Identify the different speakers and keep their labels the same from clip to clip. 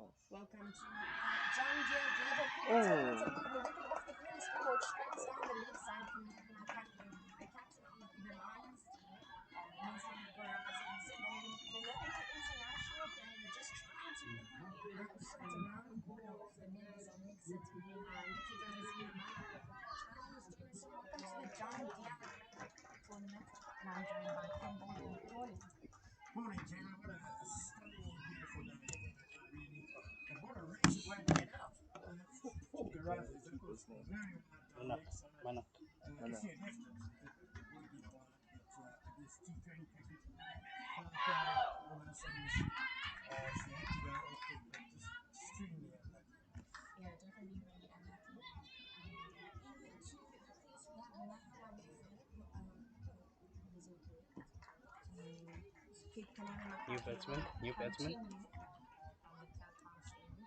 Speaker 1: Welcome to John Deere Global Cricket Tournament. And we will wicket off the green scoreboard straight down the left side. The captain of the Lions team, Vincent Gorazes. And the Levin international player just trying to shot around the corner off the legs and makes it behind. If you don't see the man, Charles Jameson, welcome to the John Deere Global Cricket Tournament. And I'm joined by Ken Ball in Pretoria.
Speaker 2: Morning, Jenna. What a stunning, beautiful day. Really. And what a race way to get out. Four garages. That was very hard down the leg side. If you had left it, it would be fine. But I guess T20 cricket, all those things, she had to go off it, but just extremely unlucky.
Speaker 1: Yeah, definitely really unlucky. Into the first one, Nahla Method, was incorrect.
Speaker 3: New batsman.
Speaker 1: Continue on the clubhouse end.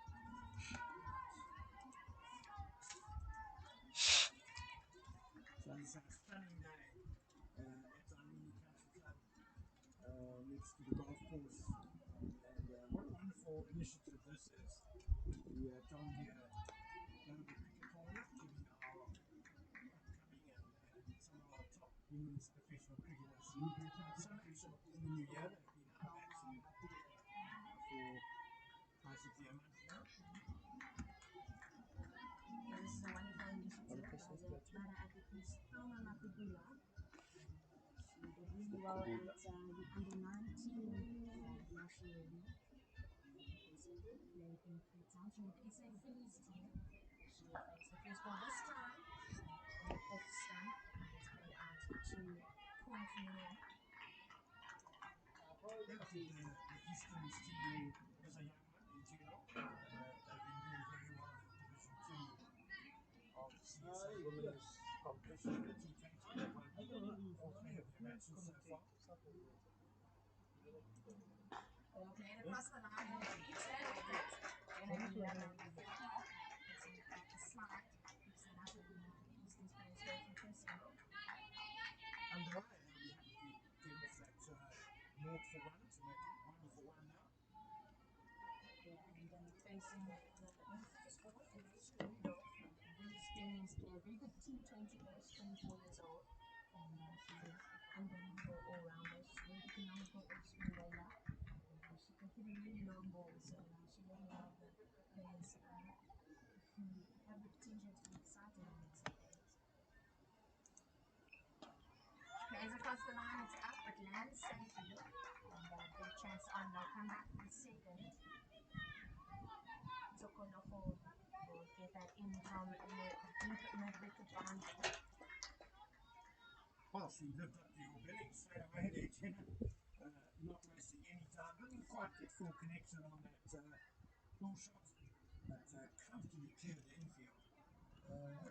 Speaker 2: So it's a stunning day at Irene Country Club next to the golf course. And what a wonderful initiative this is. The John Deere Global Cricket Tournament, giving our upcoming and some of our top women's professional cricketers some action in the new year. They've been out of action for basically a month now.
Speaker 1: Yeah, this is a wonderful initiative by the Bada Advocates Thelma Mapugula. She did really well at the under-19 national league. Basically played in Cape Town. She was the SA Phillies team. She faced the first ball this time on the off stump and it's played out to point nil.
Speaker 2: Yeah, I think the Easterns team is a young one in general. They've been doing very well in Division 2 of CSA Women's competition, the T20. They've won all three of their matches so far.
Speaker 1: Ball played across the line and it keeps that wicket. Generally run on the fielder. It's a slide. Keeps it up and the Easterns players go for first single.
Speaker 2: Underway, they'll be happy to get off that 0 for 1 to make it 1 for 1 now.
Speaker 1: Yeah, and then facing the first ball and they screwed off. A very experienced player, very good T20 player, 24 years old. And she's an unbelievable all-rounder. She's very economical off-spin bowler. And she can hit a really long ball, so she really one of the players who have the potential to be exciting in the next decade. Plays across the line, it's up, but lands safely. And big chance on, they'll come back for the second. Tokoloko will get that in from the deep mid-wicket boundary.
Speaker 2: Well, she lived up to your billing straight away there, Jenna. Not wasting any time. Didn't quite get full connection on that full shot, but comfortably cleared the infield.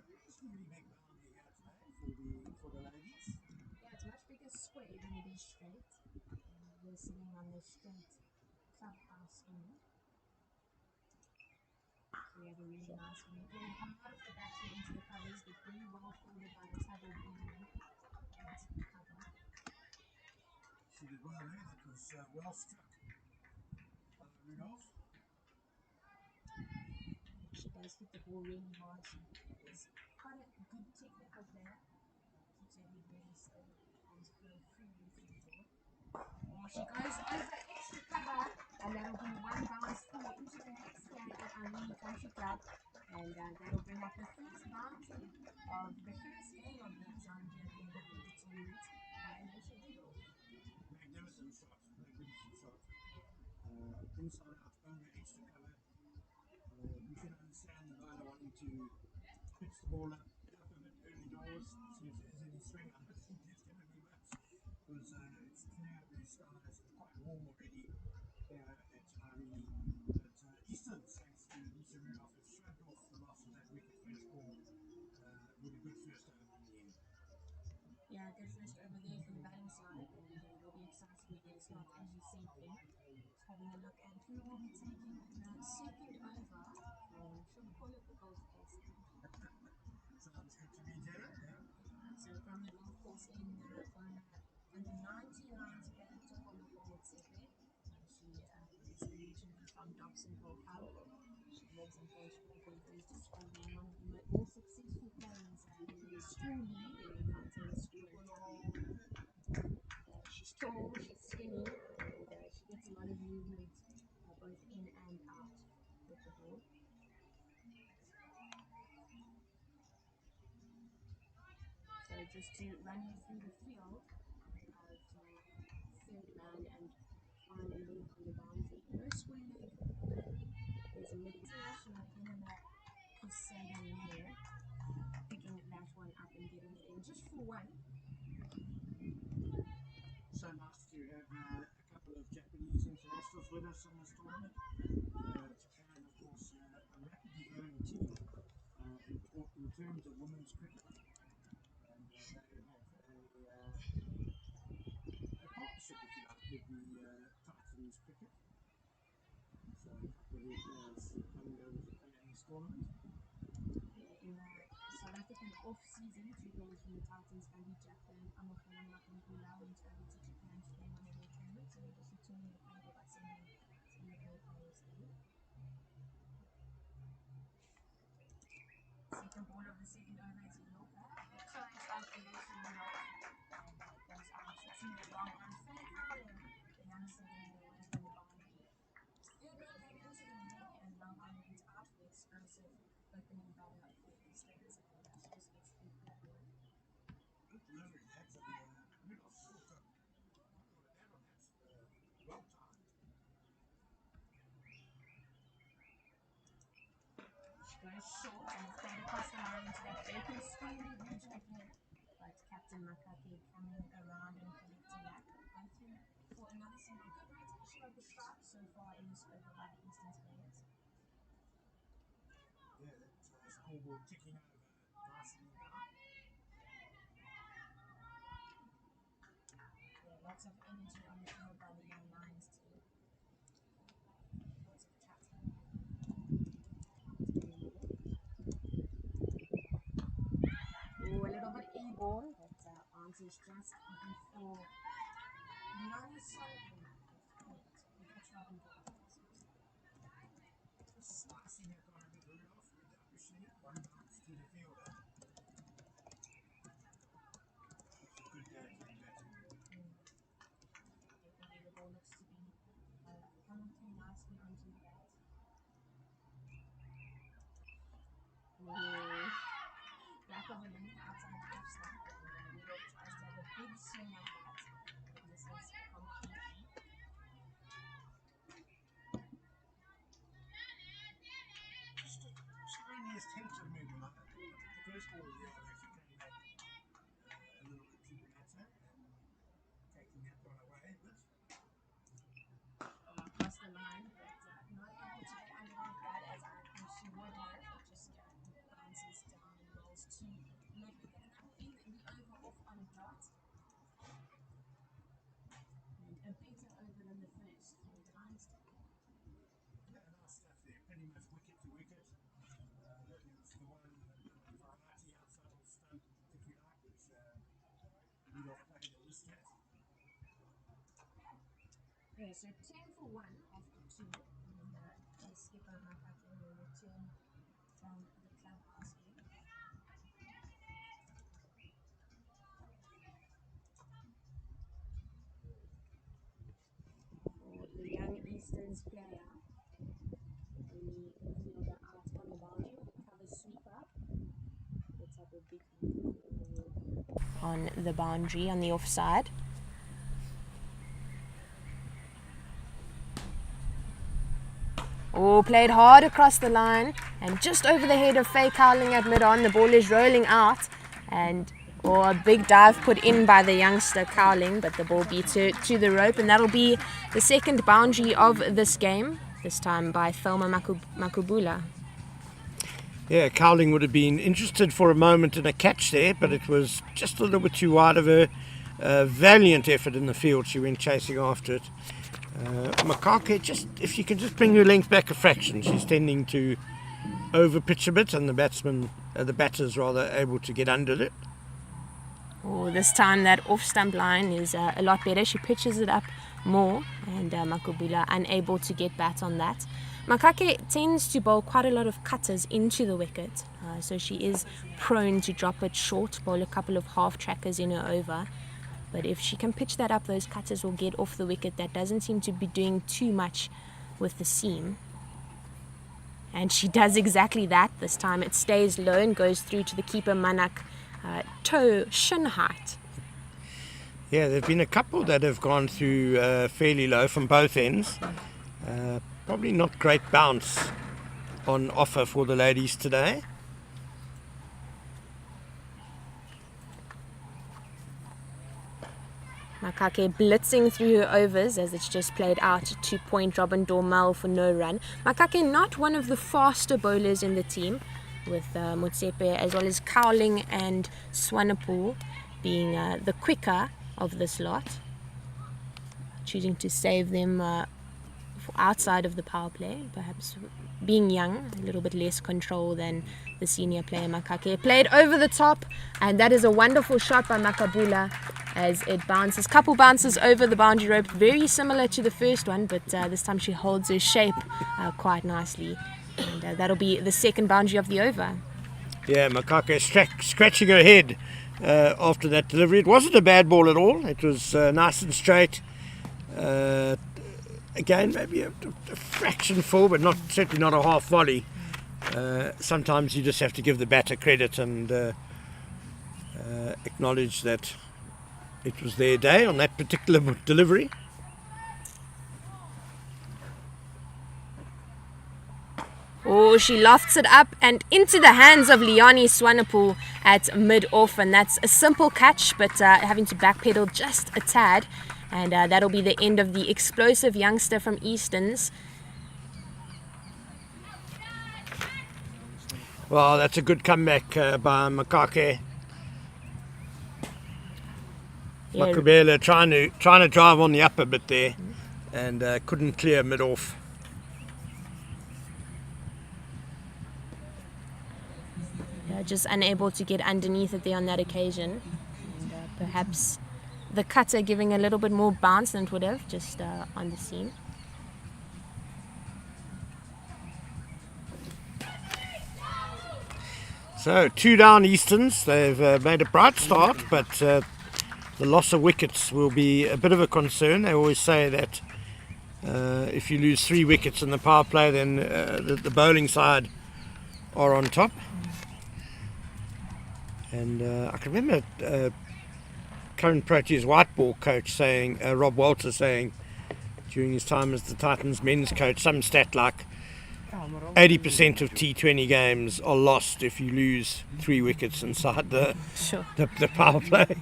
Speaker 2: Reasonably big boundary here today for the ladies.
Speaker 1: Yeah, it's much bigger square than it is straight. We're sitting on the straight clubhouse end. So we have a really nice view. Very hard of the batsman into the covers, but very well fielded by the Tabo beam into the cover.
Speaker 2: She did well there. That was well struck by Rudolph.
Speaker 1: She does hit the ball really hard. She is quite a good technical player. Keeps her head really steady and her freely through the ball. Oh, she goes over extra cover, and that'll be one bounce four into the next stand at Irene Country Club. And that'll bring up the first boundary of the first game of the John Deere Global Cricket Tournament by Alicia Rudolph.
Speaker 2: Magnificent shot. Magnificent shot. Inside out over extra cover. You can understand the bowler wanting to pitch the ball up a bit early doors, see if there's any swing. I don't think there's going to be much because it's clear blue skies and quite warm already here at Irene. But Eastern, thanks to Lisa Rudolph, has shrugged off the loss of that wicket first ball with a good first over in the end.
Speaker 1: Yeah, good first over there from the batting side, and it'll be exciting with their slot, as you said then. Just having a look at who will be taking the second over for should we call it the golf course end?
Speaker 2: Sounds good to me, Jenna. Yeah.
Speaker 1: So from the golf course end, under 19 lines player Tokoloko Motsepe. She is originally from Dobsonville, Hull. one of the more successful players in the school league in the Gauteng school in Pretoria. She's tall, she's skinny, and she gets a lot of movement both in and out with the ball. So just to run you through the field of third man and finally on the boundary. No square leg. There's a mid-international enema there, picking that one up and getting it in just for one.
Speaker 2: So nice to have a couple of Japanese internationals with us in this tournament. Japan, of course, a rapidly growing team in terms of women's cricket. And they have a partnership, if you like, with the Titans cricket. So a couple of their players coming over to play in this tournament.
Speaker 1: In South African off-season, two players from the Titans, Andy Jackman and Amokela Makula, went over to Japan to play one of their tournaments, and they're just returning the favour by sending some of their players in. Second ball of the second over is a Yorker. It climbs up the left in the middle, and it goes out to the long on Faye Howling, the youngster there away from the boundary. Third man came into the league, and long on went out for explosive opening batter for Eastlands, and she just gets through for that one.
Speaker 2: Good delivery, that's a good off short hook. Not got a bat on that. Well timed.
Speaker 1: She goes short and it's played across the line into that vacant square region again. But Captain Makake coming around and collecting that. Both for another single. Good rotation of the strike so far in this over by the Eastlands players.
Speaker 2: Yeah, that scoreboard ticking over nicely now.
Speaker 1: Yeah, lots of energy on the field by the young Lions team. Lots of chatter. Oh, a little bit airborne, but answers just before Nani Sullivan. That's Robin Gordon.
Speaker 2: Just slicing that one a bit rude off with the machine. One bounce to the fielder. Good clean batting.
Speaker 1: Definitely the ball looks to be coming through nicely onto the bat. Back of a length outside the off stump, and Rudolph tries to have a big swing at that, but misses completely.
Speaker 2: Just the tiniest hint of movement. I think the first ball there actually came back a little bit to the batter and taking that one away a bit.
Speaker 1: Across the line, but not able to get under the bat as I think she would have. It just bounces down and rolls to mid wicket, and that will end the over off on a dot. And a better over than the first for the Lions team.
Speaker 2: Yeah, nice stuff there. Pretty much wicket to wicket. There was the one variety outside off stump, if you like, which Rudolph played a list at.
Speaker 1: Yeah, so 10 for 1 after 2, and the skipper Makake will return from the clubhouse here. For the young Easterns player, only fielder out on the boundary, cover sweeper. Puts up a big on the boundary on the offside. Oh, played hard across the line and just over the head of Faye Cowling at mid-on. The ball is rolling out and a big dive put in by the youngster Cowling, but the ball beats her to the rope, and that'll be the second boundary of this game, this time by Thelma Makubula.
Speaker 2: Yeah, Cowling would have been interested for a moment in a catch there, but it was just a little bit too wide of her. Valiant effort in the field. She went chasing after it. Makake, just if she can just bring her length back a fraction, she's tending to over pitch a bit, and the batters rather able to get under it.
Speaker 1: Oh, this time that off stump line is a lot better. She pitches it up more, and Makubula unable to get bat on that. Makake tends to bowl quite a lot of cutters into the wicket, so she is prone to drop it short, bowl a couple of half trackers in her over. But if she can pitch that up, those cutters will get off the wicket. That doesn't seem to be doing too much with the seam. And she does exactly that this time. It stays low and goes through to the keeper Manak, toe shin height.
Speaker 2: Yeah, there have been a couple that have gone through fairly low from both ends. Probably not great bounce on offer for the ladies today.
Speaker 1: Makake blitzing through her overs as it's just played out to 2-point Robin Dormel for no run. Makake not one of the faster bowlers in the team, with Motsepe as well as Cowling and Swanepoel being the quicker of this lot, choosing to save them for outside of the power play, perhaps being young, a little bit less control than the senior player Makake. Played over the top, and that is a wonderful shot by Makabula as it bounces, couple bounces over the boundary rope, very similar to the first one, but this time she holds her shape quite nicely, and that'll be the second boundary of the over.
Speaker 2: Yeah, Makake scratching her head after that delivery. It wasn't a bad ball at all. It was nice and straight. Again, maybe a fraction full, but certainly not a half volley. Sometimes you just have to give the batter credit and acknowledge that it was their day on that particular delivery.
Speaker 1: Oh, she lofts it up and into the hands of Liani Swanepoel at mid-off, and that's a simple catch, but having to backpedal just a tad, and that'll be the end of the explosive youngster from Eastons.
Speaker 2: Well, that's a good comeback by Makake.
Speaker 1: Yeah.
Speaker 2: Makabela trying to drive on the upper bit there, and couldn't clear mid-off.
Speaker 1: Just unable to get underneath it there on that occasion, and perhaps the cutter giving a little bit more bounce than it would have just on the seam.
Speaker 2: So 2 down Easterns. They've made a bright start, but the loss of wickets will be a bit of a concern. They always say that if you lose 3 wickets in the power play, then the bowling side are on top. And I can remember current Proteas white ball coach saying, Rob Walter saying during his time as the Titans men's coach, some stat like 80% of T20 games are lost if you lose 3 wickets inside the power play.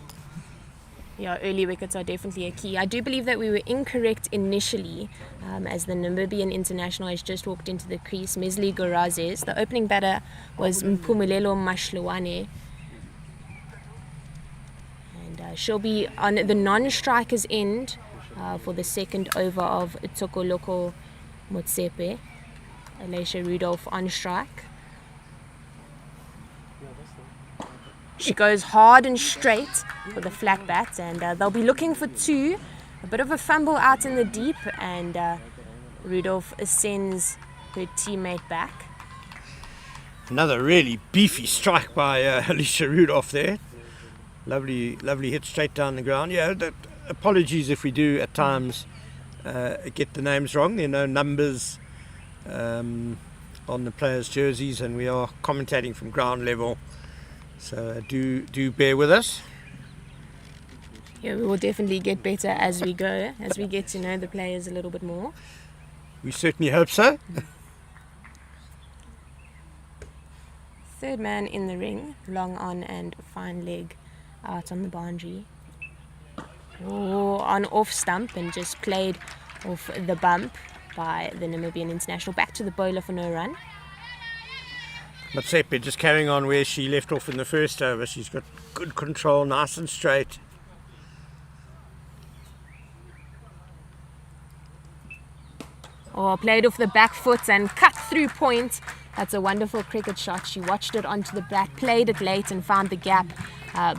Speaker 1: Yeah, early wickets are definitely a key. I do believe that we were incorrect initially as the Namibian international has just walked into the crease, Mesli Gorazes. The opening batter was Mpumelelo Mashluane. And she'll be on the non-strikers end for the second over of Tokoloko Motsepe. Alicia Rudolph on strike. She goes hard and straight with a flat bat, and they'll be looking for 2. A bit of a fumble out in the deep, and Rudolph sends her teammate back.
Speaker 2: Another really beefy strike by Alicia Rudolph there. Lovely hit straight down the ground. Yeah, apologies if we do at times get the names wrong. There are no numbers on the players' jerseys, and we are commentating from ground level. So do bear with us.
Speaker 1: Yeah, we will definitely get better as we go, as we get to know the players a little bit more.
Speaker 2: We certainly hope so.
Speaker 1: Third man in the ring, long on and fine leg out on the boundary. Oh, on off stump and just played off the bump by the Namibian international. Back to the bowler for no run.
Speaker 2: Motsepe just carrying on where she left off in the first over. She's got good control, nice and straight.
Speaker 1: Oh, played off the back foot and cut through point. That's a wonderful cricket shot. She watched it onto the bat, played it late and found the gap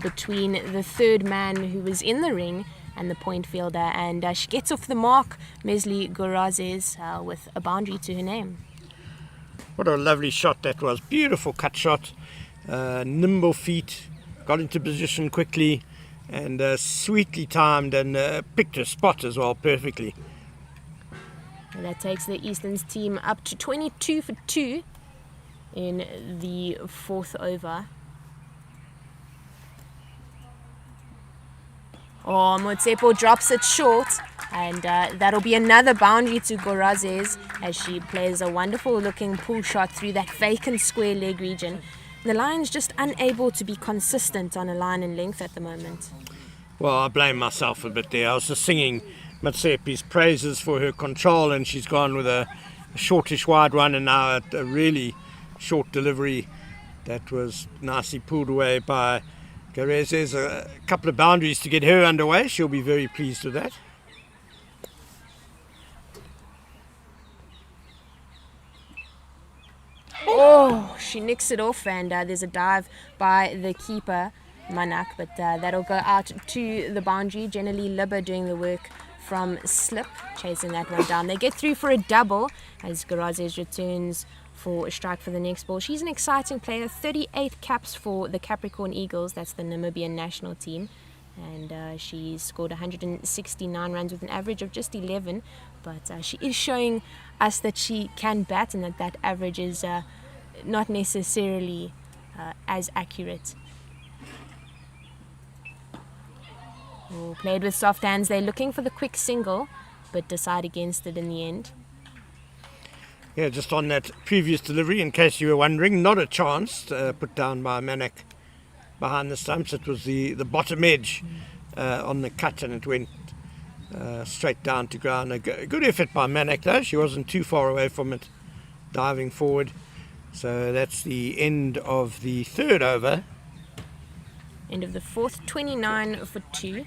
Speaker 1: between the third man who was in the ring
Speaker 3: and the point fielder, and she gets off the mark, Mesli Gorazes, with a boundary to her name.
Speaker 2: What a lovely shot that was. Beautiful cut shot. Nimble feet. Got into position quickly and sweetly timed, and picked her spot as well perfectly.
Speaker 3: And that takes the Easterns team up to 22 for 2 in the 4th over. Oh, Motsepo drops it short, and that'll be another boundary to Gorazes as she plays a wonderful looking pull shot through that vacant square leg region. The Lions just unable to be consistent on a line and length at the moment.
Speaker 2: Well, I blame myself a bit there. I was just singing Motsepi's praises for her control, and she's gone with a shortish wide one, and now a really short delivery that was nicely pulled away by Gorazes. A couple of boundaries to get her underway. She'll be very pleased with that.
Speaker 3: Oh, she nicks it off, and there's a dive by the keeper, Manak, but that'll go out to the boundary. Generally, Libba doing the work from slip, chasing that one down. They get through for a double as Gorazes returns for a strike for the next ball. She's an exciting player, 38 caps for the Capricorn Eagles, that's the Namibian national team, and she's scored 169 runs with an average of just 11, but she is showing us that she can bat, and that average is not necessarily as accurate. Oh, played with soft hands. They're looking for the quick single, but decide against it in the end.
Speaker 2: Yeah, just on that previous delivery, in case you were wondering, not a chance put down by Manak behind the stumps. It was the bottom edge on the cut, and it went straight down to ground. A good effort by Manak though. She wasn't too far away from it, diving forward. So that's the end of the 3rd over.
Speaker 3: End of the 4th, 29 for 2.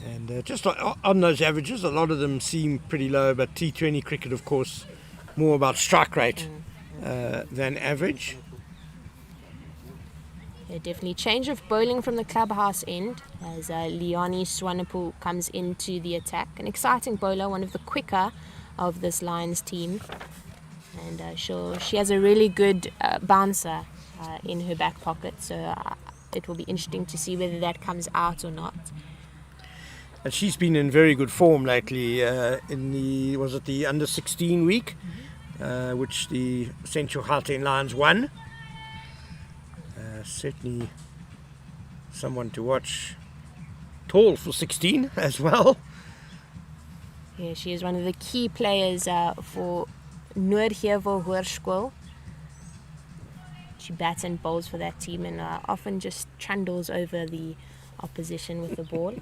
Speaker 2: And just on those averages, a lot of them seem pretty low, but T20 cricket, of course, more about strike rate than average.
Speaker 3: Yeah, definitely change of bowling from the clubhouse end as Liani Swanepoel comes into the attack. An exciting bowler, one of the quicker of this Lions team. And she has a really good bouncer in her back pocket, so it will be interesting to see whether that comes out or not.
Speaker 2: And she's been in very good form lately in the under 16 week, which the Central Gauteng Lions won. Certainly someone to watch. Tall for 16 as well.
Speaker 3: Yeah, she is one of the key players for Noordheuwel Hoërskool. She bats and bowls for that team, and often just trundles over the opposition with the ball.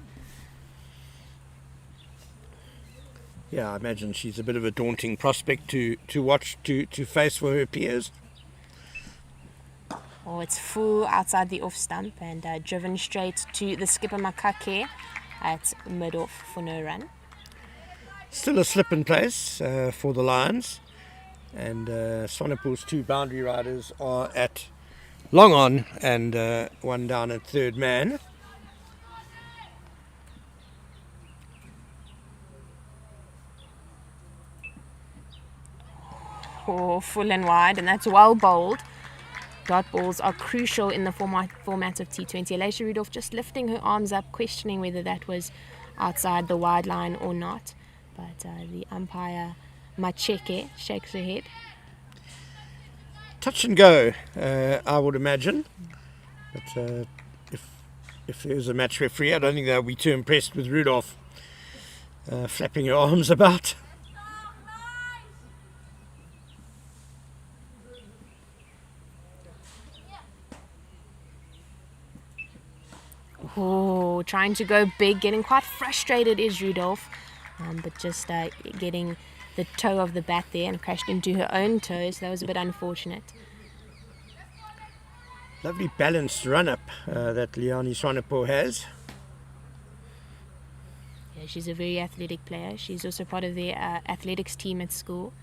Speaker 2: Yeah, I imagine she's a bit of a daunting prospect to watch, to face for her peers.
Speaker 3: Oh, it's full outside the off stump and driven straight to the skipper Makake at mid-off for no run.
Speaker 2: Still a slip in place for the Lions, and Swanepoel's 2 boundary riders are at long on and one down at 3rd man.
Speaker 3: Oh, full and wide, and that's well bowled. Dot balls are crucial in the format of T20. Alicia Rudolph just lifting her arms up, questioning whether that was outside the wide line or not. But the umpire, Macheke, shakes her head.
Speaker 2: Touch and go, I would imagine. But if there was a match referee, I don't think they'll be too impressed with Rudolph flapping her arms about.
Speaker 3: Oh, trying to go big, getting quite frustrated is Rudolph, but just getting the toe of the bat there and crashed into her own toes. That was a bit unfortunate.
Speaker 2: Lovely balanced run-up that Liani Swanepoel has.
Speaker 3: Yeah, she's a very athletic player. She's also part of the athletics team at school.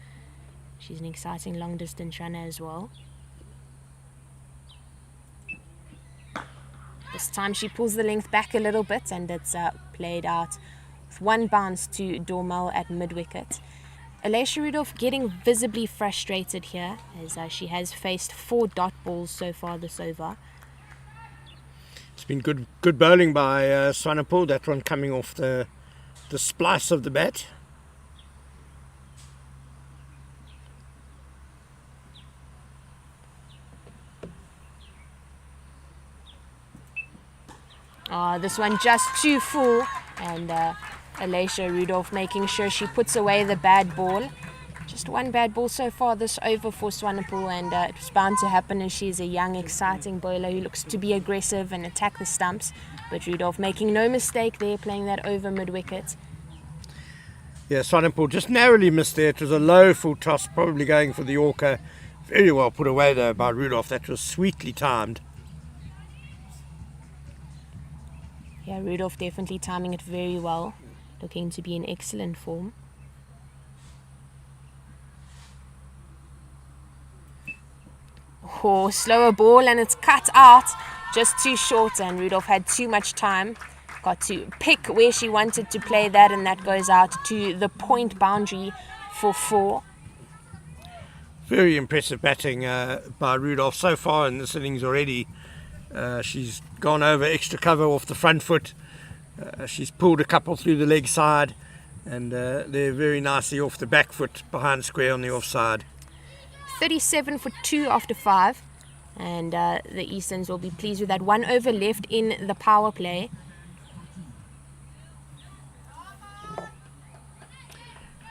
Speaker 3: She's an exciting long-distance runner as well. This time she pulls the length back a little bit, and it's played out with one bounce to Dormal at mid-wicket. Alicia Rudolph getting visibly frustrated here, as she has faced 4 dot balls so far this over.
Speaker 2: It's been good bowling by Swanepoel. That one coming off the splice of the bat.
Speaker 3: This one just too full, and Alicia Rudolph making sure she puts away the bad ball. Just one bad ball so far this over for Swanepoel, and it was bound to happen as she's a young, exciting bowler who looks to be aggressive and attack the stumps. But Rudolph making no mistake there, playing that over mid-wicket.
Speaker 2: Yeah, Swanepoel just narrowly missed there. It was a low full toss, probably going for the Yorker. Very well put away though by Rudolph. That was sweetly timed.
Speaker 3: Yeah, Rudolph definitely timing it very well, looking to be in excellent form. Oh, slower ball, and it's cut out, just too short, and Rudolph had too much time. Got to pick where she wanted to play that, and that goes out to the point boundary for 4.
Speaker 2: Very impressive batting by Rudolph so far in this innings already. She's gone over extra cover off the front foot. She's pulled a couple through the leg side, and they're very nicely off the back foot behind square on the offside.
Speaker 3: 37 for 2 after 5, and the Easterns will be pleased with that. 1 over left in the power play.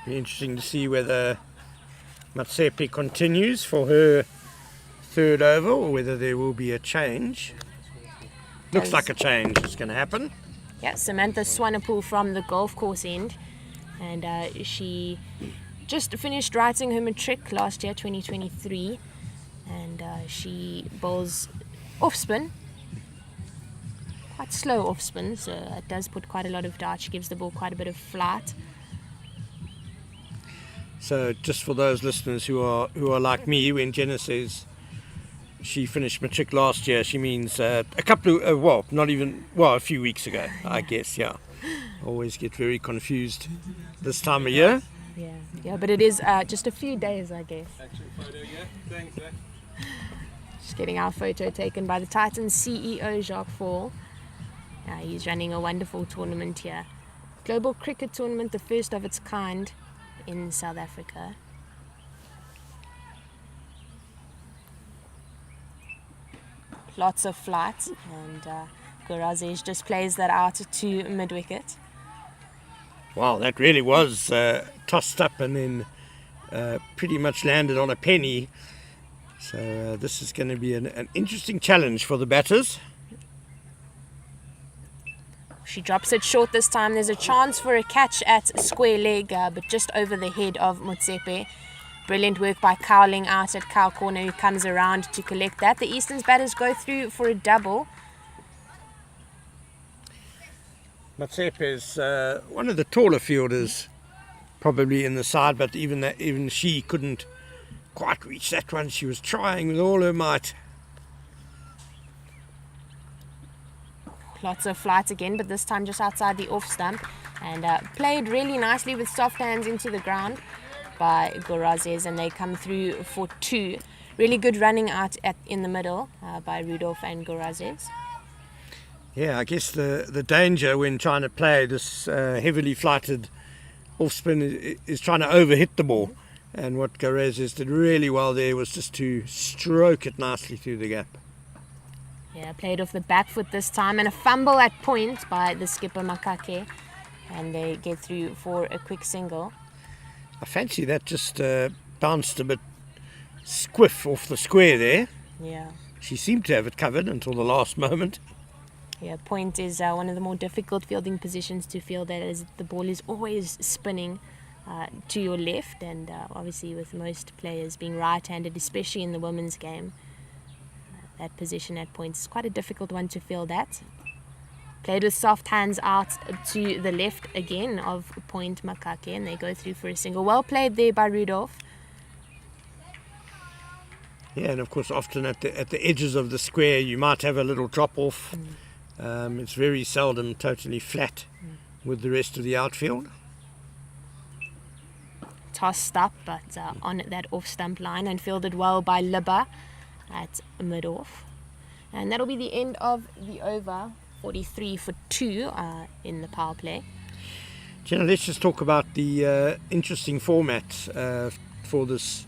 Speaker 2: Be interesting to see whether Matsepe continues for her 3rd over, or whether there will be a change. Looks like a change is going to happen.
Speaker 3: Yeah, Samantha Swanepoel from the golf course end, and she just finished writing her matric last year, 2023, and she bowls off spin, quite slow off spin, so it does put quite a lot of dart. She gives the ball quite a bit of flight.
Speaker 2: So just for those listeners who are like me, when Jenna says she finished matric last year, she means a couple of a few weeks ago, I guess. Yeah, always get very confused this time of year.
Speaker 3: Yeah, but it is just a few days, I guess.
Speaker 4: Actual photo, yeah. Thanks, eh?
Speaker 3: Just getting our photo taken by the Titans CEO, Jacques Fall. He's running a wonderful tournament here. Global Cricket Tournament, the first of its kind in South Africa. Lots of flight, and Gorazes just plays that out to mid-wicket.
Speaker 2: Wow, that really was tossed up and then pretty much landed on a penny. So this is going to be an interesting challenge for the batters.
Speaker 3: She drops it short this time. There's a chance for a catch at square leg, but just over the head of Motsepe. Brilliant work by Cowling out at cow corner, who comes around to collect that. The Easterns batters go through for a double.
Speaker 2: Motsepe is one of the taller fielders probably in the side, but even she couldn't quite reach that one. She was trying with all her might.
Speaker 3: Lots of flight again, but this time just outside the off stump, and played really nicely with soft hands into the ground by Gorazes, and they come through for 2. Really good running out in the middle by Rudolph and Gorazes.
Speaker 2: Yeah, I guess the danger when trying to play this heavily flighted off spin is trying to overhit the ball, and what Gorazes did really well there was just to stroke it nicely through the gap.
Speaker 3: Yeah, played off the back foot this time, and a fumble at point by the skipper Makake, and they get through for a quick single.
Speaker 2: I fancy that just bounced a bit squiff off the square there.
Speaker 3: Yeah.
Speaker 2: She seemed to have it covered until the last moment.
Speaker 3: Yeah, point is one of the more difficult fielding positions to field at, as the ball is always spinning to your left, and obviously with most players being right-handed, especially in the women's game, that position at point is quite a difficult one to field at. Played with soft hands out to the left again of point Makake, and they go through for a single. Well played there by Rudolph.
Speaker 2: Yeah, and of course often at the edges of the square you might have a little drop off It's very seldom totally flat with the rest of the outfield.
Speaker 3: Tossed up, but on that off-stump line and fielded well by Libba at mid-off. And that'll be the end of the over, 43 for 2 in the power play.
Speaker 2: Jenna, let's just talk about the interesting format for this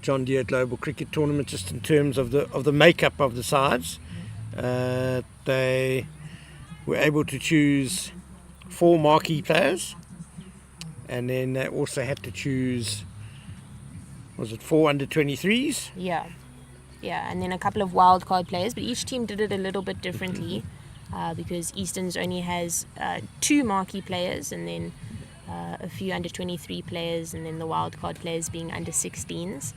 Speaker 2: John Deere Global Cricket Tournament, just in terms of the makeup of the sides. They were able to choose 4 marquee players, and then they also had to choose, was it 4 under-23s?
Speaker 3: Yeah, and then a couple of wild card players, but each team did it a little bit differently because Easterns only has 2 marquee players and then a few under-23 players, and then the wild card players being under-16s.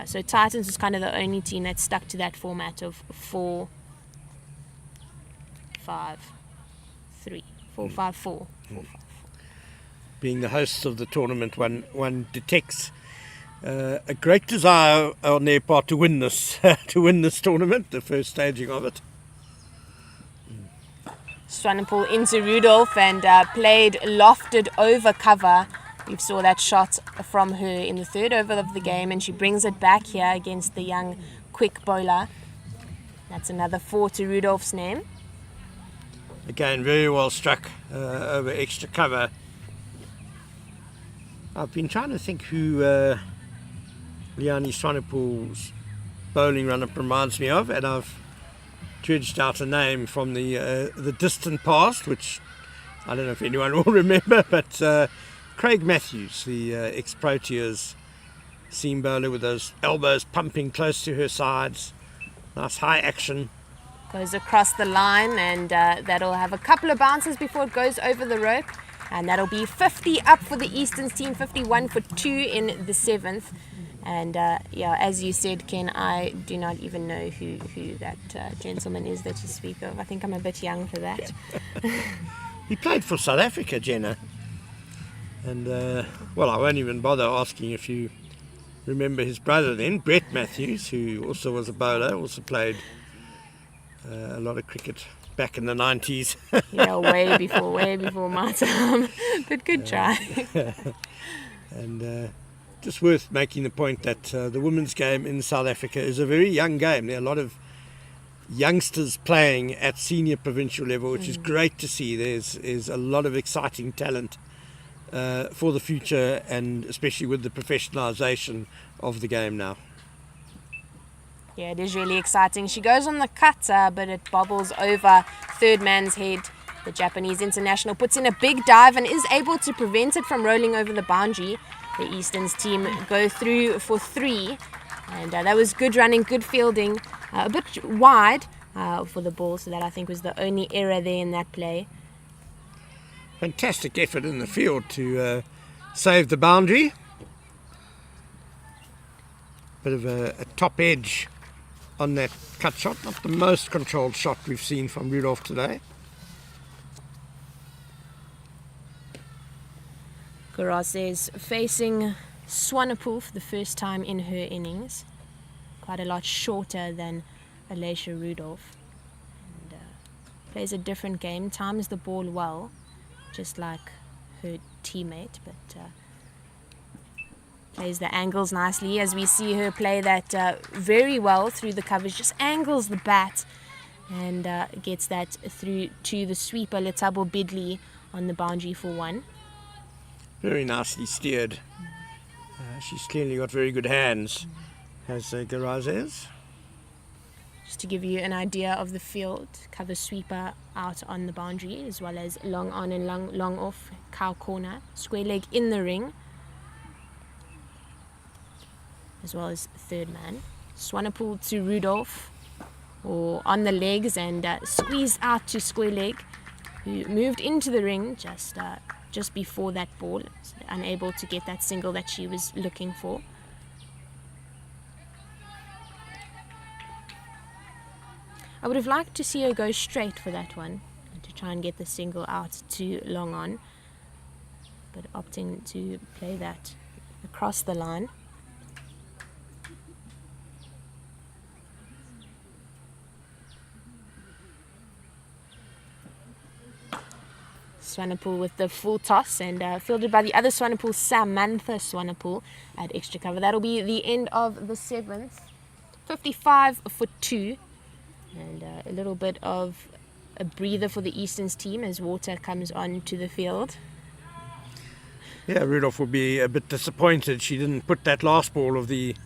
Speaker 3: So Titans was kind of the only team that stuck to that format of 4, 5, 3, 4, 5, 4.
Speaker 2: Being the hosts of the tournament, one detects a great desire on their part to win this tournament, the first staging of it.
Speaker 3: Swanepoel into Rudolph and played lofted over cover. We saw that shot from her in the 3rd over of the game, and she brings it back here against the young quick bowler. That's another 4 to Rudolph's name.
Speaker 2: Again, very well struck over extra cover. I've been trying to think who Liani Swanepoel's bowling run-up reminds me of, and I've dredged out a name from the distant past, which I don't know if anyone will remember, but Craig Matthews, the ex-Proteas seam bowler with those elbows pumping close to her sides. Nice high action.
Speaker 3: Goes across the line, and that'll have a couple of bounces before it goes over the rope. And that'll be 50 up for the Easterns team, 51 for 2 in the 7th. And as you said, Ken, I do not even know who that gentleman is that you speak of. I think I'm a bit young for that.
Speaker 2: He played for South Africa, Jenna. And, I won't even bother asking if you remember his brother then, Brett Matthews, who also was a bowler, also played a lot of cricket back in the 90s.
Speaker 3: way before my time. But good try.
Speaker 2: And just worth making the point that the women's game in South Africa is a very young game. There are a lot of youngsters playing at senior provincial level, which is great to see. There's a lot of exciting talent for the future, and especially with the professionalisation of the game now.
Speaker 3: Yeah, it is really exciting. She goes on the cut, but it bobbles over third man's head. The Japanese international puts in a big dive and is able to prevent it from rolling over the boundary. The Easterns team go through for 3, and that was good running, good fielding, a bit wide for the ball, so that I think was the only error there in that play.
Speaker 2: Fantastic effort in the field to save the boundary. Bit of a top edge on that cut shot, not the most controlled shot we've seen from Rudolph today.
Speaker 3: Garazes facing Swanepoel for the first time in her innings. Quite a lot shorter than Alicia Rudolph. And, plays a different game, times the ball well, just like her teammate, but plays the angles nicely, as we see her play that very well through the covers, just angles the bat and gets that through to the sweeper Letabo Bidley on the boundary for 1.
Speaker 2: Very nicely steered. She's clearly got very good hands, has Garazes.
Speaker 3: Just to give you an idea of the field, cover sweeper out on the boundary, as well as long on and long off, cow corner, square leg in the ring, as well as third man. Swanepoel to Rudolph, or on the legs, and squeezed out to square leg, who moved into the ring just before that ball, unable to get that single that she was looking for. I would have liked to see her go straight for that one, and to try and get the single out to long on, but opting to play that across the line. Swanepoel with the full toss and fielded by the other Swanepoel, Samantha Swanepoel, at extra cover. That'll be the end of the 7th. 55 for 2. And a little bit of a breather for the Easterns team as water comes on to the field.
Speaker 2: Yeah, Rudolph will be a bit disappointed she didn't put that last ball of the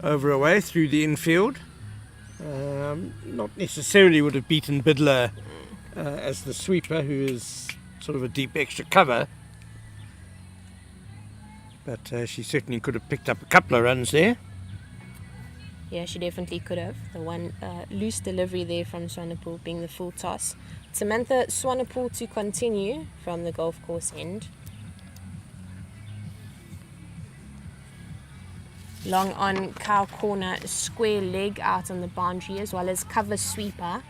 Speaker 2: over away through the infield. Not necessarily would have beaten Bidler as the sweeper, who is sort of a deep extra cover. But she certainly could have picked up a couple of runs there.
Speaker 3: Yeah, she definitely could have. The one loose delivery there from Swanepoel being the full toss. Samantha Swanepoel to continue from the golf course end. Long on cow corner, square leg out on the boundary, as well as cover sweeper.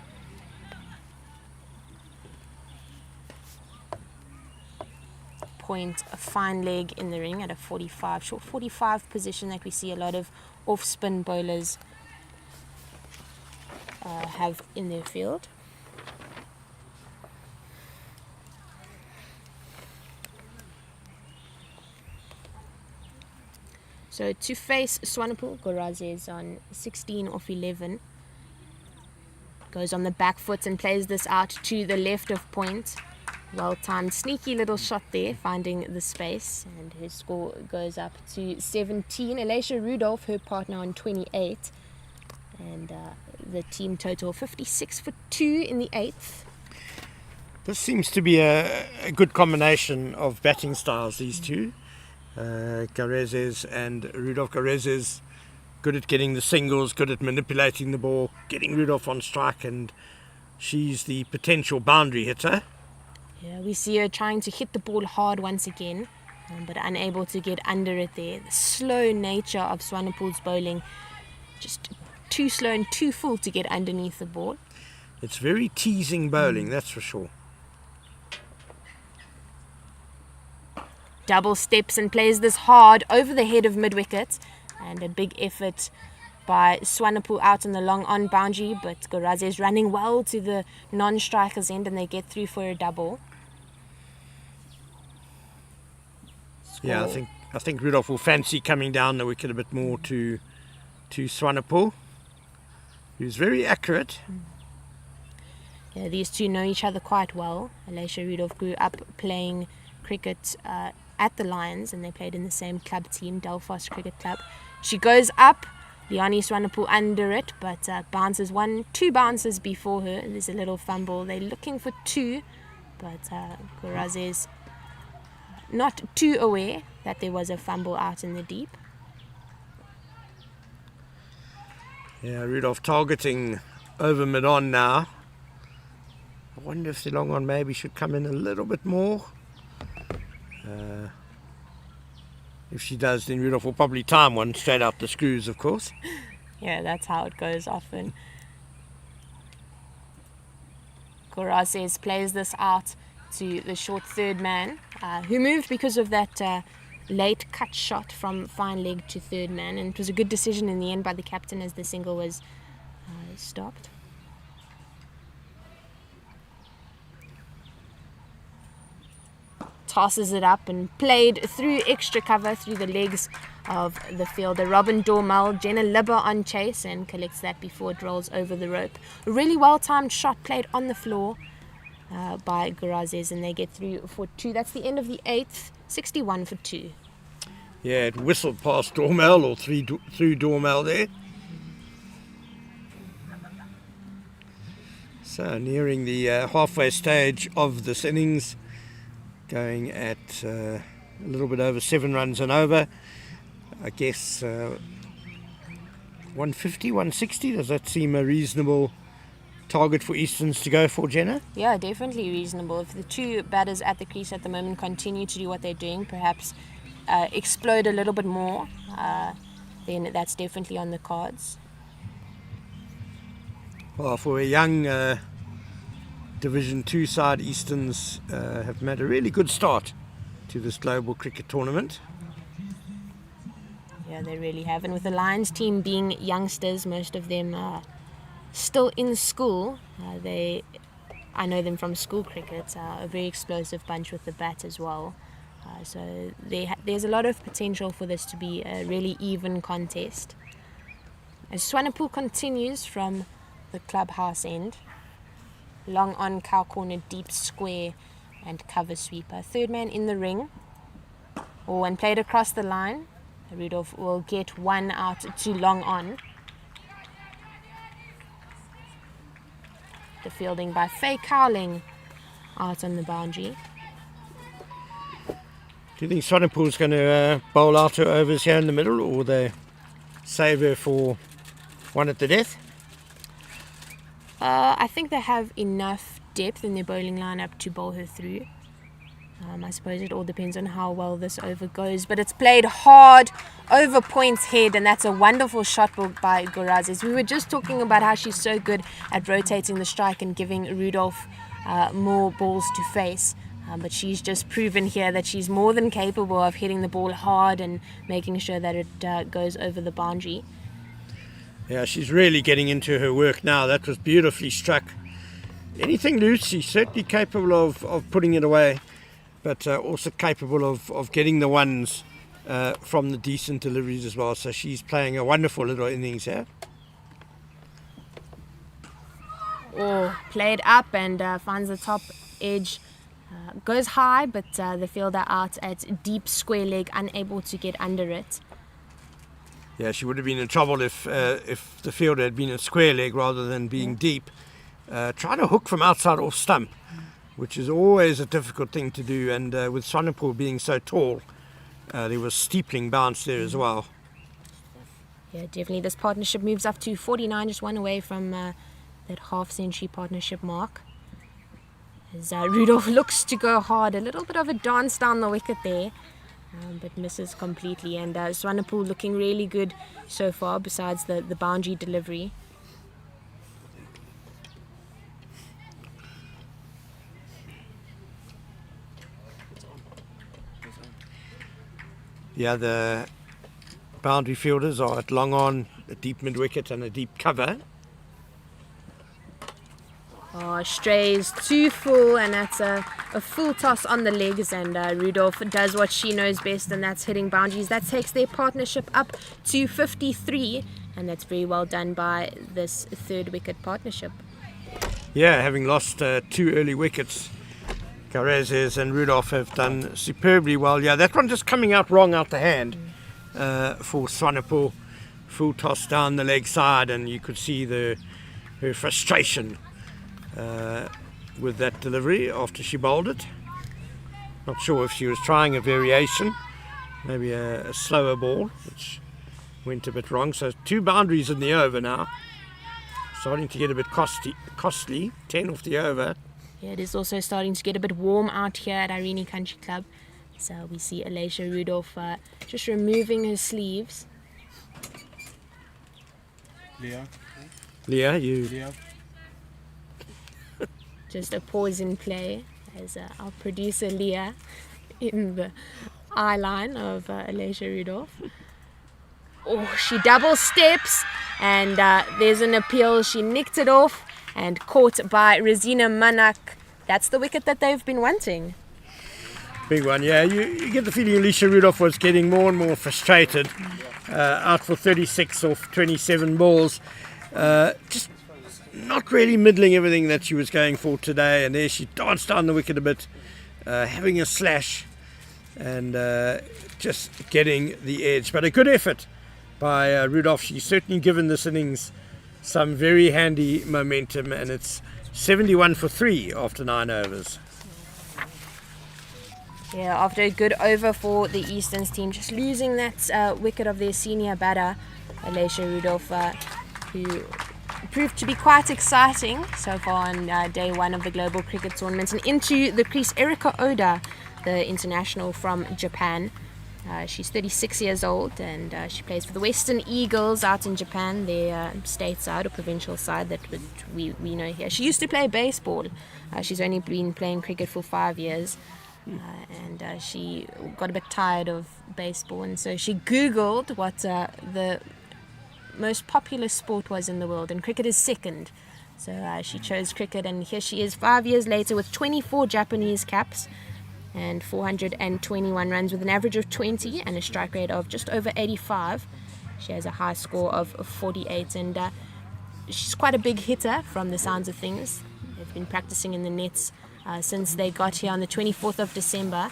Speaker 3: Point, a fine leg in the ring at a 45, short 45 position that we see a lot of off-spin bowlers have in their field. So to face Swanepoel, Goraze is on 16 off 11. Goes on the back foot and plays this out to the left of point. Well timed, sneaky little shot there, finding the space, and her score goes up to 17. Elisha Rudolph, her partner, on 28, and the team total 56 for 2 in the 8th.
Speaker 2: This seems to be a good combination of batting styles, these two. Garezes and Rudolph. Garezes good at getting the singles, good at manipulating the ball, getting Rudolph on strike, and she's the potential boundary hitter.
Speaker 3: Yeah, we see her trying to hit the ball hard once again, but unable to get under it there. The slow nature of Swanepoel's bowling, just too slow and too full to get underneath the ball.
Speaker 2: It's very teasing bowling, that's for sure.
Speaker 3: Double steps and plays this hard over the head of mid-wicket, and a big effort by Swanepoel out on the long on boundary, but Goraze is running well to the non-striker's end and they get through for a double.
Speaker 2: Yeah, I think Rudolph will fancy coming down the wicket a bit more to Swanepoel, who's very accurate.
Speaker 3: Yeah, these two know each other quite well. Elisha Rudolph grew up playing cricket at the Lions, and they played in the same club team, Belfast Cricket Club. She goes up, Liani Swanepoel under it, but bounces two bounces before her. There's a little fumble. They're looking for 2, but Goraze is not too aware that there was a fumble out in the deep.
Speaker 2: Yeah, Rudolph targeting over mid-on now. I wonder if the long on maybe should come in a little bit more. If she does, then Rudolph will probably time one straight out the screws, of course.
Speaker 3: Yeah, that's how it goes often. Goraze plays this out to the short third man, who moved because of that late cut shot from fine leg to third man, and it was a good decision in the end by the captain as the single was stopped. Tosses it up and played through extra cover through the legs of the fielder. Robin Dormel, Jenna Libber on chase and collects that before it rolls over the rope. A really well-timed shot played on the floor by Gorazes, and they get through for 2. That's the end of the 8th, 61 for 2.
Speaker 2: Yeah, it whistled past Dormel, or through Dormel there. So nearing the halfway stage of this innings, going at a little bit over 7 runs and over. I guess 150, 160, does that seem a reasonable target for Easterns to go for, Jenna?
Speaker 3: Yeah, definitely reasonable. If the two batters at the crease at the moment continue to do what they're doing, perhaps explode a little bit more, then that's definitely on the cards.
Speaker 2: Well, for a young Division 2 side, Easterns have made a really good start to this global cricket tournament.
Speaker 3: Yeah, they really have. And with the Lions team being youngsters, most of them are still in school, they I know them from school cricket, a very explosive bunch with the bat as well. So there's a lot of potential for this to be a really even contest. As Swanepoel continues from the clubhouse end, long on, cow corner, deep square and cover sweeper. Third man in the ring, or when played across the line, Rudolph will get one out to long on. The fielding by Faye Cowling out on the boundary.
Speaker 2: Do you think Swanepoel's going to bowl out her overs here in the middle, or they save her for one at the death?
Speaker 3: I think they have enough depth in their bowling lineup to bowl her through. I suppose it all depends on how well this over goes, but it's played hard over point's head, and that's a wonderful shot by Gorazes. We were just talking about how she's so good at rotating the strike and giving Rudolph more balls to face. But she's just proven here that she's more than capable of hitting the ball hard and making sure that it goes over the boundary.
Speaker 2: Yeah, she's really getting into her work now. That was beautifully struck. Anything loose, she's certainly capable of putting it away, but also capable of getting the ones from the decent deliveries as well. So she's playing a wonderful little innings here.
Speaker 3: Played up and finds the top edge. Goes high, but the fielder out at deep square leg, unable to get under it.
Speaker 2: Yeah, she would have been in trouble if the fielder had been at square leg rather than being deep. Trying to hook from outside off stump, which is always a difficult thing to do, and with Swanepoel being so tall, there was steepling bounce there as well.
Speaker 3: Yeah, definitely. This partnership moves up to 49, just one away from that half-century partnership mark. As Rudolph looks to go hard, a little bit of a dance down the wicket there, but misses completely. And Swanepoel looking really good so far, besides the boundary delivery.
Speaker 2: Yeah, the boundary fielders are at long on, a deep mid wicket and a deep cover.
Speaker 3: Strays too full, and that's a full toss on the legs, and Rudolph does what she knows best, and that's hitting boundaries. That takes their partnership up to 53, and that's very well done by this third wicket partnership.
Speaker 2: Yeah, having lost 2 early wickets, Gorazes and Rudolph have done superbly well. Yeah, that one just coming out wrong out the hand for Swanepoel. Full toss down the leg side, and you could see her frustration with that delivery after she bowled it. Not sure if she was trying a variation, maybe a slower ball, which went a bit wrong. So 2 boundaries in the over now, starting to get a bit costly. 10 off the over.
Speaker 3: Yeah, it is also starting to get a bit warm out here at Irene Country Club. So we see Alicia Rudolph just removing her sleeves.
Speaker 2: Leah, you...
Speaker 4: Leah.
Speaker 3: Just a pause in play as our producer Leah in the eye line of Alicia Rudolph. She double steps, and there's an appeal. She nicked it off and caught by Rosina Manak. That's the wicket that they've been wanting.
Speaker 2: Big one, yeah. You get the feeling Alicia Rudolph was getting more and more frustrated. Out for 36 off 27 balls. Just not really middling everything that she was going for today, and there she danced down the wicket a bit, having a slash and just getting the edge. But a good effort by Rudolph. She's certainly given this innings some very handy momentum, and it's 71 for 3 after 9 overs.
Speaker 3: Yeah, after a good over for the Easterns team, just losing that wicket of their senior batter, Alicia Rudolph, who proved to be quite exciting so far on day 1 of the Global Cricket Tournament. And into the crease, Erika Oda, the international from Japan. She's 36 years old, and she plays for the Western Eagles out in Japan, their state side or provincial side that we know here. She used to play baseball. She's only been playing cricket for 5 years, and she got a bit tired of baseball, and so she Googled what the most popular sport was in the world, and cricket is second. So she chose cricket, and here she is 5 years later with 24 Japanese caps and 421 runs with an average of 20 and a strike rate of just over 85. She has a high score of 48, and she's quite a big hitter from the sounds of things. They've been practicing in the nets since they got here on the 24th of December.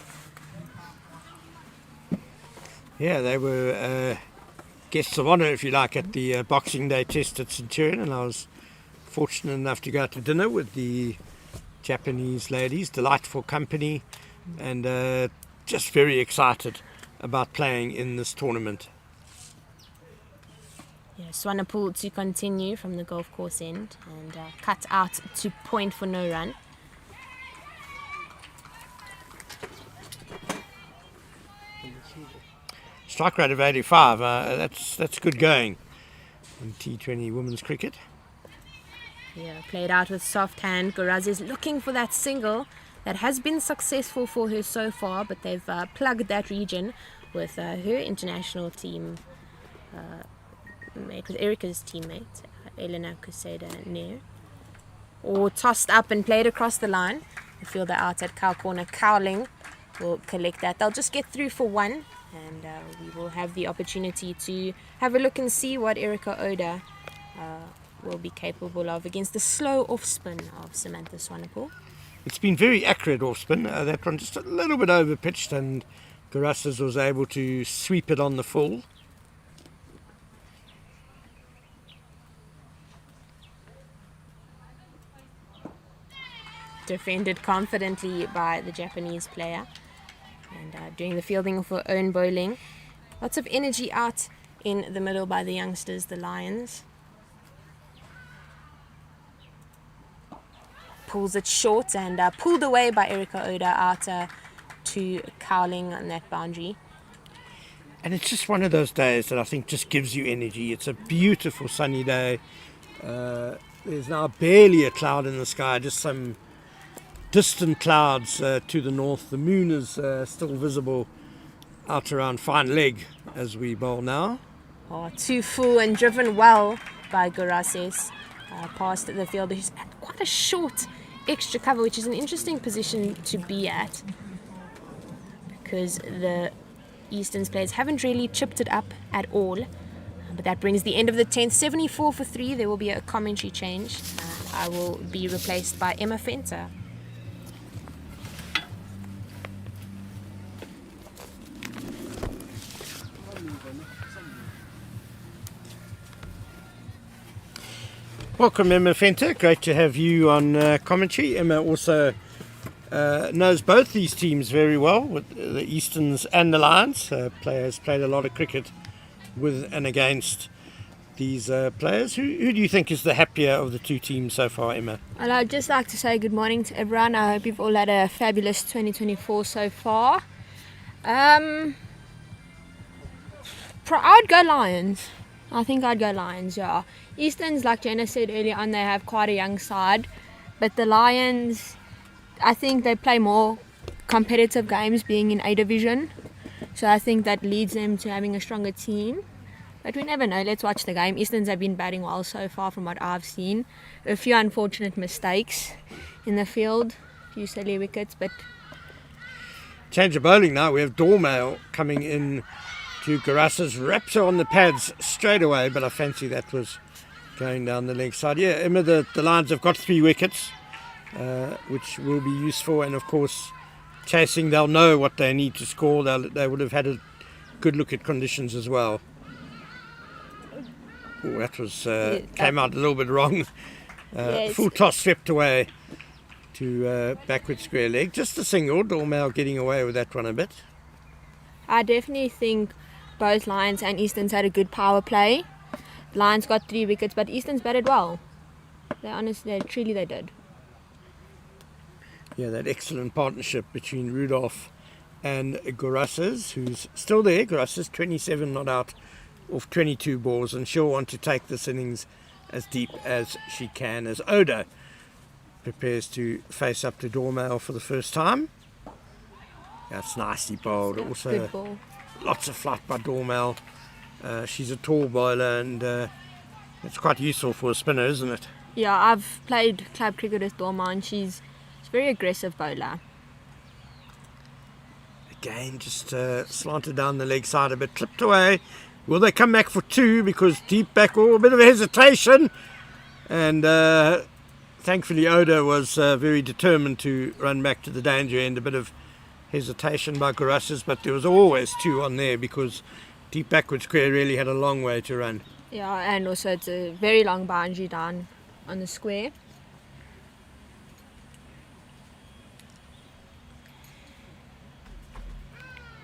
Speaker 2: Yeah, they were guests of honour, if you like, at the Boxing Day test at Centurion, and I was fortunate enough to go out to dinner with the Japanese ladies. Delightful company, and just very excited about playing in this tournament.
Speaker 3: Yeah, Swanepoel to continue from the golf course end and cut out to point for no run.
Speaker 2: Strike rate of 85, that's good going in T20 women's cricket.
Speaker 3: Yeah, played out with soft hand. Goraz is looking for that single that has been successful for her so far, but they've plugged that region with her international team mate, with Erica's teammate, Elena Kuseda-Nair. Or tossed up and played across the line. The fielder out at cow corner. Cowling will collect that. They'll just get through for one, and we will have the opportunity to have a look and see what Erica Oda will be capable of against the slow off spin of Samantha Swanepoel.
Speaker 2: It's been very accurate off spin. That one just a little bit over pitched, and Garasas was able to sweep it on the full.
Speaker 3: Defended confidently by the Japanese player, and doing the fielding for own bowling. Lots of energy out in the middle by the youngsters, the Lions. Pulls it short and pulled away by Erica Oda out to Cowling on that boundary.
Speaker 2: And it's just one of those days that I think just gives you energy. It's a beautiful sunny day. There's now barely a cloud in the sky, just some distant clouds to the north. The moon is still visible out around Fine Leg as we bowl now.
Speaker 3: Oh, too full and driven well by Gorases past the fielder, who's at quite a short extra cover, which is an interesting position to be at because the Easterns players haven't really chipped it up at all. But that brings the end of the 10th. 74 for 3. There will be a commentary change. I will be replaced by Emma Fenter.
Speaker 2: Welcome, Emma Fenter. Great to have you on commentary. Emma also knows both these teams very well, with the Easterns and the Lions. Players played a lot of cricket with and against these players. Who do you think is the happier of the two teams so far, Emma?
Speaker 5: And I'd just like to say good morning to everyone. I hope you've all had a fabulous 2024 so far. I'd go Lions. I think I'd go Lions, yeah. Easterns, like Jenna said earlier on, they have quite a young side. But the Lions, I think they play more competitive games being in A Division. So I think that leads them to having a stronger team. But we never know. Let's watch the game. Easterns have been batting well so far from what I've seen. A few unfortunate mistakes in the field. A few silly wickets, but...
Speaker 2: Change of bowling now. We have Dormail coming in to Garasas. Wraps her on the pads straight away, but I fancy that was going down the leg side. Yeah, Emma, the Lions have got 3 wickets, which will be useful. And, of course, chasing, they'll know what they need to score. They would have had a good look at conditions as well. Oh, that was came out a little bit wrong.
Speaker 5: Yes.
Speaker 2: Full toss swept away to backward square leg. Just a single. Dormail getting away with that one a bit.
Speaker 5: I definitely think both Lions and Easterns had a good power play. Lions got 3 wickets, but Easterns batted well. Truly they did.
Speaker 2: Yeah, that excellent partnership between Rudolph and Garasas, who's still there. Garasas 27 not out off 22 balls, and she'll want to take this innings as deep as she can as Oda prepares to face up to Dormail for the first time. That's nicely bowled. Also,
Speaker 5: Good ball.
Speaker 2: lots of flight by Dormail. She's a tall bowler, and it's quite useful for a spinner, isn't it?
Speaker 5: Yeah, I've played club cricket with Dorma and she's a very aggressive bowler.
Speaker 2: Again, just slanted down the leg side a bit, clipped away. Will they come back for 2? Because deep back, a bit of a hesitation. And thankfully Oda was very determined to run back to the danger end. A bit of hesitation by Garasas, but there was always 2 on there because deep backward square really had a long way to run.
Speaker 5: Yeah, and also it's a very long boundary down on the square.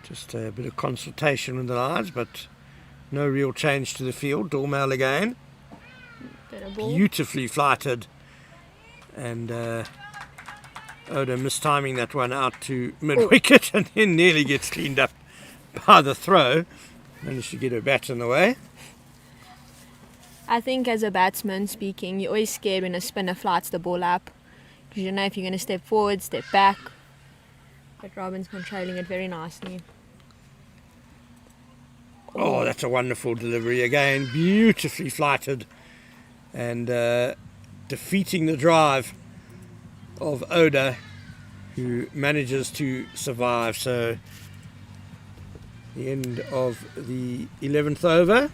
Speaker 2: Just a bit of consultation with the lines, but no real change to the field. Dormal again. Beautifully flighted. And Oda mistiming that one out to mid-wicket and then nearly gets cleaned up by the throw. Managed to get her bat in the way.
Speaker 5: I think as a batsman speaking, you're always scared when a spinner flights the ball up. Because you don't know if you're going to step forward, step back. But Robin's controlling it very nicely.
Speaker 2: Oh, that's a wonderful delivery again. Beautifully flighted. And defeating the drive of Oda, who manages to survive. So the end of the 11th over.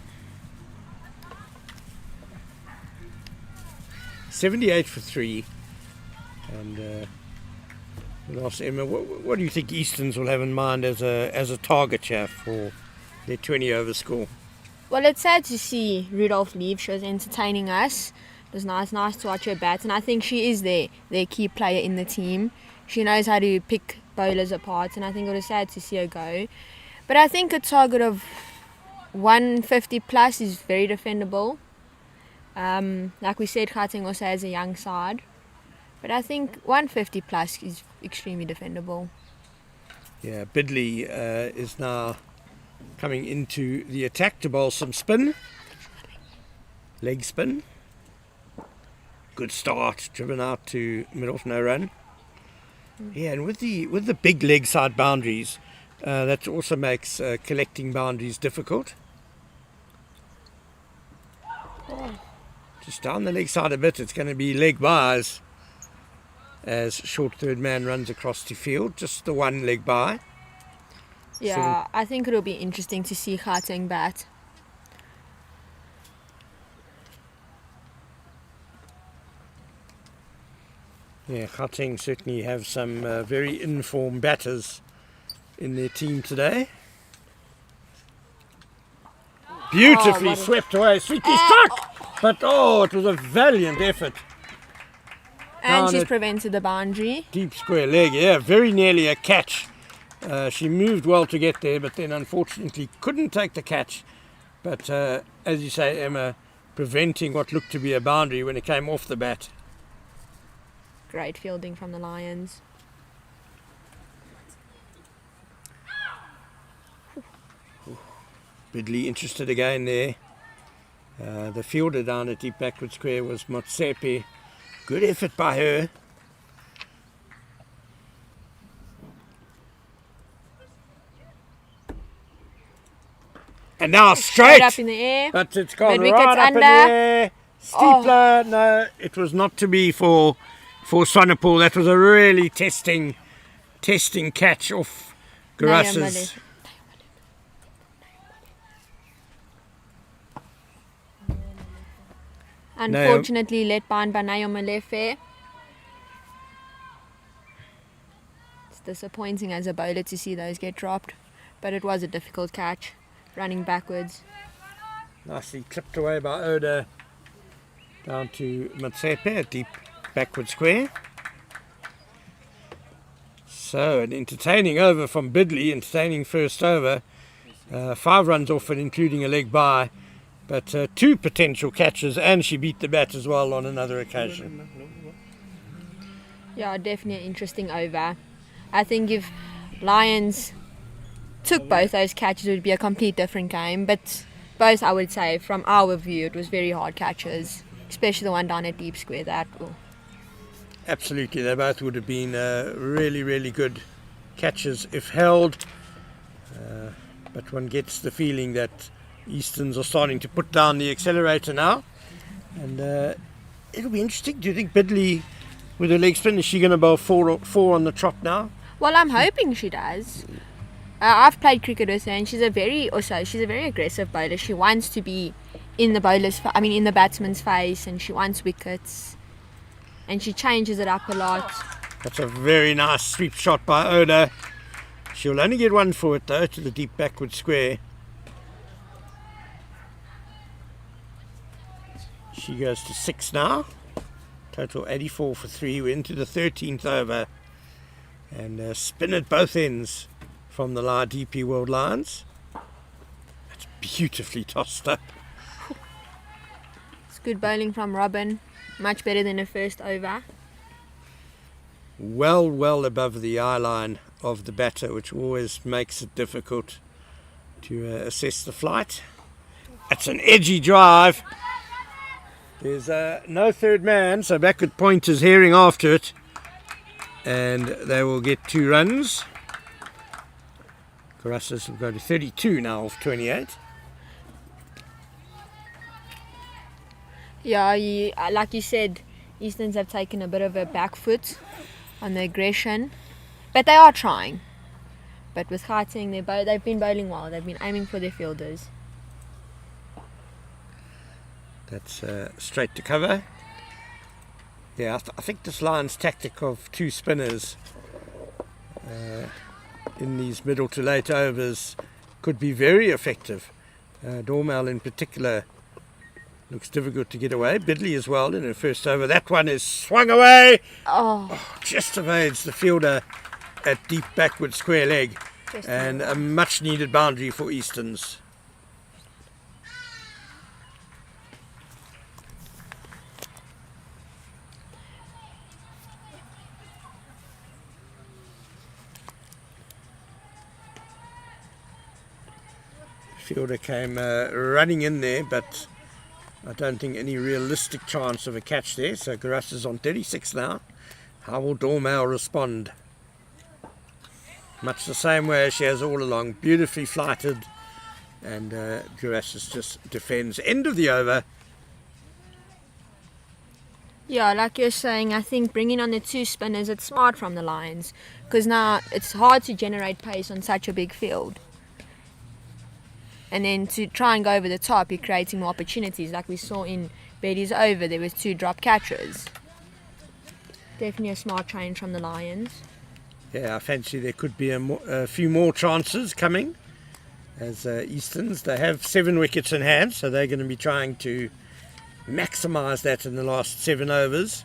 Speaker 2: 78 for 3. And we'll ask Emma, what do you think Easterns will have in mind as a target here for their 20 over score?
Speaker 5: Well, it's sad to see Rudolph leave. She was entertaining us. It was nice to watch her bat, and I think she is their key player in the team. She knows how to pick bowlers apart, and I think it was sad to see her go. But I think a target of 150 plus is very defendable. Like we said, Gauteng also has a young side, but I think 150 plus is extremely defendable.
Speaker 2: Yeah, Bidley is now coming into the attack to bowl some spin. Leg spin. Good start, driven out to mid-off, no run. Yeah, and with the big leg side boundaries, that also makes collecting boundaries difficult. Just down the leg side a bit, it's going to be leg byes as short third man runs across the field. Just the one leg by.
Speaker 5: Yeah, I think it'll be interesting to see Gauteng bat.
Speaker 2: Yeah, Gauteng certainly have some very informed batters in their team today. Beautifully swept away, sweetly struck! But it was a valiant effort.
Speaker 5: And she's prevented the boundary.
Speaker 2: Deep square leg, yeah, very nearly a catch. She moved well to get there, but then unfortunately couldn't take the catch. But as you say, Emma, preventing what looked to be a boundary when it came off the bat.
Speaker 5: Great fielding from the Lions.
Speaker 2: Bidley interested again there. The fielder down at deep backward square was Motsepe. Good effort by her. And now straight
Speaker 5: up in the air.
Speaker 2: But it's gone
Speaker 5: Mid-wicket's
Speaker 2: right up in the
Speaker 5: under.
Speaker 2: air. Steepler. No, it was not to be for Swanepoel. That was a really testing catch off Garasas.
Speaker 5: Unfortunately, let behind by Nayo Malefe. It's disappointing as a bowler to see those get dropped, but it was a difficult catch, running backwards.
Speaker 2: Nicely clipped away by Oda down to Matsepe at deep backward square. So an entertaining over from Bidley, entertaining first over. 5 runs off it, including a leg by. But 2 potential catches, and she beat the bat as well on another occasion.
Speaker 5: Yeah, definitely an interesting over. I think if Lions took both those catches, it would be a complete different game. But both, I would say, from our view, it was very hard catches, especially the one down at deep square.
Speaker 2: Absolutely, they both would have been really, really good catches if held. But one gets the feeling that Easterns are starting to put down the accelerator now, and It'll be interesting. Do you think Bidley, with her leg spin, is she going to bowl four on the trot now?
Speaker 5: Well, I'm hoping she does. I've played cricket with her, and she's a very aggressive bowler. She wants to be in the batsman's face, and she wants wickets, and she changes it up a lot.
Speaker 2: That's a very nice sweep shot by Oda. She'll only get one for it though, to the deep backward square. She goes to 6 now. Total 84 for 3. We're into the 13th over. And spin at both ends from the DP World Lions. That's beautifully tossed up.
Speaker 5: It's good bowling from Robin. Much better than her first over.
Speaker 2: Well above the eye line of the batter, which always makes it difficult to assess the flight. That's an edgy drive. There's no third man, so backward point is herring after it, and they will get 2 runs. Carassus will go to 32 now off 28.
Speaker 5: Yeah, like you said, Easterns have taken a bit of a back foot on the aggression, but they are trying. But with Gauteng, they've been bowling well. They've been aiming for their fielders.
Speaker 2: That's straight to cover. Yeah, I think this Lions tactic of 2 spinners in these middle to late overs could be very effective. Dormel in particular looks difficult to get away. Bidley as well in her first over. That one is swung away. Just evades the fielder at deep backward square leg. And a much needed boundary for Easterns. Fielder came running in there, but I don't think any realistic chance of a catch there. So Garas is on 36 now. How will Dormel respond? Much the same way as she has all along. Beautifully flighted, and Garas just defends. End of the over.
Speaker 5: Yeah, like you're saying, I think bringing on the 2 spinners, it's smart from the Lions, because now it's hard to generate pace on such a big field. And then to try and go over the top, you're creating more opportunities. Like we saw in Betty's over, there was 2 drop catches. Definitely a smart change from the Lions.
Speaker 2: Yeah, I fancy there could be a few more chances coming. As Easterns, they have 7 wickets in hand, so they're going to be trying to maximise that in the last 7 overs.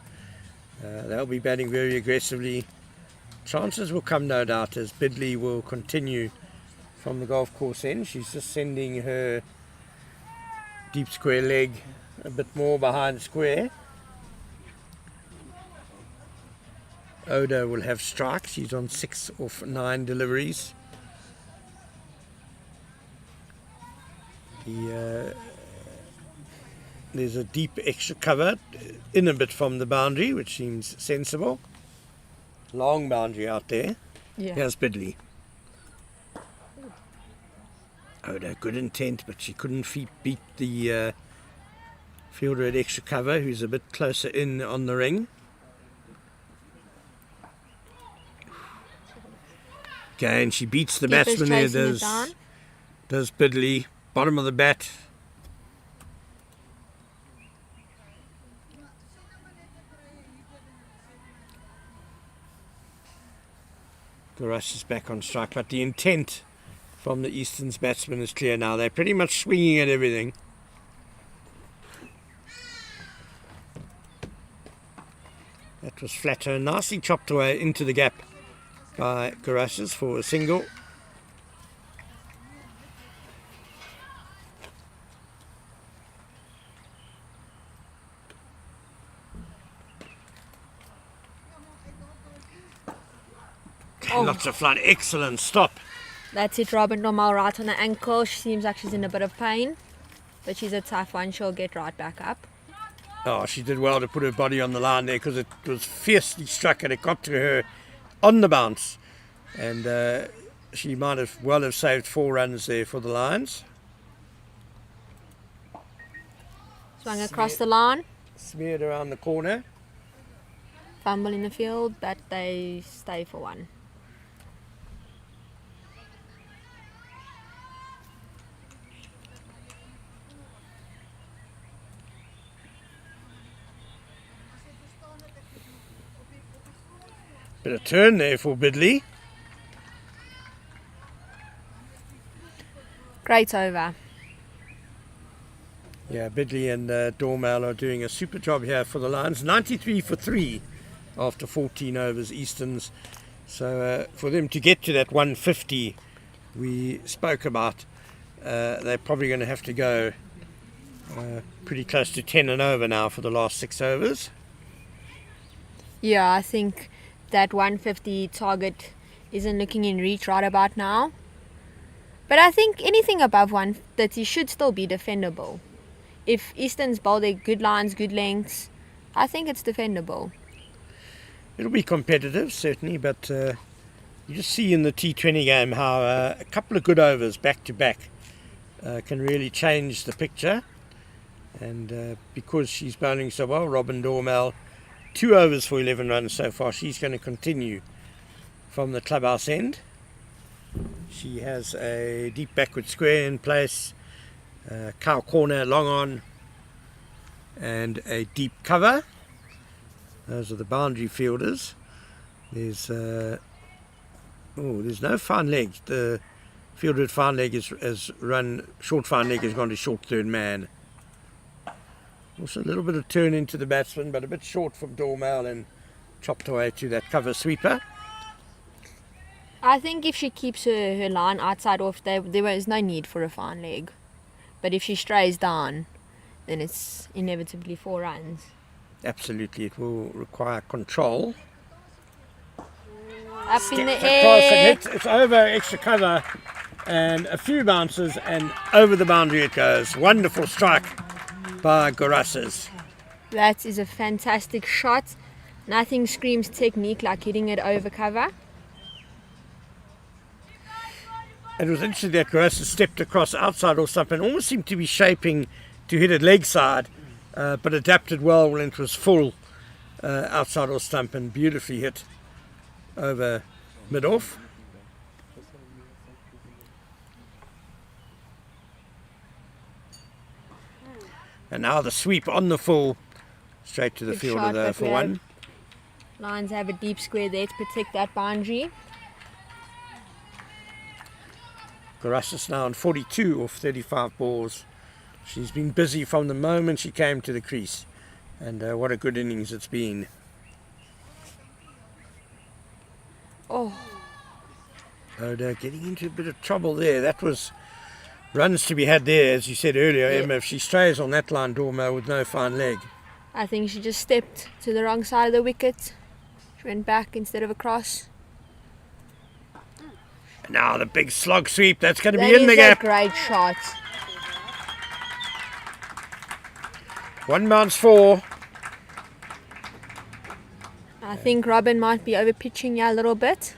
Speaker 2: They'll be batting very aggressively. Chances will come, no doubt, as Bidley will continue from the golf course end. She's just sending her deep square leg a bit more behind square. Oda will have strikes. She's on 6 off 9 deliveries. There's a deep extra cover in a bit from the boundary, which seems sensible. Long boundary out there.
Speaker 5: Yeah.
Speaker 2: Here's Bidley. Oda, good intent, but she couldn't beat the fielder at extra cover, who's a bit closer in on the ring. Okay, and she beats the batsman there, does Bidley. Bottom of the bat. Garas is back on strike, but the intent from the Easterns batsmen is clear now. They're pretty much swinging at everything. That was flatter, nicely chopped away into the gap by Garas for a single. Lots of flight, excellent stop.
Speaker 5: That's it, Robin Normal right on the ankle. She seems like she's in a bit of pain, but she's a tough one. She'll get right back up.
Speaker 2: Oh, she did well to put her body on the line there, because it was fiercely struck and it got to her on the bounce. And she might have saved 4 runs there for the Lions.
Speaker 5: Swung across the line.
Speaker 2: smeared around the corner.
Speaker 5: Fumble in the field, but they stay for one.
Speaker 2: Bit of turn there for Bidley.
Speaker 5: Great over.
Speaker 2: Yeah, Bidley and Dormal are doing a super job here for the Lions. 93 for 3 after 14 overs, Easterns. So for them to get to that 150 we spoke about, they're probably going to have to go pretty close to 10 and over now for the last 6 overs.
Speaker 5: Yeah, I think that 150 target isn't looking in reach right about now. But I think anything above 130 should still be defendable. If Easterns bowl their good lines, good lengths, I think it's defendable.
Speaker 2: It'll be competitive, certainly, but you just see in the T20 game how a couple of good overs back to back can really change the picture. And because she's bowling so well, Robin Dormal, 2 overs for 11 runs so far. She's going to continue from the clubhouse end. She has a deep backward square in place, cow corner long on, and a deep cover. Those are the boundary fielders. There's no fine leg. The fielded fine leg has run, short fine leg has gone to short third man. Also a little bit of turn into the batsman, but a bit short from Dormal and chopped away to that cover sweeper.
Speaker 5: I think if she keeps her line outside off, there is no need for a fine leg. But if she strays down, then it's inevitably 4 runs.
Speaker 2: Absolutely, it will require control.
Speaker 5: Up in the
Speaker 2: Across
Speaker 5: air.
Speaker 2: and hits. It's over extra cover and a few bounces and over the boundary it goes. Wonderful strike by Garasas.
Speaker 5: That is a fantastic shot. Nothing screams technique like hitting it over cover.
Speaker 2: It was interesting that Garasas stepped across outside or something, almost seemed to be shaping to hit it leg side, but adapted well when it was full outside or stump and beautifully hit over mid-off. And now the sweep on the full, straight to the
Speaker 5: Good
Speaker 2: fielder
Speaker 5: shot,
Speaker 2: there
Speaker 5: but
Speaker 2: for
Speaker 5: we
Speaker 2: one.
Speaker 5: Lions have a deep square there to protect that boundary.
Speaker 2: Garasas now on 42 off 35 balls. She's been busy from the moment she came to the crease. And what a good innings it's been.
Speaker 5: Oh,
Speaker 2: Oda getting into a bit of trouble there. That was runs to be had there, as you said earlier,
Speaker 5: Yeah.
Speaker 2: Emma. If she strays on that line, Dormo, with no fine leg.
Speaker 5: I think she just stepped to the wrong side of the wicket. She went back instead of across.
Speaker 2: And now the big slog sweep. That's going to
Speaker 5: That
Speaker 2: be in
Speaker 5: is
Speaker 2: the
Speaker 5: a
Speaker 2: gap.
Speaker 5: great shot.
Speaker 2: 1 bounce 4.
Speaker 5: I think Robin might be over pitching here a little bit.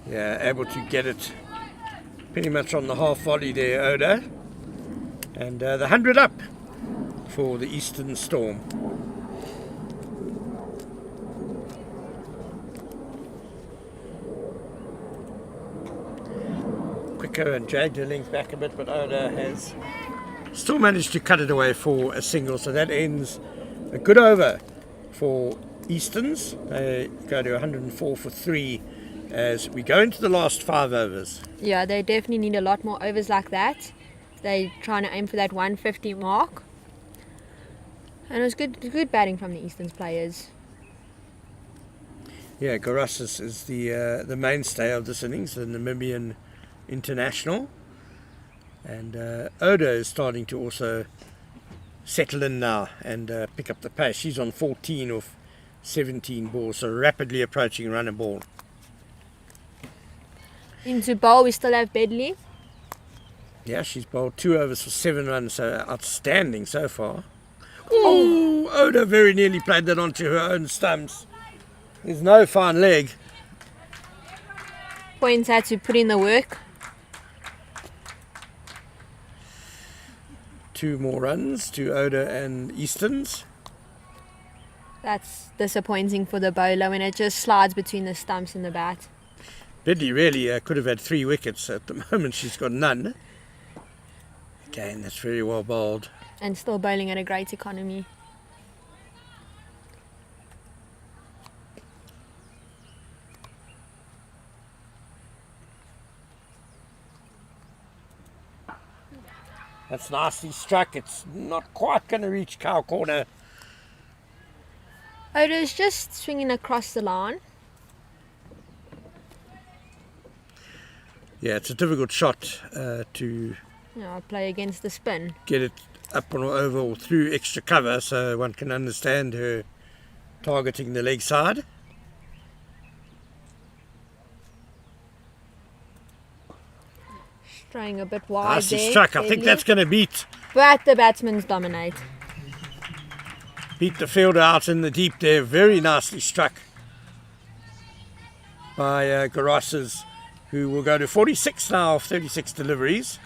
Speaker 2: Yeah, able to get it pretty much on the half volley there, Oda. And the 100 up for the Eastern Storm. Quicker and dragged her length back a bit, but Oda has still managed to cut it away for a single. So that ends a good over for Easterns. They go to 104 for 3 as we go into the last 5 overs.
Speaker 5: Yeah, they definitely need a lot more overs like that. They're trying to aim for that 150 mark. And it was good batting from the Easterns players.
Speaker 2: Yeah, Garasas is the mainstay of this innings, the Namibian international. And Oda is starting to also settle in now and pick up the pace. She's on 14 of 17 balls, so rapidly approaching run a ball.
Speaker 5: Into bowl, we still have Bedley.
Speaker 2: Yeah, she's bowled 2 overs for 7 runs, so outstanding so far. Oh, Oda very nearly played that onto her own stumps. There's no fine leg.
Speaker 5: Points had to put in the work.
Speaker 2: 2 more runs to Oda and Easton's.
Speaker 5: That's disappointing for the bowler when it just slides between the stumps and the bat.
Speaker 2: Bidley really could have had 3 wickets. At the moment she's got none. Again, that's very well bowled.
Speaker 5: And still bowling at a great economy.
Speaker 2: That's nicely struck. It's not quite going to reach cow corner.
Speaker 5: Oda's just swinging across the line.
Speaker 2: Yeah, it's a difficult shot to
Speaker 5: Play against the spin.
Speaker 2: get it up and over or through extra cover, so one can understand her targeting the leg side.
Speaker 5: Straying a bit wide
Speaker 2: Nicely
Speaker 5: there.
Speaker 2: struck. I think
Speaker 5: Bailey.
Speaker 2: that's going to beat
Speaker 5: But the batsmen dominate.
Speaker 2: the fielder out in the deep there. Very nicely struck by Garosses, who will go to 46 now of 36 deliveries.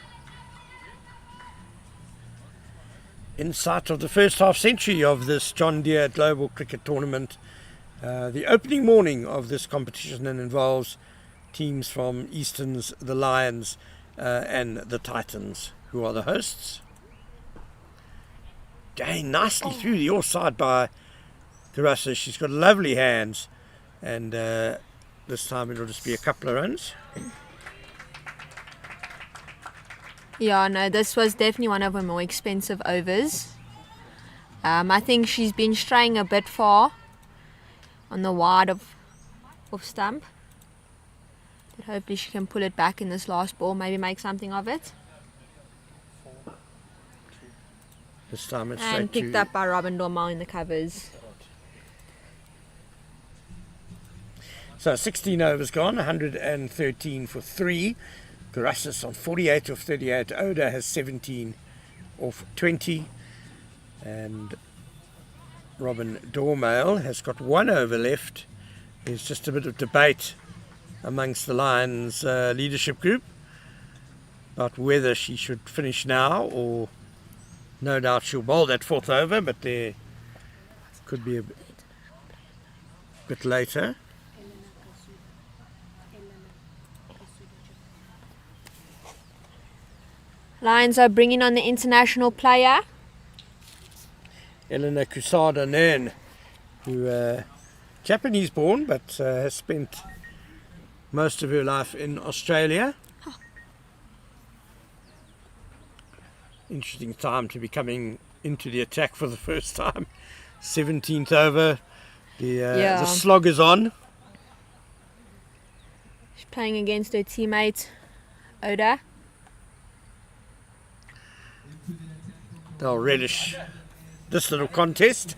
Speaker 2: In sight of the first half century of this John Deere Global Cricket Tournament. The opening morning of this competition and involves teams from Easton's, the Lions and the Titans, who are the hosts. Again, nicely through the offside by Garosses. She's got lovely hands, and this time it'll just be a couple of runs.
Speaker 5: Yeah, no, this was definitely one of her more expensive overs. I think she's been straying a bit far on the wide of stump. But hopefully she can pull it back in this last ball, maybe make something of it.
Speaker 2: This time it's
Speaker 5: And
Speaker 2: straight
Speaker 5: picked
Speaker 2: to
Speaker 5: up by Robin Dormal in the covers.
Speaker 2: So 16 overs gone, 113 for 3. Garosses on 48 of 38. Oda has 17 of 20. And Robin Dormail has got 1 over left. There's just a bit of debate amongst the Lions leadership group about whether she should finish now, or no doubt she'll bowl that 4th over, but there could be a bit later.
Speaker 5: Lions are bringing on the international player.
Speaker 2: Elena Kusada Nern, who Japanese born but has spent most of her life in Australia. Interesting time to be coming into the attack for the first time. 17th over, the slog is on.
Speaker 5: She's playing against her teammate Oda.
Speaker 2: They'll relish this little contest.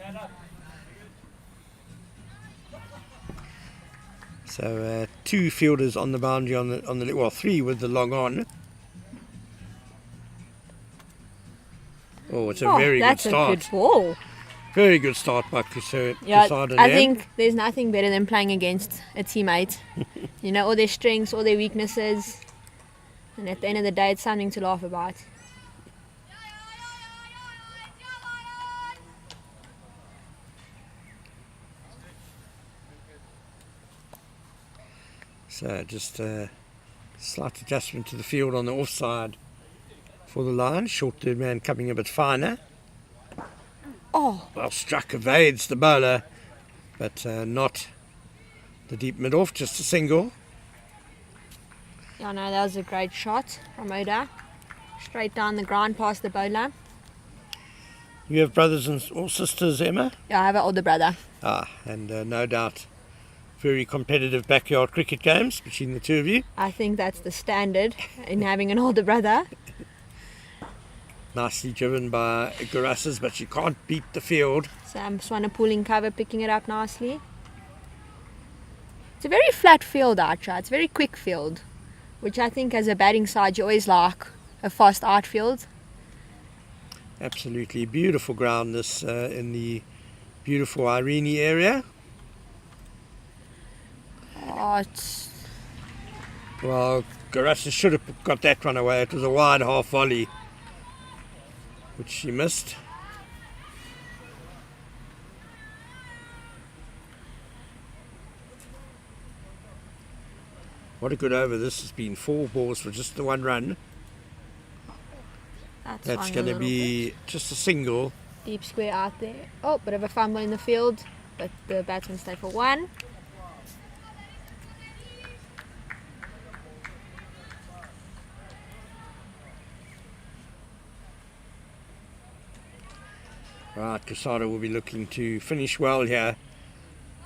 Speaker 2: So 2 fielders on the boundary on the well, 3 with the long on. Oh, it's a very good
Speaker 5: that's
Speaker 2: start.
Speaker 5: a good ball.
Speaker 2: Very good start by Kusada.
Speaker 5: Yeah, I think there's nothing better than playing against a teammate. You know all their strengths, all their weaknesses, and at the end of the day, it's something to laugh about.
Speaker 2: So just a slight adjustment to the field on the offside for the line. Short third man coming a bit finer.
Speaker 5: Oh,
Speaker 2: Well struck, evades the bowler, but not the deep mid-off, just a single.
Speaker 5: yeah, no, that was a great shot from Oda. Straight down the ground past the bowler.
Speaker 2: You have brothers or sisters, Emma?
Speaker 5: Yeah, I have an older brother.
Speaker 2: And no doubt very competitive backyard cricket games between the two of you.
Speaker 5: I think that's the standard in having an older brother.
Speaker 2: Nicely driven by Garosses, but she can't beat the field.
Speaker 5: Sam Swanepoel cover, picking it up nicely. It's a very flat field, Archer. It's a very quick field, which I think as a batting side you always like a fast outfield.
Speaker 2: Absolutely beautiful ground this in the beautiful Irene area.
Speaker 5: Oh, it's
Speaker 2: Well, Garassis should have got that one away. It was a wide half volley, which she missed. What a good over this has been. 4 balls for just the 1 run. That's going to be just a single.
Speaker 5: Deep square out there. Oh, bit of a fumble in the field, but the batsman stayed for 1.
Speaker 2: Right, Casado will be looking to finish well here.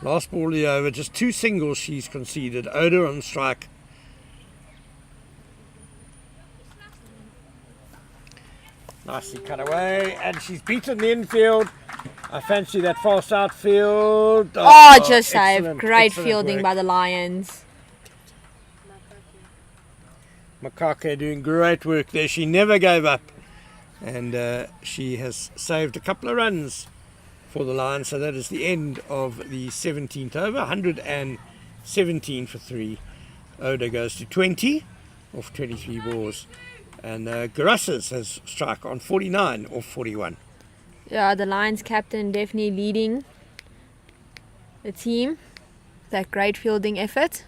Speaker 2: Last ball of the over, just 2 singles she's conceded. Oda on strike. Nicely cut away, and she's beaten the infield. I fancy that fast outfield.
Speaker 5: Oh, just saved.
Speaker 2: Excellent,
Speaker 5: Great
Speaker 2: excellent
Speaker 5: fielding
Speaker 2: work
Speaker 5: by the Lions.
Speaker 2: Makake doing great work there. She never gave up, and she has saved a couple of runs for the Lions. So that is the end of the 17th over. 117 for 3. Oda goes to 20 off 23 balls, and Garassis has struck on 49 off 41.
Speaker 5: Yeah, the Lions captain definitely leading the team. That great fielding effort.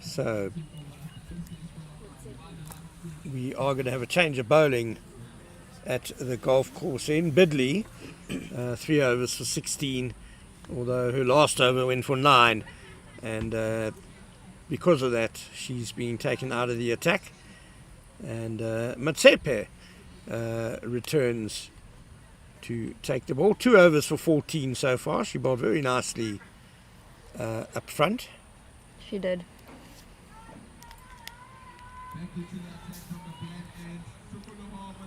Speaker 2: So we are going to have a change of bowling at the golf course in Bidley. 3 overs for 16, although her last over went for 9, and because of that she's been taken out of the attack, and Matsepe returns to take the ball. 2 overs for 14 so far. She bowled very nicely up front.
Speaker 5: She did.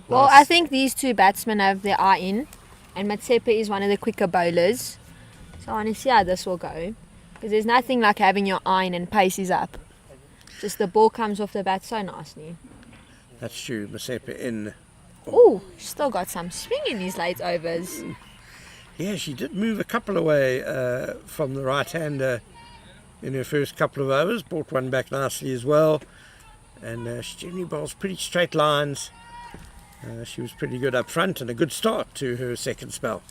Speaker 5: Well, I think these 2 batsmen have their eye in, and Matsepe is one of the quicker bowlers. So I want to see how this will go. Because there's nothing like having your eye in and pace is up. Just the ball comes off the bat so nicely.
Speaker 2: That's true. Matsepe in.
Speaker 5: Oh, still got some swing in these late overs.
Speaker 2: Yeah, she did move a couple away from the right-hander in her first couple of overs. Brought one back nicely as well. And she generally bowls pretty straight lines. She was pretty good up front, and a good start to her second spell.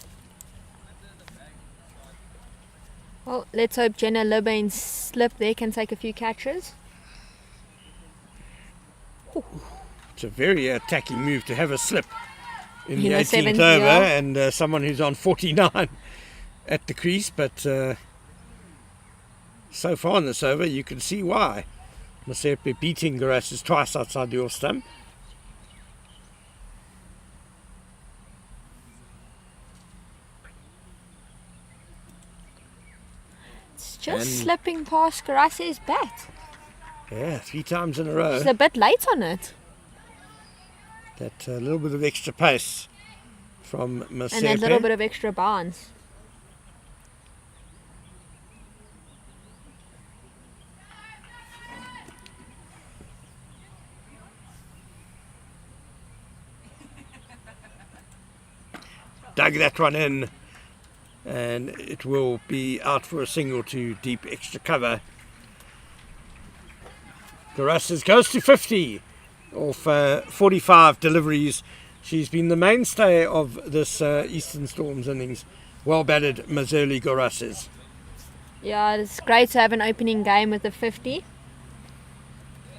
Speaker 5: Well, let's hope Jenna Libbain slip there can take a few catches.
Speaker 2: It's a very attacking move to have a slip in the
Speaker 5: the
Speaker 2: 18th
Speaker 5: seventh,
Speaker 2: over,
Speaker 5: yeah.
Speaker 2: and someone who's on 49 at the crease. But so far in this over, you can see why. Matsepe beating Garassis twice outside the off stump.
Speaker 5: It's just
Speaker 2: And-
Speaker 5: slipping past Garassis' bat.
Speaker 2: Yeah, 3 times in a row.
Speaker 5: She's a bit late on it.
Speaker 2: That little bit of extra pace from Matsepe.
Speaker 5: And that little bit of extra bounce.
Speaker 2: Dug that one in, and it will be out for a single to deep extra cover. Garassis goes to 50 off 45 deliveries. She's been the mainstay of this Eastern Storms innings. Well batted Mazurli Garassis.
Speaker 5: Yeah, it's great to have an opening game with a 50.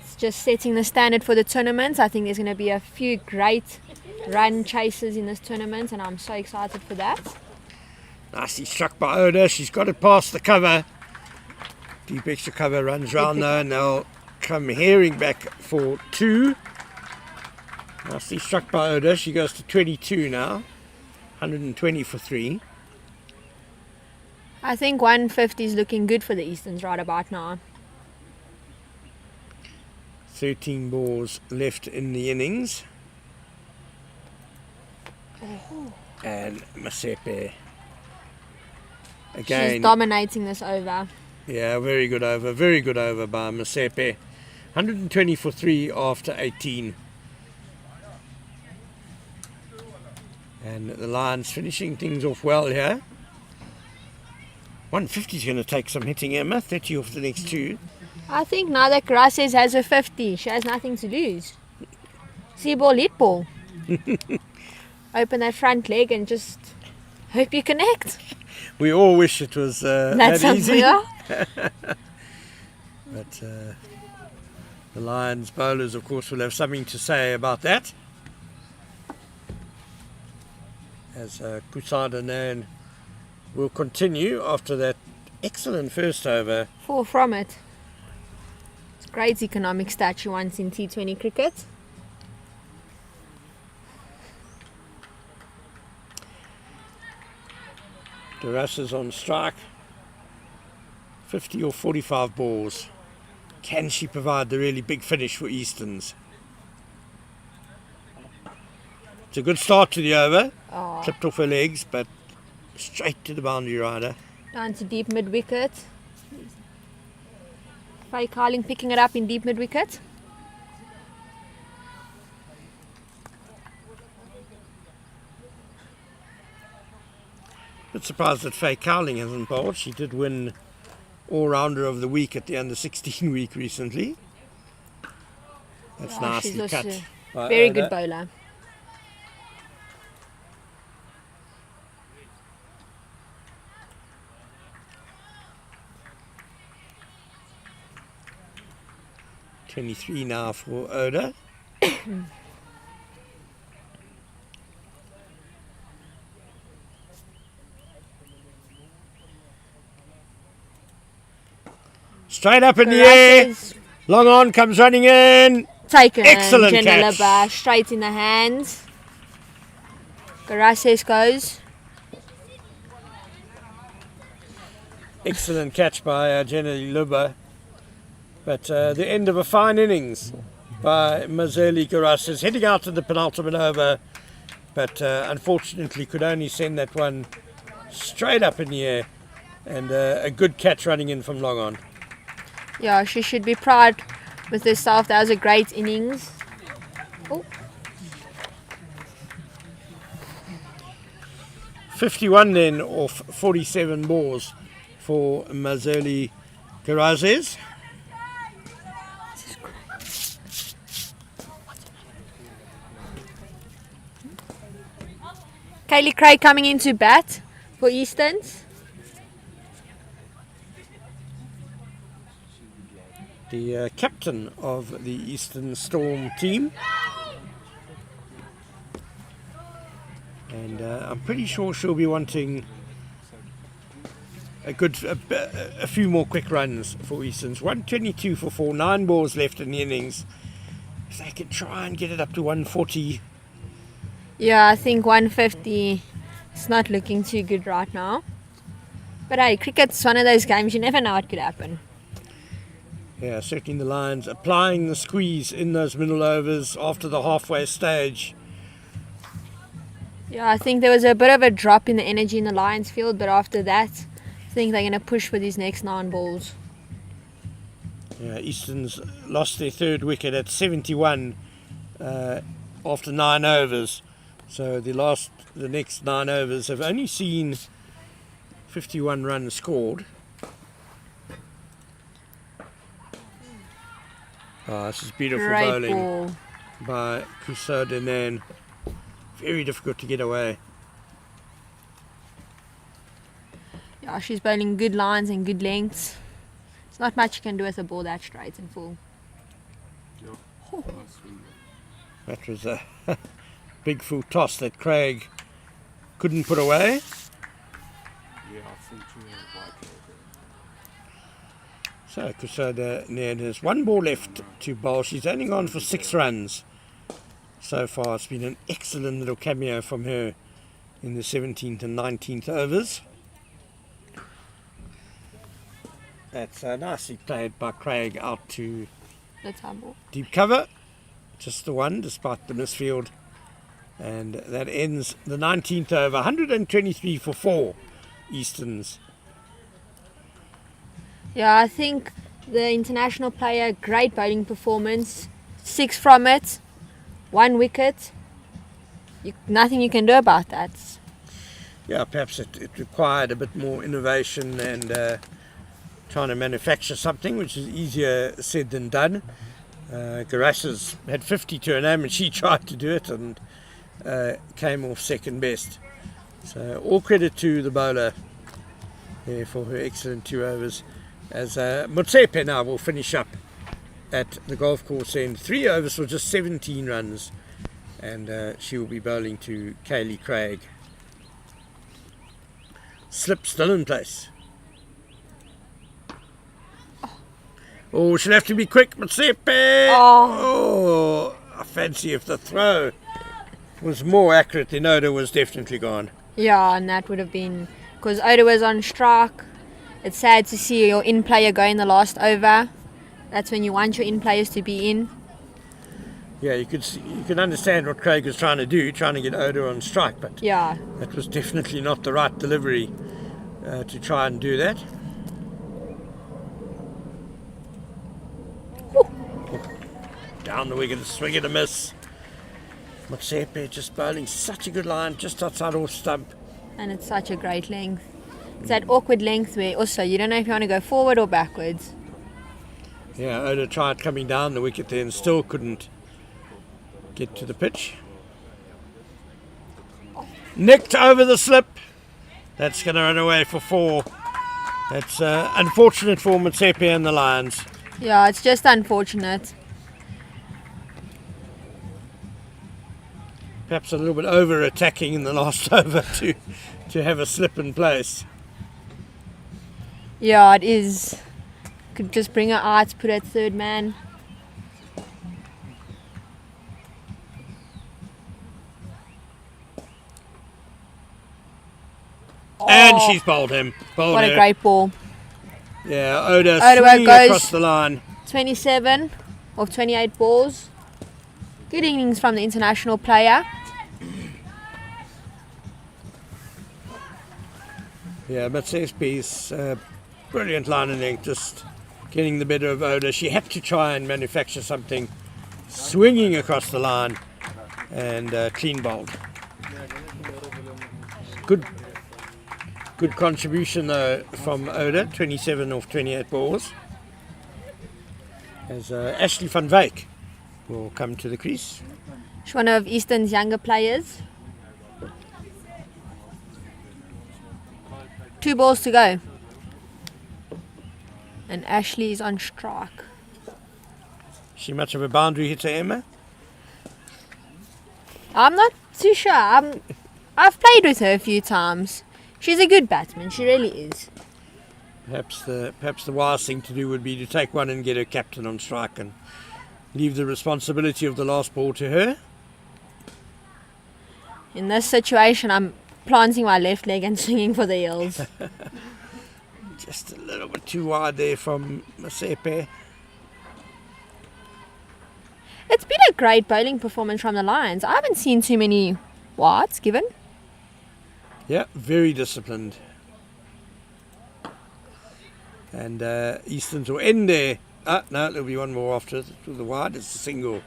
Speaker 5: It's just setting the standard for the tournament. I think there's going to be a few great run chases in this tournament, and I'm so excited for that.
Speaker 2: Nicely struck by Oda. She's got it past the cover. Deep extra cover runs round though, and they'll come herring back for 2. Nicely struck by Oda. She goes to 22 now. 120 for 3.
Speaker 5: I think 150 is looking good for the Easterns right about now.
Speaker 2: 13 balls left in the innings. And Matsepe again.
Speaker 5: She's dominating this over.
Speaker 2: Yeah, very good over by Matsepe. 120 for 3 after 18. And the Lions finishing things off well here. 150 is going to take some hitting, Emma. 30 off the next two.
Speaker 5: I think now that Graces has a 50, she has nothing to lose. See ball, hit ball. Open that front leg and just hope you connect.
Speaker 2: We all wish it was that
Speaker 5: That's
Speaker 2: easy.
Speaker 5: yeah.
Speaker 2: But the Lions bowlers, of course, will have something to say about that. As Kusada Nan will continue after that excellent first over.
Speaker 5: 4 from it. It's great economic stat she wants in T20 cricket.
Speaker 2: Duras is on strike. 50 or 45 balls. Can she provide the really big finish for Easterns? It's a good start to the over.
Speaker 5: Oh,
Speaker 2: Clipped off her legs, but straight to the boundary rider.
Speaker 5: down to deep mid wicket. Faye Carling picking it up in deep mid wicket.
Speaker 2: Bit surprised that Faye Cowling hasn't bowled. She did win all-rounder of the week at the under-16 week recently. That's
Speaker 5: Oh,
Speaker 2: nicely
Speaker 5: she's also
Speaker 2: cut. by
Speaker 5: very
Speaker 2: Oda.
Speaker 5: good bowler.
Speaker 2: .23 now for Oda. Straight up in the air.
Speaker 5: Garases
Speaker 2: Long on comes running in.
Speaker 5: taken.
Speaker 2: Excellent
Speaker 5: and
Speaker 2: catch.
Speaker 5: Janela straight in the hands. Garases goes.
Speaker 2: Excellent catch by Jenna Luba. But the end of a fine innings by Mazeli Garasis, heading out to the penultimate over, but unfortunately could only send that one straight up in the air, and a good catch running in from long on.
Speaker 5: Yeah, she should be proud with herself. That was a great innings. Oh,
Speaker 2: 51 then off 47 balls for Mazeli Garasis.
Speaker 5: Kaylee Craig coming into bat for Easterns.
Speaker 2: The captain of the Eastern Storm team, and I'm pretty sure she'll be wanting a few more quick runs for Easterns. 122 for 4, 9 balls left in the innings. If they could try and get it up to 140.
Speaker 5: Yeah, I think 150 is not looking too good right now. But hey, cricket's one of those games you never know what could happen.
Speaker 2: Yeah, certainly the Lions applying the squeeze in those middle overs after the halfway stage.
Speaker 5: Yeah, I think there was a bit of a drop in the energy in the Lions field, but after that, I think they're going to push for these next 9 balls.
Speaker 2: Yeah, Easterns lost their third wicket at 71 after 9 overs. So the next 9 overs have only seen 51 runs scored. Oh, this is beautiful
Speaker 5: Great
Speaker 2: bowling
Speaker 5: ball.
Speaker 2: by Kusadenan. Very difficult to get away.
Speaker 5: Yeah, she's bowling good lines and good lengths. There's not much you can do with a ball that straight and full.
Speaker 2: That was a big full toss that Craig couldn't put away.
Speaker 4: Yeah, I think you have white.
Speaker 2: So Kusadenan has 1 ball left to bowl. She's only gone for 6 runs so far. It's been an excellent little cameo from her in the 17th and 19th overs. That's nicely played by Craig out to
Speaker 5: That's our ball.
Speaker 2: deep cover. Just the one despite the misfield. And that ends the 19th over. 123 for 4 Easterns.
Speaker 5: Yeah, I think the international player, great bowling performance. 6 from it, 1 wicket. Nothing you can do about that.
Speaker 2: yeah, perhaps it required a bit more innovation and trying to manufacture something, which is easier said than done. Garassa's had 50 to her name, and she tried to do it and came off second best. So all credit to the bowler there for her excellent 2 overs. As Motsepe now will finish up at the golf course end. 3 overs for just 17 runs, and she will be bowling to Kaylee Craig. Slip still in place. Oh, she'll have to be quick, Motsepe! Oh, I fancy if the throw was more accurate, then Oda was definitely gone.
Speaker 5: Yeah, and that would have been because Oda was on strike. It's sad to see your in player go in the last over. That's when you want your in players to be in.
Speaker 2: Yeah, you can understand what Craig was trying to do, trying to get Oda on strike, but
Speaker 5: Yeah.
Speaker 2: that was definitely not the right delivery to try and do that. Down the wicket, a swing and a miss. Motsepe just bowling such a good line, just outside off stump.
Speaker 5: And it's such a great length. It's that awkward length where also you don't know if you want to go forward or backwards.
Speaker 2: Yeah, Oda tried coming down the wicket there and still couldn't get to the pitch. Nicked over the slip. That's going to run away for 4. That's unfortunate for Motsepe and the Lions.
Speaker 5: Yeah, it's just unfortunate.
Speaker 2: Perhaps a little bit over attacking in the last over to have a slip in place.
Speaker 5: Yeah, it is. Could just bring her out to put at third man.
Speaker 2: And she's bowled him. Bowled
Speaker 5: What
Speaker 2: her.
Speaker 5: a great ball.
Speaker 2: Yeah, Oda
Speaker 5: goes
Speaker 2: swinging across the line.
Speaker 5: 27 of 28 balls. Good innings from the international player.
Speaker 2: Yeah, but Sepe's brilliant line and length, just getting the better of Oda. She had to try and manufacture something, swinging across the line and clean bowled. Good contribution though from Oda, 27 of 28 balls. As Ashley van Wyk will come to the crease.
Speaker 5: She's one of Eastern's younger players. 2 balls to go. And Ashley is on strike.
Speaker 2: She much of a boundary hitter, Emma?
Speaker 5: I'm not too sure. I've played with her a few times. She's a good batsman. She really is.
Speaker 2: Perhaps the wise thing to do would be to take one and get her captain on strike and leave the responsibility of the last ball to her.
Speaker 5: In this situation, I'm planting my left leg and swinging for the heels.
Speaker 2: Just a little bit too wide there from Motsepe.
Speaker 5: It's been a great bowling performance from the Lions. I haven't seen too many wides given.
Speaker 2: Yeah, very disciplined. And Easterns will end there. No, there'll be one more after the wide. It's a single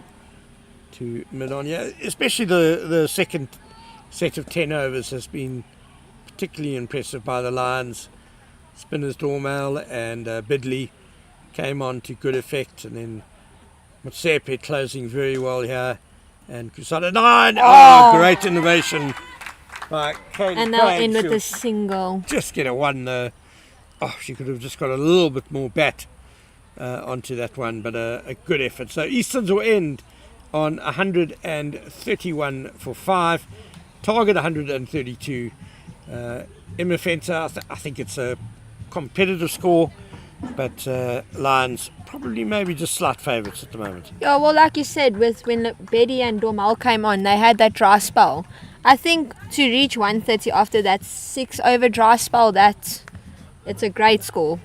Speaker 2: to mid-on. Yeah, especially the second set of 10 overs has been particularly impressive by the Lions. Spinners Dormal and Bidley came on to good effect, and then Motsepe closing very well here, and Kusada 9. Oh, great innovation by Kaylee
Speaker 5: And they'll
Speaker 2: Craig.
Speaker 5: end with
Speaker 2: She'll
Speaker 5: a single.
Speaker 2: just get a 1 though. Oh, she could have just got a little bit more bat onto that one, but a good effort. So Easterns will end on 131 for 5, target 132. Emma Fenter, I think it's a competitive score, but Lions probably maybe just slight favourites at the moment.
Speaker 5: Yeah, well, like you said, when Betty and Dormal came on, they had that dry spell. I think to reach 130 after that 6 over dry spell, it's a great score.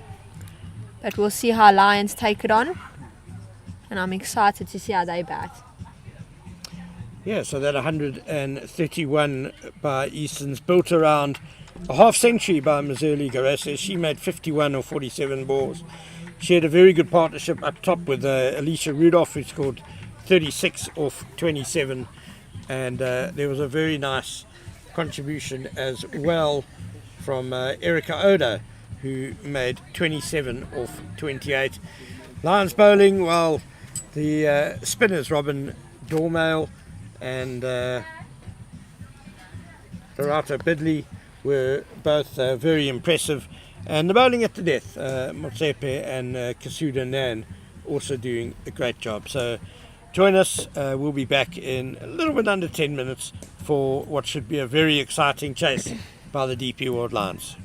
Speaker 5: But we'll see how Lions take it on, and I'm excited to see how they bat.
Speaker 2: Yeah, so that 131 by Easton's built around a half century by Mazurli Garassi. She made 51 or 47 balls. She had a very good partnership up top with Alicia Rudolph, who scored 36 off 27. And there was a very nice contribution as well from Erica Oda, who made 27 off 28. Lions bowling, well, the spinners Robin Dormail and Barata Bidley were both very impressive, and the bowling at the death, Motsepe and Kasuda Nan also doing a great job. So join us, we'll be back in a little bit under 10 minutes for what should be a very exciting chase by the DP World Lions.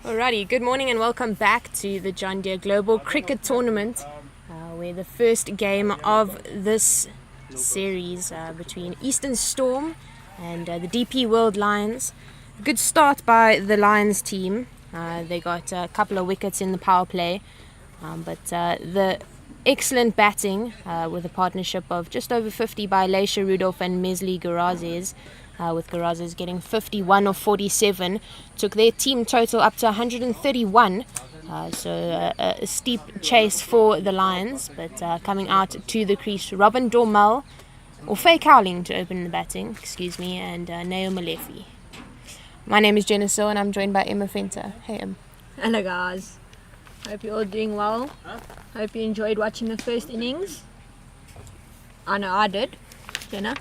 Speaker 3: Alrighty, good morning and welcome back to the John Deere Global Cricket Tournament, where the first game of this series between Eastern Storm and the DP World Lions. Good start by the Lions team. They got a couple of wickets in the power play, but the excellent batting with a partnership of just over 50 by Leisha Rudolph and Mesli Garazes, with Garazes getting 51 of 47, took their team total up to 131. So a steep chase for the Lions, but coming out to the crease, Robin Dormal, or Faye Cowling to open the batting, and Neo Malefi. My name is Jenna So and I'm joined by Emma Fenter. Hey Em.
Speaker 5: Hello guys. Hope you're all doing well. Hope you enjoyed watching the first innings. I know I did. Jenna?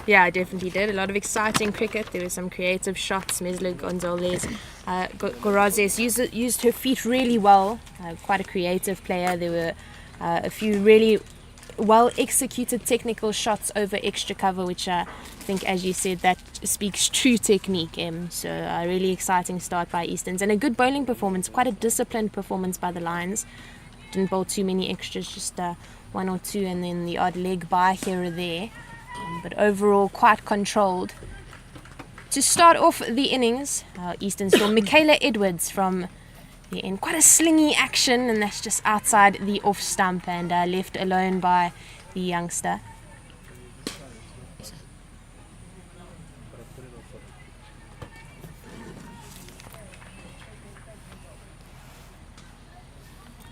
Speaker 3: Yeah, I definitely did. A lot of exciting cricket. There were some creative shots. Mesli Gonzalez, Garazes used her feet really well. Quite a creative player. There were a few really well executed technical shots over extra cover, which I think, as you said, that speaks true technique. So a really exciting start by Easterns and a good bowling performance. Quite a disciplined performance by the Lions. Didn't bowl too many extras, just one or two, and then the odd leg by here or there. But overall quite controlled. To start off the innings, Eastern Storm, Michaela Edwards from the end. Quite a slingy action, and that's just outside the off stump and left alone by the youngster.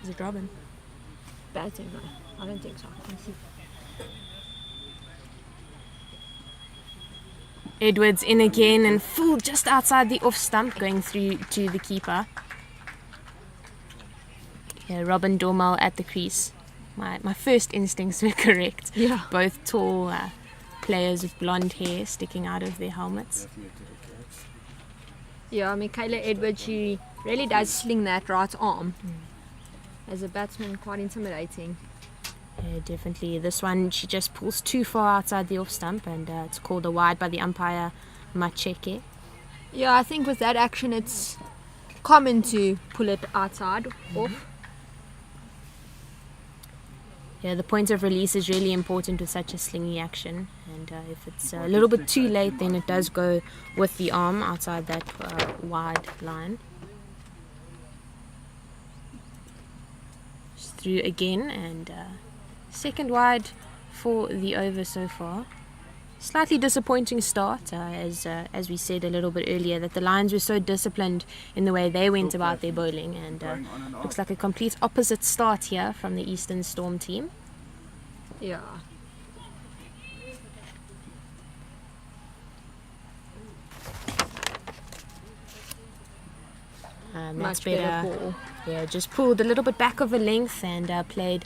Speaker 3: Is it Robin?
Speaker 5: Batting, no. I don't think so. Let's see.
Speaker 3: Edwards in again and full just outside the off stump, going through to the keeper. Yeah, Robin Dormal at the crease. My first instincts were correct.
Speaker 5: Yeah.
Speaker 3: Both tall players with blonde hair sticking out of their helmets.
Speaker 5: Yeah, Michaela Edwards, she really does sling that right arm. As a batsman, quite intimidating.
Speaker 3: Yeah, definitely. This one, she just pulls too far outside the off stump, and it's called a wide by the umpire, Macheke.
Speaker 5: Yeah, I think with that action, it's common to pull it outside, off.
Speaker 3: Yeah, the point of release is really important with such a slingy action, and if it's a little bit too late, then it does go with the arm outside that wide line. Just through again, and second wide for the over so far. Slightly disappointing start, as we said a little bit earlier, that the Lions were so disciplined in the way they went about their bowling, and looks like a complete opposite start here from the Eastern Storm team.
Speaker 5: Yeah.
Speaker 3: That's
Speaker 5: Much
Speaker 3: better.
Speaker 5: better ball.
Speaker 3: Yeah, just pulled a little bit back of a length and played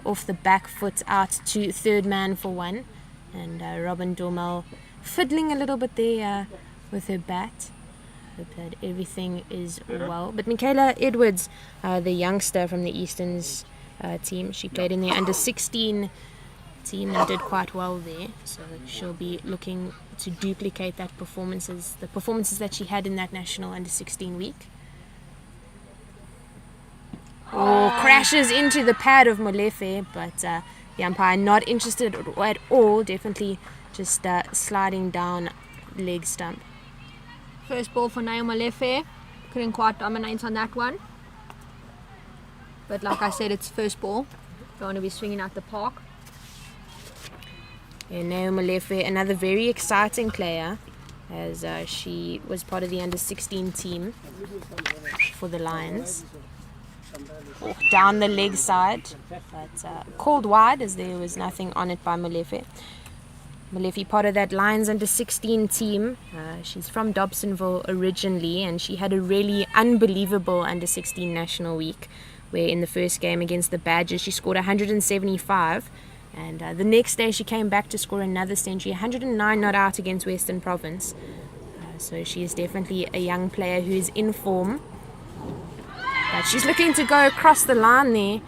Speaker 3: off the back foot out to third man for one. And Robin Dormal fiddling a little bit there with her bat. Hope that everything is well. But Michaela Edwards, the youngster from the Easterns team, she played in the under-16 team and did quite well there. So she'll be looking to duplicate the performances that she had in that national under-16 week. Oh, crashes into the pad of Molefe, but the umpire not interested at all, definitely just sliding down leg stump.
Speaker 5: First ball for Naomi Lefe. Couldn't quite dominate on that one. But like I said, it's first ball. Don't want to be swinging out the park.
Speaker 3: Yeah, Naomi Molefe, another very exciting player, as she was part of the under-16 team for the Lions. Oh, down the leg side, but called wide as there was nothing on it by Molefe. Molefe, part of that Lions under-16 team. She's from Dobsonville originally, and she had a really unbelievable under-16 national week, where in the first game against the Badgers she scored 175, and the next day she came back to score another century, 109 not out against Western Province. So she is definitely a young player who is in form. But she's looking to go across the line there,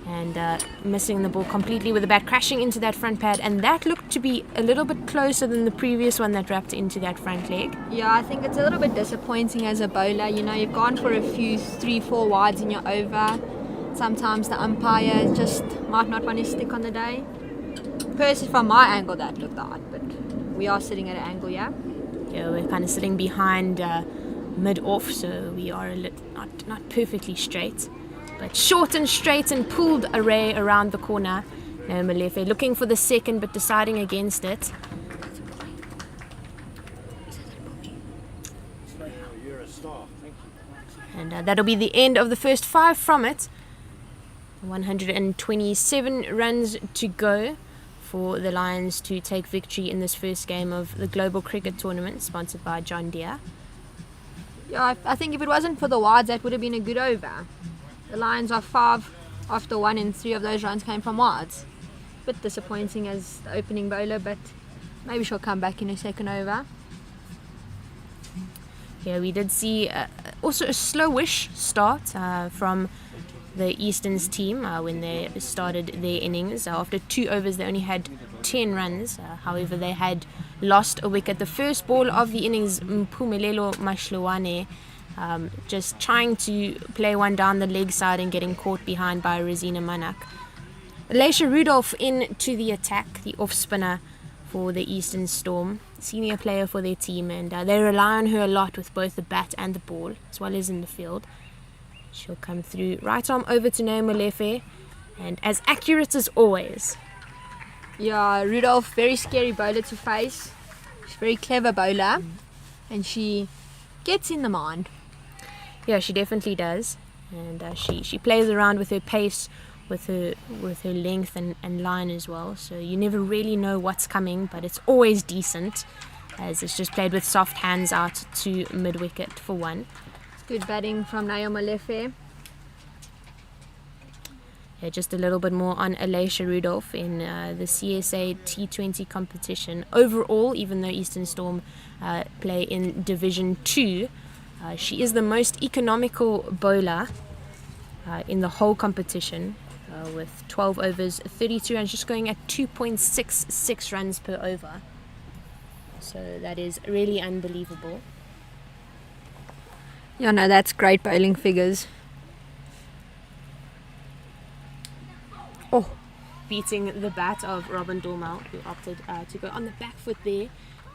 Speaker 3: and missing the ball completely with the bat, crashing into that front pad, and that looked to be a little bit closer than the previous one that wrapped into that front leg.
Speaker 5: Yeah, I think it's a little bit disappointing as a bowler. You know, you've gone for a few 3-4 wides in your over. Sometimes the umpire just might not want to stick on the day. Personally, from my angle, that looked odd, but we are sitting at an angle, yeah?
Speaker 3: Yeah, we're kind of sitting behind mid-off, so we are not perfectly straight, but short and straight and pulled array around the corner. No, Malefe looking for the second, but deciding against it.
Speaker 2: You're a star. Thank you.
Speaker 3: And that'll be the end of the first 5 from it. 127 runs to go for the Lions to take victory in this first game of the Global Cricket Tournament, sponsored by John Deere.
Speaker 5: Yeah, I think if it wasn't for the wides, that would have been a good over. The Lions are 5 after 1 and 3 of those runs came from wides. Bit disappointing as the opening bowler, but maybe she'll come back in a second over.
Speaker 3: Yeah, we did see also a slowish start from the Easterns team when they started their innings. After 2 overs, they only had 10 runs. However, they had lost a wicket. The first ball of the innings, Mpumelelo Mashluwane, just trying to play one down the leg side and getting caught behind by Rosina Manak. Leisha Rudolph into the attack, the off-spinner for the Eastern Storm, senior player for their team, and they rely on her a lot with both the bat and the ball, as well as in the field. She'll come through, right arm over to Naomi Lefe, and as accurate as always.
Speaker 5: Yeah, Rudolph, very scary bowler to face. She's a very clever bowler, and she gets in the mind.
Speaker 3: Yeah, she definitely does, and she plays around with her pace, with her length and line as well. So you never really know what's coming, but it's always decent, as it's just played with soft hands out to mid wicket for 1.
Speaker 5: Good batting from Naomi Lefe.
Speaker 3: Yeah, just a little bit more on Alaisha Rudolph in the CSA T20 competition. Overall, even though Eastern Storm play in Division 2, she is the most economical bowler in the whole competition, with 12 overs, 32 runs, just going at 2.66 runs per over. So that is really unbelievable.
Speaker 5: Yeah, no, that's great bowling figures.
Speaker 3: Oh, beating the bat of Robin Dormel, who opted to go on the back foot there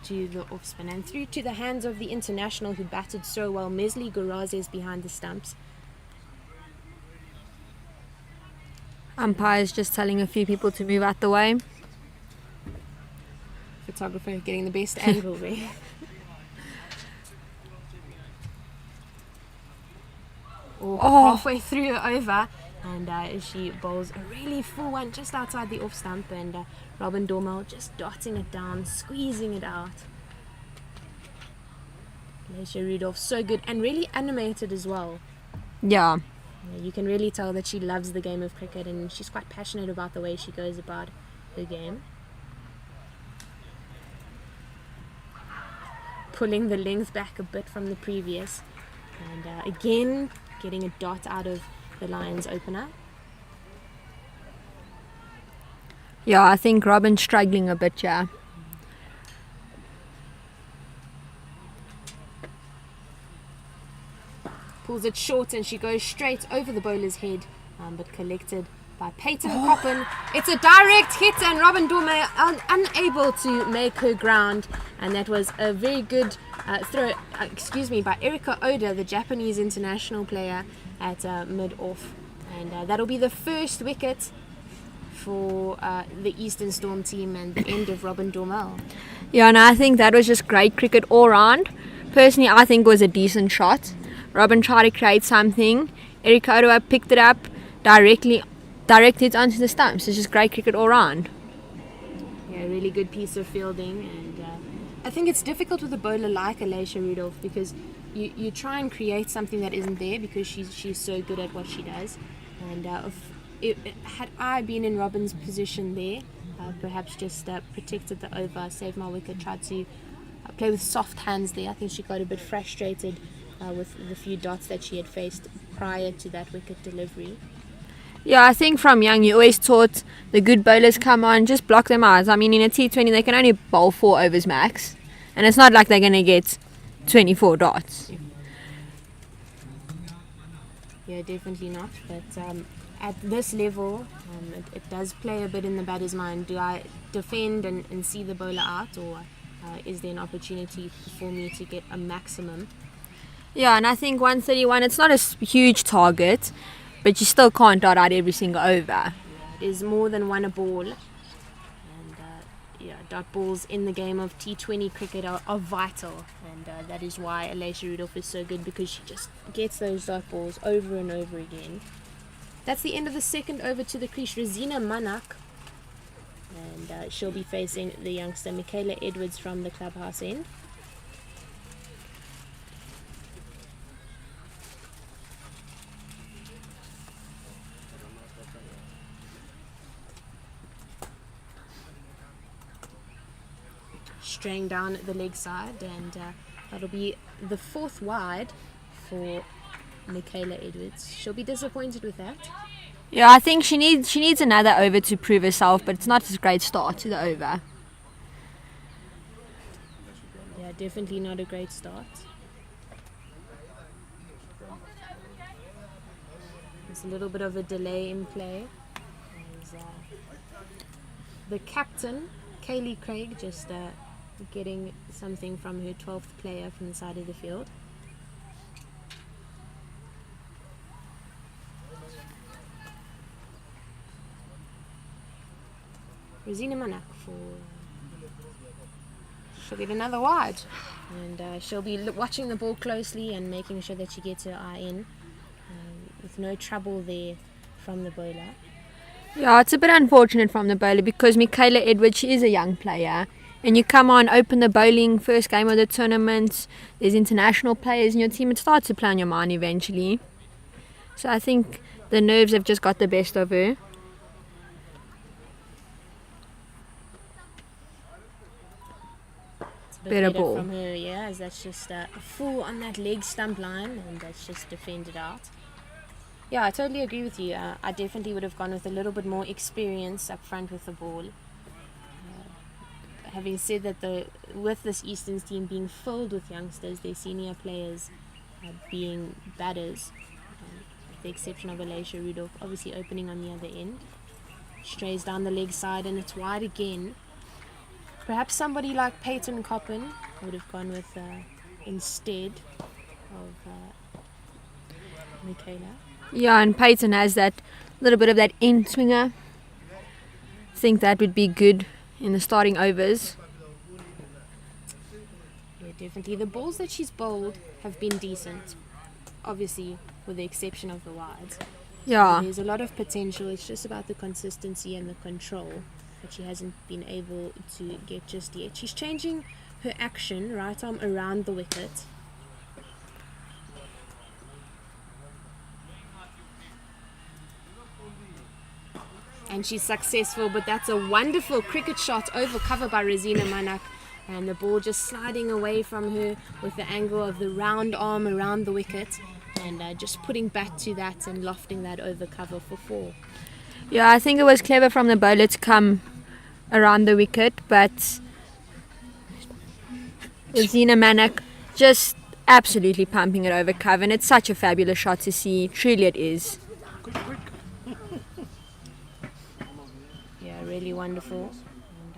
Speaker 3: to the off spin and through to the hands of the international who batted so well. Mesli Gorazes behind the stumps.
Speaker 5: Umpire's just telling a few people to move out the way.
Speaker 3: Photographer getting the best angle there. Halfway through the over, and she bowls a really full one just outside the off stump, and Robin Dormel just dotting it down, squeezing it out. Leisha Rudolph, so good and really animated as well.
Speaker 5: Yeah.
Speaker 3: You can really tell that she loves the game of cricket, and she's quite passionate about the way she goes about the game. Pulling the length back a bit from the previous, and again getting a dot out of the Lions opener.
Speaker 5: Yeah, I think Robin's struggling a bit, yeah.
Speaker 3: Pulls it short and she goes straight over the bowler's head, but collected by Peyton Coppin. It's a direct hit, and Robin Dorme unable to make her ground, and that was a very good throw, by Erika Oda, the Japanese international player, at mid-off, and that'll be the first wicket for the Eastern Storm team and the end of Robin Dormel.
Speaker 5: Yeah, and I think that was just great cricket all round. Personally, I think it was a decent shot. Robin tried to create something. Erika Oda picked it up, directed it onto the stumps. It's just great cricket all round.
Speaker 3: Yeah, really good piece of fielding, and I think it's difficult with a bowler like Alaisha Rudolph, because you try and create something that isn't there, because she's so good at what she does. And had I been in Robin's position there, perhaps just protected the over, saved my wicket, tried to play with soft hands there. I think she got a bit frustrated with the few dots that she had faced prior to that wicket delivery.
Speaker 5: Yeah, I think from young you always taught the good bowlers come on, just block them out. I mean, in a T20 they can only bowl 4 overs max, and it's not like they're going to get 24 dots.
Speaker 3: Yeah, definitely not. But at this level, it does play a bit in the batter's mind. Do I defend and see the bowler out, or is there an opportunity for me to get a maximum?
Speaker 5: Yeah, and I think 131, it's not a huge target, but you still can't dot out every single over.
Speaker 3: Is more than one a ball. And dot balls in the game of T20 cricket are vital. And that is why Alicia Rudolph is so good, because she just gets those dot balls over and over again. That's the end of the second over to the crease. Rosina Manak. And she'll be facing the youngster Michaela Edwards from the clubhouse end. Straying down the leg side, and that'll be the 4th wide for Michaela Edwards. She'll be disappointed with that.
Speaker 5: Yeah, I think she needs another over to prove herself, but it's not a great start to the over.
Speaker 3: Yeah, definitely not a great start. There's a little bit of a delay in play. There's, the captain, Kaylee Craig, just getting something from her 12th player from the side of the field. Rosina Manak she'll get another wide, and she'll be watching the ball closely and making sure that she gets her eye in, with no trouble there from the bowler.
Speaker 5: Yeah, it's a bit unfortunate from the bowler, because Michaela Edwards, she is a young player, and you come on, open the bowling, first game of the tournament, there's international players in your team, it starts to play on your mind eventually. So I think the nerves have just got the best of her. Better ball
Speaker 3: from her, yeah, as that's just a full on that leg stump line, and that's just defended out. Yeah, I totally agree with you. I definitely would have gone with a little bit more experience up front with the ball. Having said that, with this Easterns team being filled with youngsters, their senior players being batters, with the exception of Alicia Rudolph, obviously opening on the other end. Strays down the leg side, and it's wide again. Perhaps somebody like Peyton Coppin would have gone with instead of Michaela.
Speaker 5: Yeah, and Peyton has that little bit of that in swinger. I think that would be good in the starting overs.
Speaker 3: Yeah, definitely. The balls that she's bowled have been decent, obviously with the exception of the wides.
Speaker 5: Yeah.
Speaker 3: There's a lot of potential. It's just about the consistency and the control that she hasn't been able to get just yet. She's changing her action, right arm around the wicket. And she's successful, but that's a wonderful cricket shot over cover by Rosina Manak, and the ball just sliding away from her with the angle of the round arm around the wicket, and just putting back to that and lofting that over cover for 4.
Speaker 5: Yeah, I think it was clever from the bowler to come around the wicket, but Rosina Manak just absolutely pumping it over cover, and it's such a fabulous shot to see. Truly it is.
Speaker 3: Yeah, really wonderful.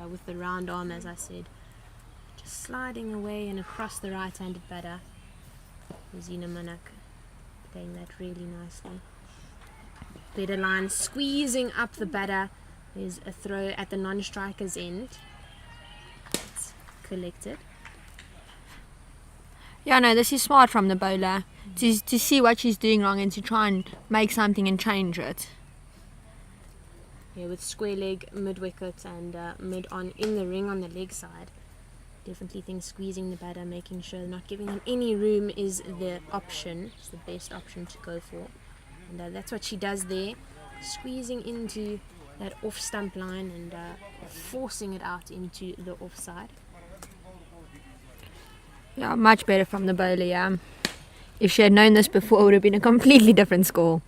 Speaker 3: And with the round arm, as I said, just sliding away and across the right-handed batter. Rosina Manak playing that really nicely. Better line, squeezing up the batter. There's a throw at the non-striker's end. It's collected.
Speaker 5: Yeah, no, this is smart from the bowler to see what she's doing wrong and to try and make something and change it.
Speaker 3: Yeah, with square leg, mid-wicket and mid-on in the ring on the leg side. Definitely think squeezing the batter, making sure not giving them any room is the option. It's the best option to go for. And that's what she does there. Squeezing into that off-stump line and forcing it out into the offside.
Speaker 5: Yeah, much better from the bowler, yeah. If she had known this before, it would have been a completely different score.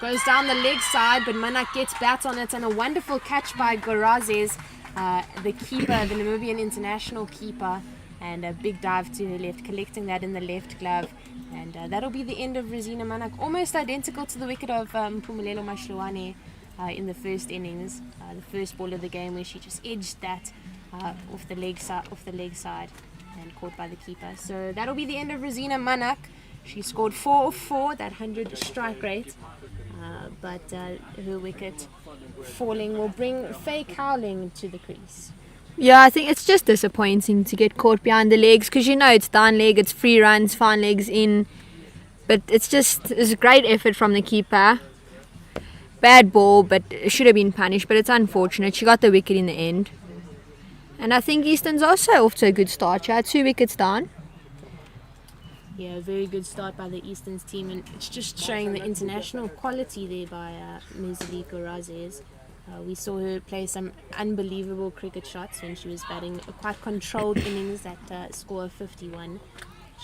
Speaker 3: Goes down the leg side, but Manak gets bat on it, and a wonderful catch by Gorazes, the keeper, the Namibian international keeper, and a big dive to her left, collecting that in the left glove. And that'll be the end of Rosina Manak, almost identical to the wicket of Mpumelelo Mashluane in the first innings, the first ball of the game, where she just edged that off the leg side and caught by the keeper. So that'll be the end of Rosina Manak. She scored 4 of 4, that 100 strike rate, but her wicket falling will bring Faye Cowling to the crease.
Speaker 5: Yeah, I think it's just disappointing to get caught behind the legs, because you know it's down leg, it's free runs, fine legs in, but it's a great effort from the keeper. Bad ball, but it should have been punished, but it's unfortunate. She got the wicket in the end. And I think Eastern's also off to a good start. She had 2 wickets down.
Speaker 3: Yeah, very good start by the Easterns team, and it's just showing the international quality there by Mizali Gorazes. We saw her play some unbelievable cricket shots when she was batting a quite controlled innings at score of 51.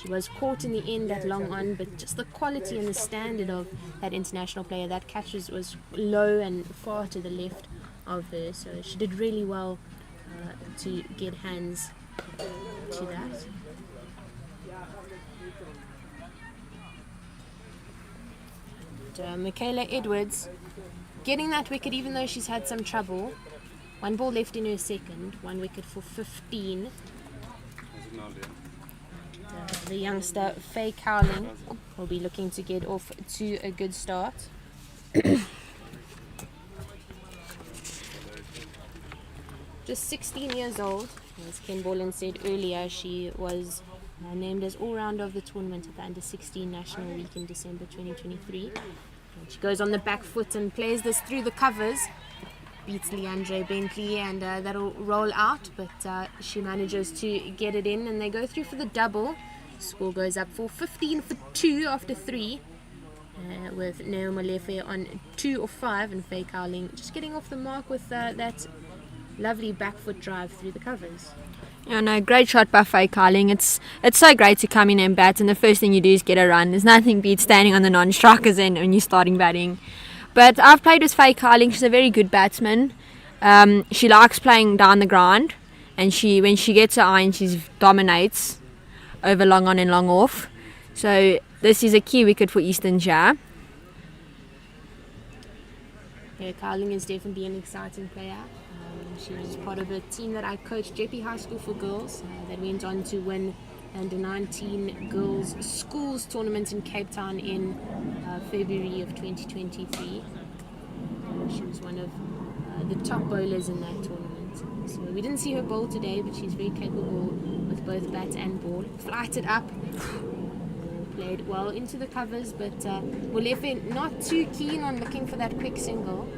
Speaker 3: She was caught in the end at long on, but just the quality and the standard of that international player, that catch was low and far to the left of her, so she did really well to get hands to that. And, Michaela Edwards getting that wicket even though she's had some trouble. 1 ball left in her second, 1 wicket for 15. The youngster Faye Cowling will be looking to get off to a good start. Just 16 years old. As Ken Borland said earlier, she was named as all-rounder of the tournament at the Under-16 National Week in December 2023. And she goes on the back foot and plays this through the covers. Beats Leandre Bentley, and that'll roll out, but she manages to get it in, and they go through for the double. Score goes up for 15 for 2 after 3, with Neo Molefe on 2 of 5, and Faye Cowling just getting off the mark with that lovely back foot drive through the covers.
Speaker 5: Yeah, no, great shot by Faye Cowling. It's so great to come in and bat, and the first thing you do is get a run. There's nothing beats standing on the non-strikers end when you're starting batting. But I've played with Faye Cowling. She's a very good batsman. She likes playing down the ground, and when she gets her iron, she dominates over long on and long off. So this is a key wicket for Eastern Jar.
Speaker 3: Yeah, Cowling is definitely an exciting player. She was part of a team that I coached, JP High School for Girls, that went on to win Under 19 Girls Schools Tournament in Cape Town in February of 2023. She was one of the top bowlers in that tournament. So we didn't see her bowl today, but she's very capable with both bat and ball. Flighted up, played well into the covers, but Molefe not too keen on looking for that quick single.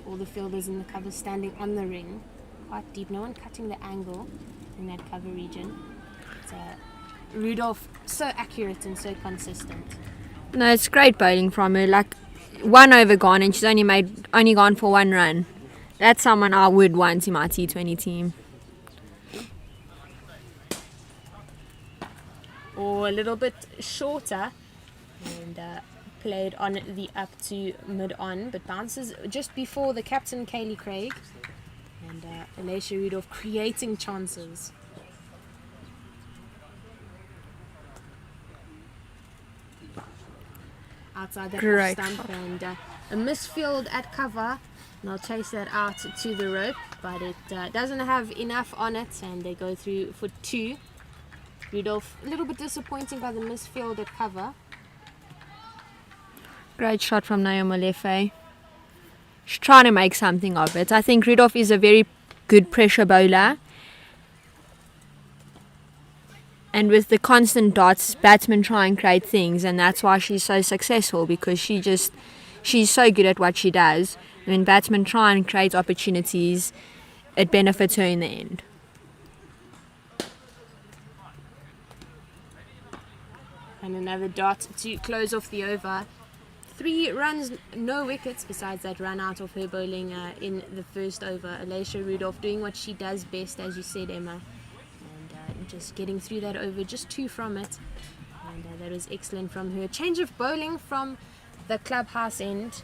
Speaker 3: All the fielders in the cover standing on the ring, quite deep, no one cutting the angle in that cover region. It's, Rudolph, so accurate and so consistent.
Speaker 5: No, it's great bowling from her. Like 1 over gone, and she's only gone for 1 run. That's someone I would want in my T20 team.
Speaker 3: Or a little bit shorter, and played on the up to mid-on, but bounces just before the captain, Kaylee Craig, and Alicia Rudolph creating chances. Outside that
Speaker 5: Great
Speaker 3: off stump, and a misfield at cover, and they'll chase that out to the rope, but it doesn't have enough on it, and they go through for 2. Rudolph a little bit disappointing by the misfield at cover.
Speaker 5: Great shot from Naomi Molefe. She's trying to make something of it. I think Rudolph is a very good pressure bowler. And with the constant dots, batsmen try and create things, and that's why she's so successful, because she's so good at what she does. And when batsmen try and create opportunities, it benefits her in the end.
Speaker 3: And another dot to close off the over. 3 runs, no wickets besides that run out of her bowling in the first over. Alicia Rudolph doing what she does best, as you said, Emma, and just getting through that over, just 2 from it. And that was excellent from her. Change of bowling from the clubhouse end.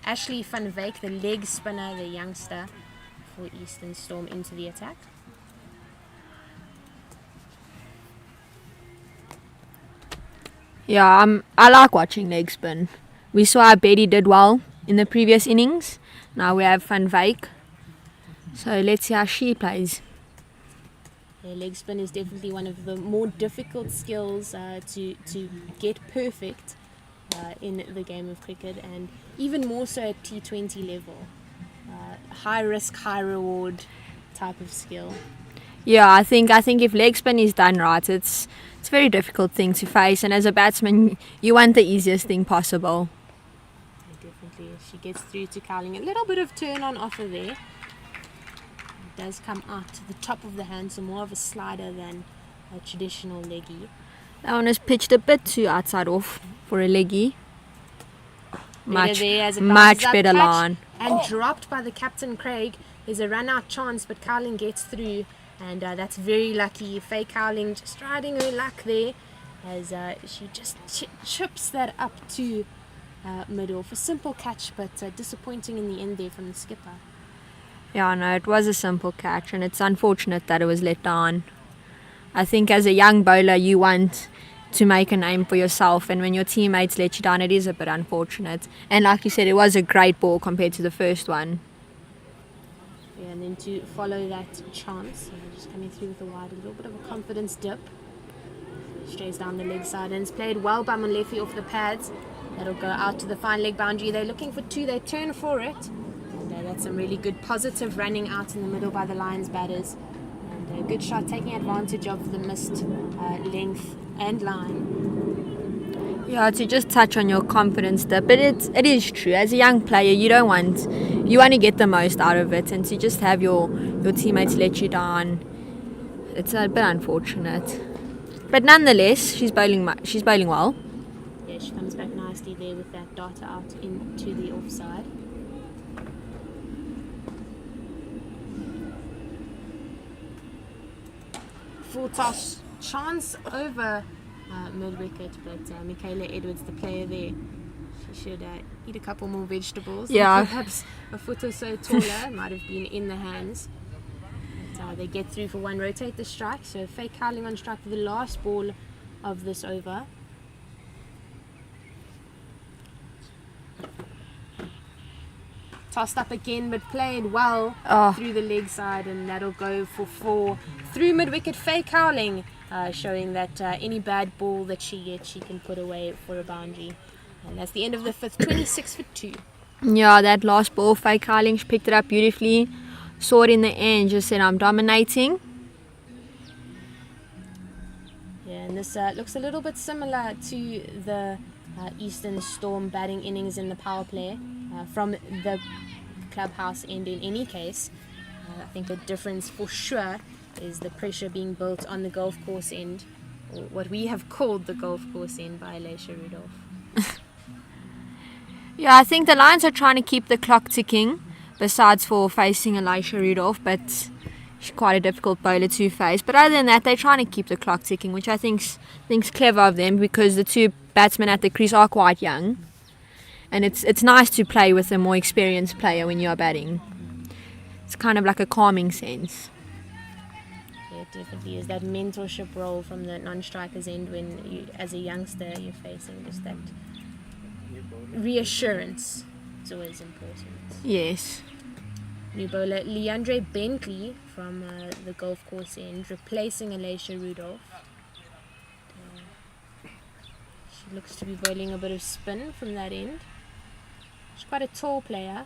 Speaker 3: Ashley van Wyk, the leg spinner, the youngster for Eastern Storm, into the attack.
Speaker 5: Yeah, I like watching leg spin. We saw how Betty did well in the previous innings. Now we have Van Wyk. So let's see how she plays.
Speaker 3: Yeah, leg spin is definitely one of the more difficult skills to get perfect in the game of cricket, and even more so at T20 level. High risk, high reward type of skill.
Speaker 5: Yeah, I think if leg spin is done right, it's a very difficult thing to face, and as a batsman, you want the easiest thing possible.
Speaker 3: Yeah, definitely. She gets through to Cowling. A little bit of turn on offer there. It does come out to the top of the hand, so more of a slider than a traditional leggy.
Speaker 5: That one is pitched a bit too outside off for a leggy. Much better line.
Speaker 3: And dropped by the captain, Craig. There's a run out chance, but Cowling gets through, and that's very lucky. Faye Cowling just riding her luck there as she just chips that up to mid-off. A simple catch, but disappointing in the end there from the skipper.
Speaker 5: Yeah, no, it was a simple catch, and it's unfortunate that it was let down. I think as a young bowler, you want to make a name for yourself, and when your teammates let you down, it is a bit unfortunate. And like you said, it was a great ball compared to the first one.
Speaker 3: Yeah, and then to follow that chance, just coming through with a wide, a little bit of a confidence dip. Strays down the leg side, and it's played well by Molefe off the pads. That'll go out to the fine leg boundary. They're looking for 2, they turn for it. And that's some really good positive running out in the middle by the Lions batters. And a good shot taking advantage of the missed length and line.
Speaker 5: Yeah, to just touch on your confidence dip, but it is true. As a young player, you want to get the most out of it, and to just have your teammates let you down, it's a bit unfortunate. But nonetheless, she's bowling well.
Speaker 3: Yeah, she comes back nicely there with that dart out into the offside. Full toss chance over mid-wicket, but Michaela Edwards, the player there, she should eat a couple more vegetables.
Speaker 5: Yeah.
Speaker 3: Perhaps a foot or so taller, might have been in the hands. But they get through for 1, rotate the strike. So Faye Cowling on strike for the last ball of this over. Tossed up again, but played well through the leg side, and that'll go for 4 through mid-wicket. Faye Cowling showing that any bad ball that she gets, she can put away for a boundary. And that's the end of the 5th, 26 for 2.
Speaker 5: Yeah, that last ball, Faye Cowling, she picked it up beautifully. Saw it in the end, just said, I'm dominating.
Speaker 3: Yeah, and this looks a little bit similar to the Eastern Storm batting innings in the power play from the clubhouse end in any case. I think the difference for sure is the pressure being built on the golf course end, or what we have called the golf course end, by Alicia Rudolph.
Speaker 5: Yeah, I think the Lions are trying to keep the clock ticking, besides for facing Alicia Rudolph, but she's quite a difficult bowler to face. But other than that, they're trying to keep the clock ticking, which I think's clever of them, because the 2 batsmen at the crease are quite young, and it's nice to play with a more experienced player when you're batting. It's kind of like a calming sense.
Speaker 3: Yeah, it definitely is that mentorship role from the non-strikers end when you, as a youngster, you're facing just that reassurance. It's always important.
Speaker 5: Yes.
Speaker 3: New bowler Leandre Bentley from the golf course end, replacing Alicia Rudolph. She looks to be bowling a bit of spin from that end. She's quite a tall player.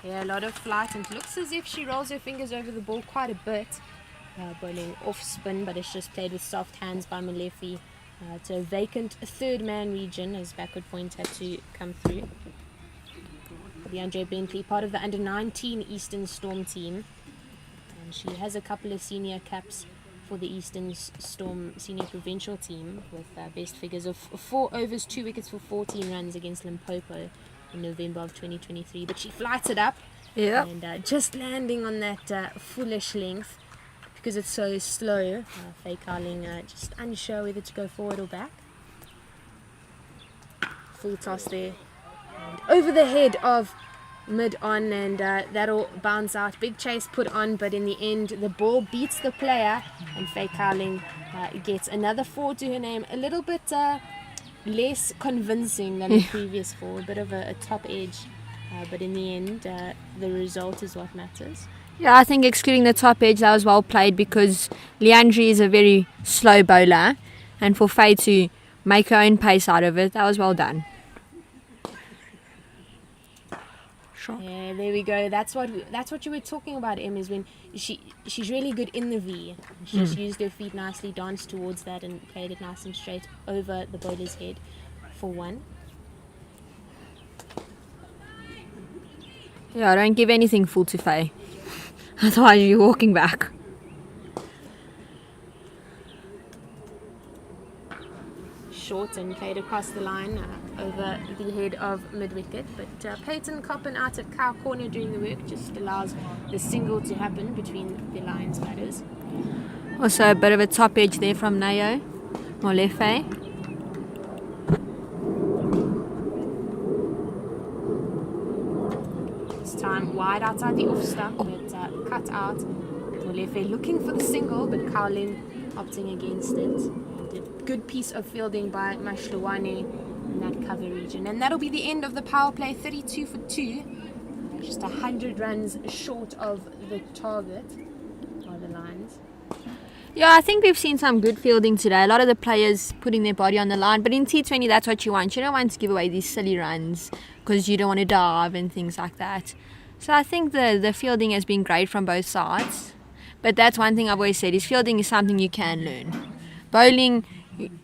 Speaker 3: Yeah, a lot of flight, and it looks as if she rolls her fingers over the ball quite a bit. Bowling off spin, but it's just played with soft hands by Molefe to a vacant 3rd man region as backward point had to come through. Leandre Bentley, part of the under-19 Eastern Storm team, and she has a couple of senior caps for the Eastern Storm senior provincial team with best figures of 4 overs, 2 wickets for 14 runs against Limpopo in November of 2023. But she flights it up and just landing on that foolish length because it's so slow. Faye Carling just unsure whether to go forward or back. Full toss there. And over the head of mid-on, and that'll bounce out. Big chase put on, but in the end the ball beats the player and Faye Carling gets another 4 to her name. A little bit less convincing than the previous 4, a bit of a top edge, but in the end the result is what matters.
Speaker 5: Yeah, I think excluding the top edge, that was well played because Leandri is a very slow bowler, and for Faye to make her own pace out of it, that was well done.
Speaker 3: Yeah, there we go. That's what you were talking about, Em, is when she's really good in the V. She just used her feet nicely, danced towards that and played it nice and straight over the bowler's head for 1.
Speaker 5: Yeah, don't give anything full to Faye. Otherwise you're walking back.
Speaker 3: Short and played across the line over the head of mid-wicket, but Peyton Coppin out at cow corner doing the work just allows the single to happen between the Lions batters.
Speaker 5: Also a bit of a top edge there from Nayo Molefe.
Speaker 3: This time wide outside the off stump, but cut out. Molefe looking for the single, but Carlin opting against it. Good piece of fielding by Mashluwane in that cover region, and that'll be the end of the power play. 32 for 2, just 100 runs short of the target by the Lions.
Speaker 5: Yeah, I think we've seen some good fielding today. A lot of the players putting their body on the line, but in T20 that's what you want. You don't want to give away these silly runs because you don't want to dive and things like that. So I think the fielding has been great from both sides, but that's one thing I've always said, is fielding is something you can learn. Bowling,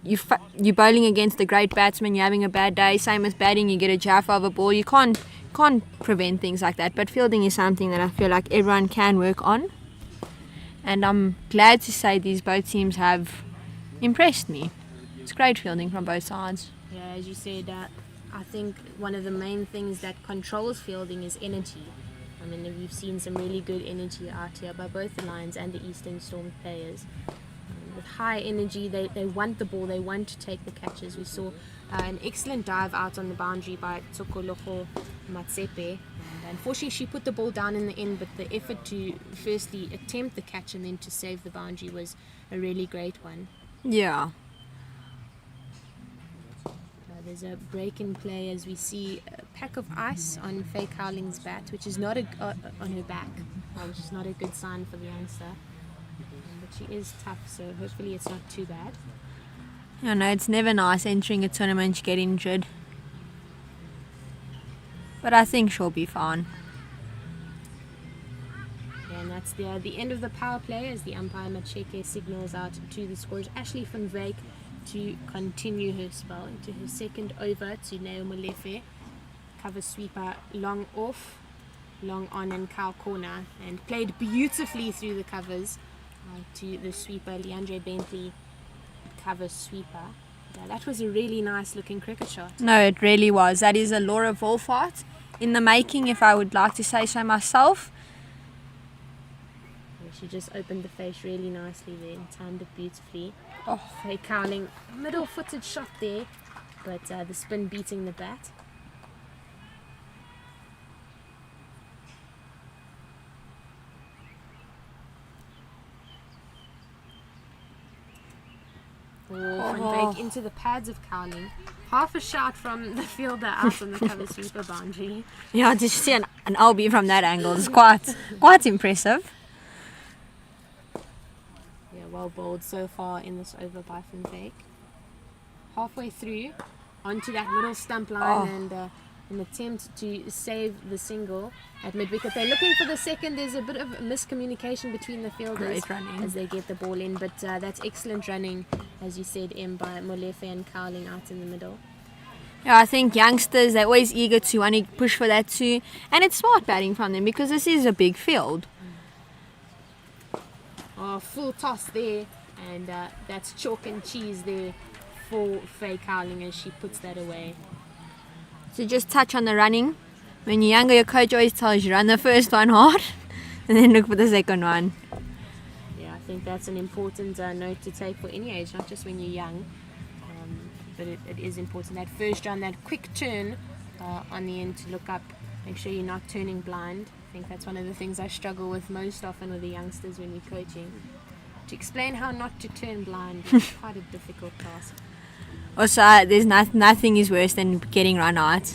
Speaker 5: you're bowling against a great batsman, you're having a bad day. Same with batting, you get a jaff of a ball. You can't prevent things like that, but fielding is something that I feel like everyone can work on, and I'm glad to say these both teams have impressed me. It's great fielding from both sides.
Speaker 3: Yeah, as you said, I think one of the main things that controls fielding is energy. I mean, we've seen some really good energy out here by both the Lions and the Eastern Storm players. With high energy, they want the ball, they want to take the catches. We saw an excellent dive out on the boundary by Tsokoloko Matsepe, and unfortunately she put the ball down in the end, but the effort to firstly attempt the catch and then to save the boundary was a really great one.
Speaker 5: Yeah.
Speaker 3: There's a break in play as we see a pack of ice on Faye Cowling's bat, which is not on her back, which is not a good sign for the youngster. But she is tough, so hopefully it's not too bad.
Speaker 5: I know it's never nice entering a tournament, you get injured, but I think she'll be fine.
Speaker 3: And that's the end of the power play as the umpire Macheke signals out to the scorers Ashley van Wyk to continue her spell into her second over to Neo Molefe. Cover sweeper long off, long on and cow corner, and played beautifully through the covers to the sweeper Leandre Bentley, cover sweeper. Yeah, that was a really nice looking cricket shot.
Speaker 5: No, it really was. That is a Laura Wolfart in the making, if I would like to say so myself.
Speaker 3: She just opened the face really nicely there and timed it beautifully.
Speaker 5: Oh.
Speaker 3: Faye Cowling, middle footed shot there, but the spin beating the bat. Van Wyk into the pads of Cowling. Half a shot from the fielder out on the cover sweeper boundary.
Speaker 5: Yeah, to see an LB from that angle is quite impressive.
Speaker 3: Yeah, well bowled so far in this over by Van Wyk. Halfway through, onto that middle stump line and an attempt to save the single at mid-wicket. They're looking for the second. There's a bit of miscommunication between the fielders as they get the ball in, but that's excellent running, as you said, by Molefe and Cowling out in the middle.
Speaker 5: Yeah, I think youngsters, they're always eager to want to push for that too, and it's smart batting from them because this is a big field.
Speaker 3: Full toss there, and that's chalk and cheese there for Faye Cowling as she puts that away.
Speaker 5: So just touch on the running. When you're younger, your coach always tells you run the first one hard and then look for the second one.
Speaker 3: Yeah, I think that's an important note to take for any age, not just when you're young. But it is important. That first run, that quick turn on the end to look up, make sure you're not turning blind. I think that's one of the things I struggle with most often with the youngsters when we're coaching. To explain how not to turn blind is quite a difficult task.
Speaker 5: Also, there's nothing is worse than getting run out.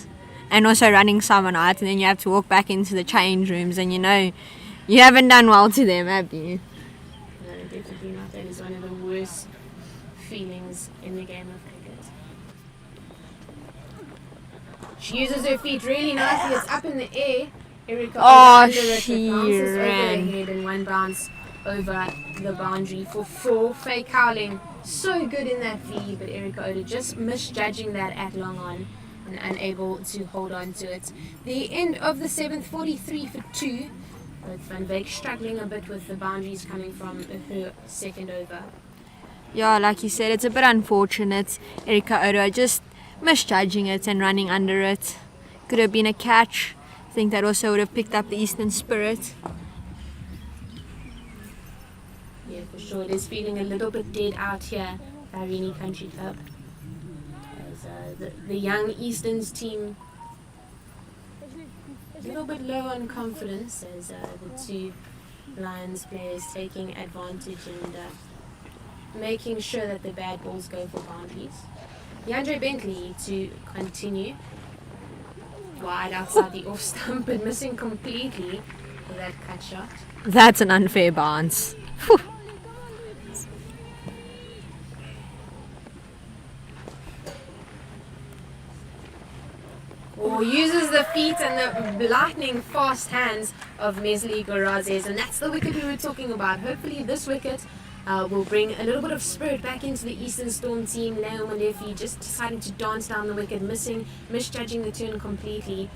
Speaker 5: And also running someone out, and then you have to walk back into the change rooms, and you know you haven't done well to them, have you?
Speaker 3: No, definitely not. That is one of the worst feelings in the game of cricket. She uses her feet really nicely. It's up in the air. Erica under it,
Speaker 5: she
Speaker 3: bounces over her
Speaker 5: ran.
Speaker 3: head, and one bounce over the boundary for 4. Faye Cowling so good in that V, but Erica Oda just misjudging that at long on and unable to hold on to it. The end of the 7th, 43 for 2. But Van Beek struggling a bit with the boundaries coming from her second over.
Speaker 5: Yeah, like you said, it's a bit unfortunate. Erica Oda just misjudging it and running under it. Could have been a catch. I think that also would have picked up the Eastern spirit.
Speaker 3: Yeah, for sure. It is feeling a little bit dead out here at Irene Country Club. As the young Easterns team a little bit low on confidence as the two Lions players taking advantage and making sure that the bad balls go for boundaries. DeAndre Bentley to continue wide outside the off stump but missing completely for that cut shot.
Speaker 5: That's an unfair bounce. Whew.
Speaker 3: Or uses the feet and the lightning fast hands of Mesli Gorazes, and that's the wicket we were talking about. Hopefully this wicket will bring a little bit of spirit back into the Eastern Storm team. Leo Molefi just deciding to dance down the wicket, misjudging the turn completely,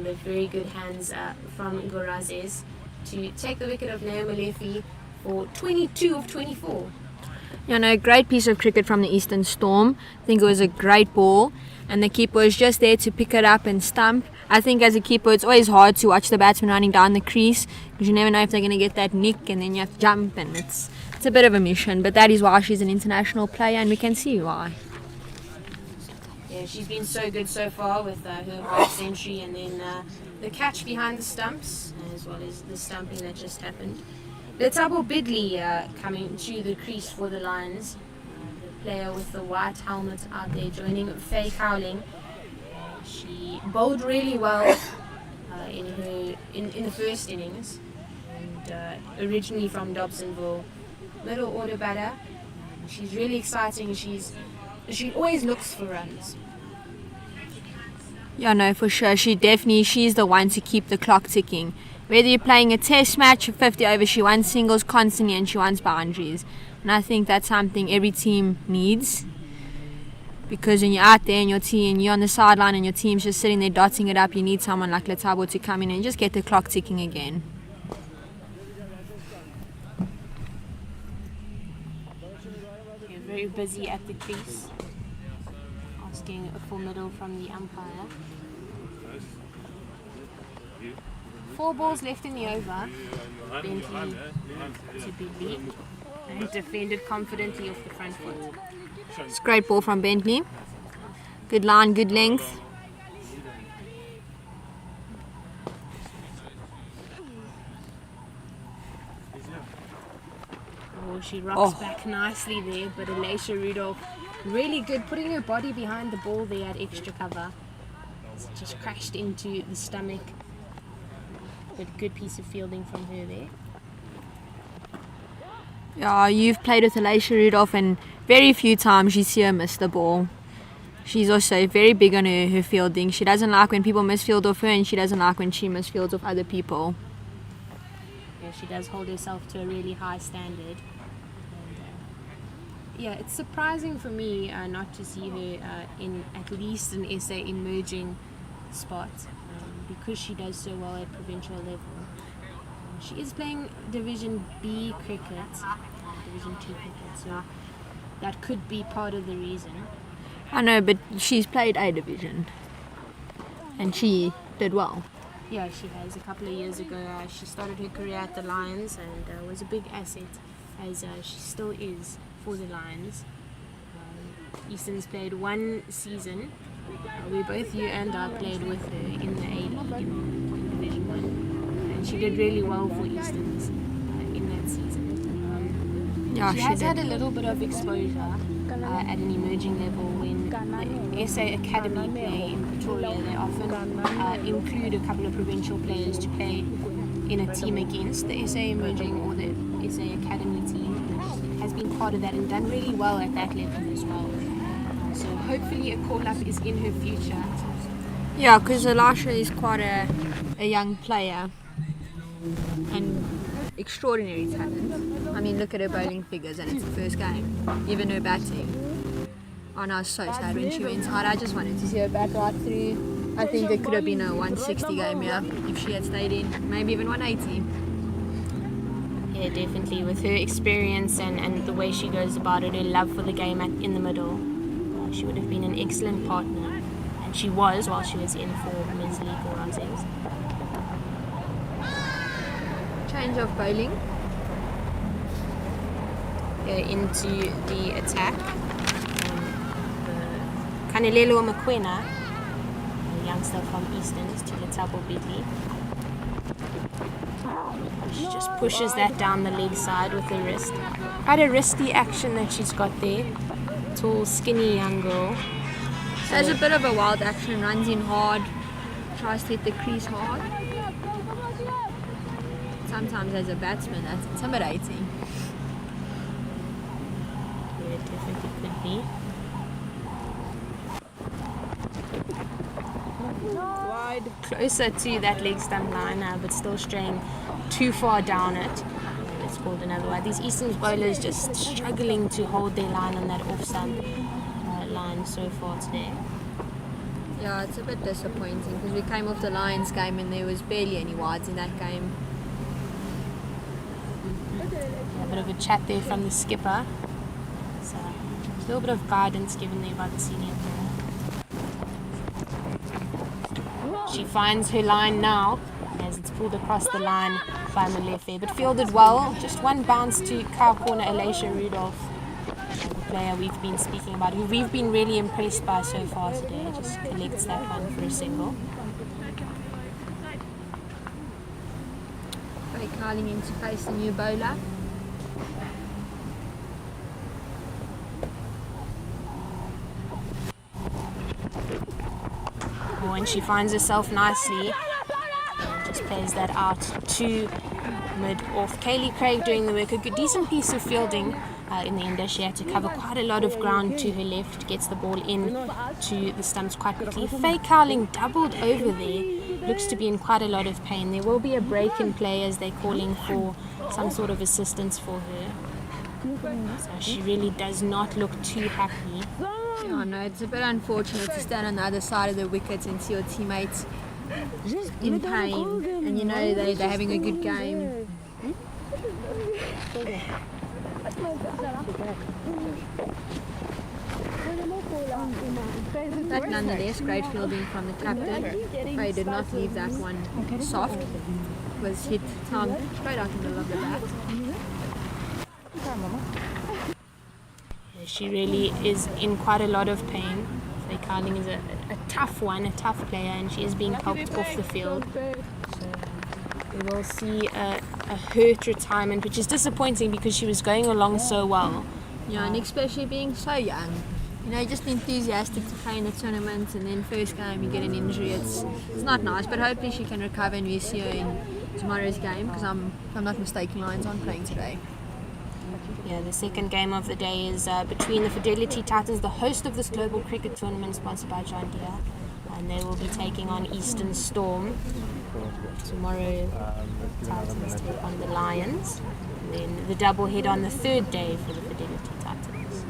Speaker 3: but very good hands from Gorazes to take the wicket of Leo Molefi for 22 of 24.
Speaker 5: You know, great piece of cricket from the Eastern Storm. I think it was a great ball, and the keeper was just there to pick it up and stump. I think as a keeper, it's always hard to watch the batsman running down the crease because you never know if they're going to get that nick, and then you have to jump, and it's a bit of a mission. But that is why she's an international player, and we can see why.
Speaker 3: Yeah, she's been so good so far with her half century, and then the catch behind the stumps, as well as the stumping that just happened. Letabo Bidley coming to the crease for the Lions. The player with the white helmet out there joining Faye Cowling. She bowled really well in the first innings, and originally from Dobsonville, middle order batter. She's really exciting. She always looks for runs.
Speaker 5: Yeah, no, for sure. She's the one to keep the clock ticking. Whether you're playing a test match or 50 overs, she wants singles constantly and she wants boundaries. And I think that's something every team needs. Because when you're out there and you're on the sideline and your team's just sitting there dotting it up, you need someone like Letabo to come in and just get the clock ticking again.
Speaker 3: You're very busy at the crease. Asking for middle from the umpire. 4 balls left in the over. Bentley to Bidley and defended confidently off the front foot.
Speaker 5: It's a great ball from Bentley. Good line, good length.
Speaker 3: Oh, she rocks back nicely there, but Alicia Rudolph really good, putting her body behind the ball there at extra cover. It's just crashed into the stomach. But good piece of fielding from her there.
Speaker 5: Yeah, you've played with Alicia Rudolph and very few times you see her miss the ball. She's also very big on her fielding. She doesn't like when people misfield off her, and she doesn't like when she misfields off other people.
Speaker 3: Yeah, she does hold herself to a really high standard. And, yeah, it's surprising for me not to see her in at least an SA emerging spot because she does so well at provincial level. She is playing Division B cricket, Division 2 cricket, so that could be part of the reason.
Speaker 5: I know, but she's played A division, and she did well.
Speaker 3: Yeah, she has. A couple of years ago, she started her career at the Lions and was a big asset, as she still is for the Lions. Easton's played one season. We both, you and I, played with her in the A League in Division 1, and she did really well for Easton's in that season.
Speaker 5: Yeah,
Speaker 3: She
Speaker 5: she
Speaker 3: has
Speaker 5: did.
Speaker 3: had a little bit of exposure at an emerging level. When the SA Academy play in Pretoria, they often include a couple of provincial players to play in a team against the SA Emerging or the SA Academy team. She has been part of that and done really well at that level as well. So hopefully a call-up is in her future.
Speaker 5: Yeah, because Elisha is quite a young player and extraordinary talent. I mean, look at her bowling figures, and it's the first game. Even her batting. Oh no, I was so sad when she went out. I just wanted to see her bat right through. I think it could have been a 160 game, yeah, if she had stayed in. Maybe even 180.
Speaker 3: Yeah, definitely. With her experience and the way she goes about it, her love for the game in the middle, she would have been an excellent partner. And she was while she was in for Women's League or Aussies.
Speaker 5: Change of bowling.
Speaker 3: Go into the attack. Kanelelo Mokoena, a youngster from Easton's, to Letabo Bidley. She just pushes that down the leg side with her wrist. Quite a wristy action that she's got there. Tall, skinny young girl.
Speaker 5: There's a bit of a wild action, runs in hard, tries to hit the crease hard. Sometimes as a batsman, that's intimidating.
Speaker 3: Yeah, it definitely could be. Closer to that leg stump line, but still straying too far down it. It's called another wide. These Easton's bowlers just struggling to hold their line on that off stump line so far today.
Speaker 5: Yeah, it's a bit disappointing because we came off the Lions game and there was barely any wides in that game.
Speaker 3: A bit of a chat there from the skipper. So a little bit of guidance given there by the senior player. She finds her line now as it's pulled across the line by Molefe, but fielded well. Just one bounce to cow corner Elisha Rudolph, the player we've been speaking about, who we've been really impressed by so far today. Just collects that one for a single.
Speaker 5: Faye Carling in to face the new bowler.
Speaker 3: And she finds herself nicely and just plays that out to mid off. Kaylee Craig doing the work. A good, decent piece of fielding in the end. She had to cover quite a lot of ground to her left, gets the ball in to the stumps quite quickly. Faye Cowling doubled over there, looks to be in quite a lot of pain. There will be a break in play as they're calling for some sort of assistance for her. So she really does not look too happy.
Speaker 5: Oh no, it's a bit unfortunate to stand on the other side of the wicket and see your teammates in pain, and you know they're having a good game. But nonetheless, great fielding from the captain. Faye did not leave that one soft. Was hit tongue straight out in the middle of the bat.
Speaker 3: She really is in quite a lot of pain. Faye Cowling is a tough one, a tough player, and she is being helped off the field. So we will see a hurt retirement, which is disappointing because she was going along so well.
Speaker 5: Yeah, and especially being so young. You know, just enthusiastic to play in the tournament, and then first game you get an injury. It's not nice, but hopefully she can recover and we see her in tomorrow's game, because if I'm not mistaken, Lions aren't playing today.
Speaker 3: Yeah, the second game of the day is between the Fidelity Titans, the host of this global cricket tournament sponsored by John Deere, and they will be taking on Eastern Storm. Tomorrow, Titans take on the Lions, and then the double head on the third day for the Fidelity Titans.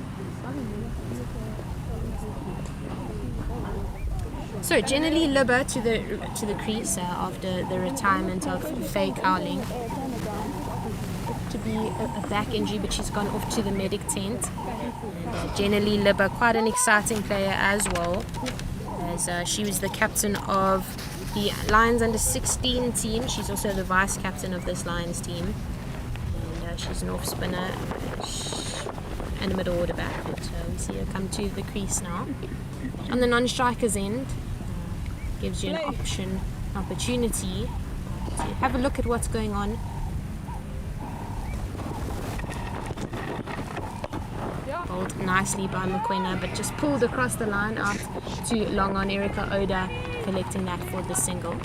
Speaker 3: So generally Libba to the crease after the retirement of Faye Cowling. to be a back injury, but she's gone off to the medic tent. And Jenny Libber, quite an exciting player as well, as she was the captain of the Lions under 16 team. She's also the vice captain of this Lions team, and she's an off spinner and a middle order back. But we see her come to the crease now. On the non-strikers end, gives you an opportunity to have a look at what's going on. Bowled nicely by McQuena, but just pulled across the line out too long on Erica Oda, collecting that for the single.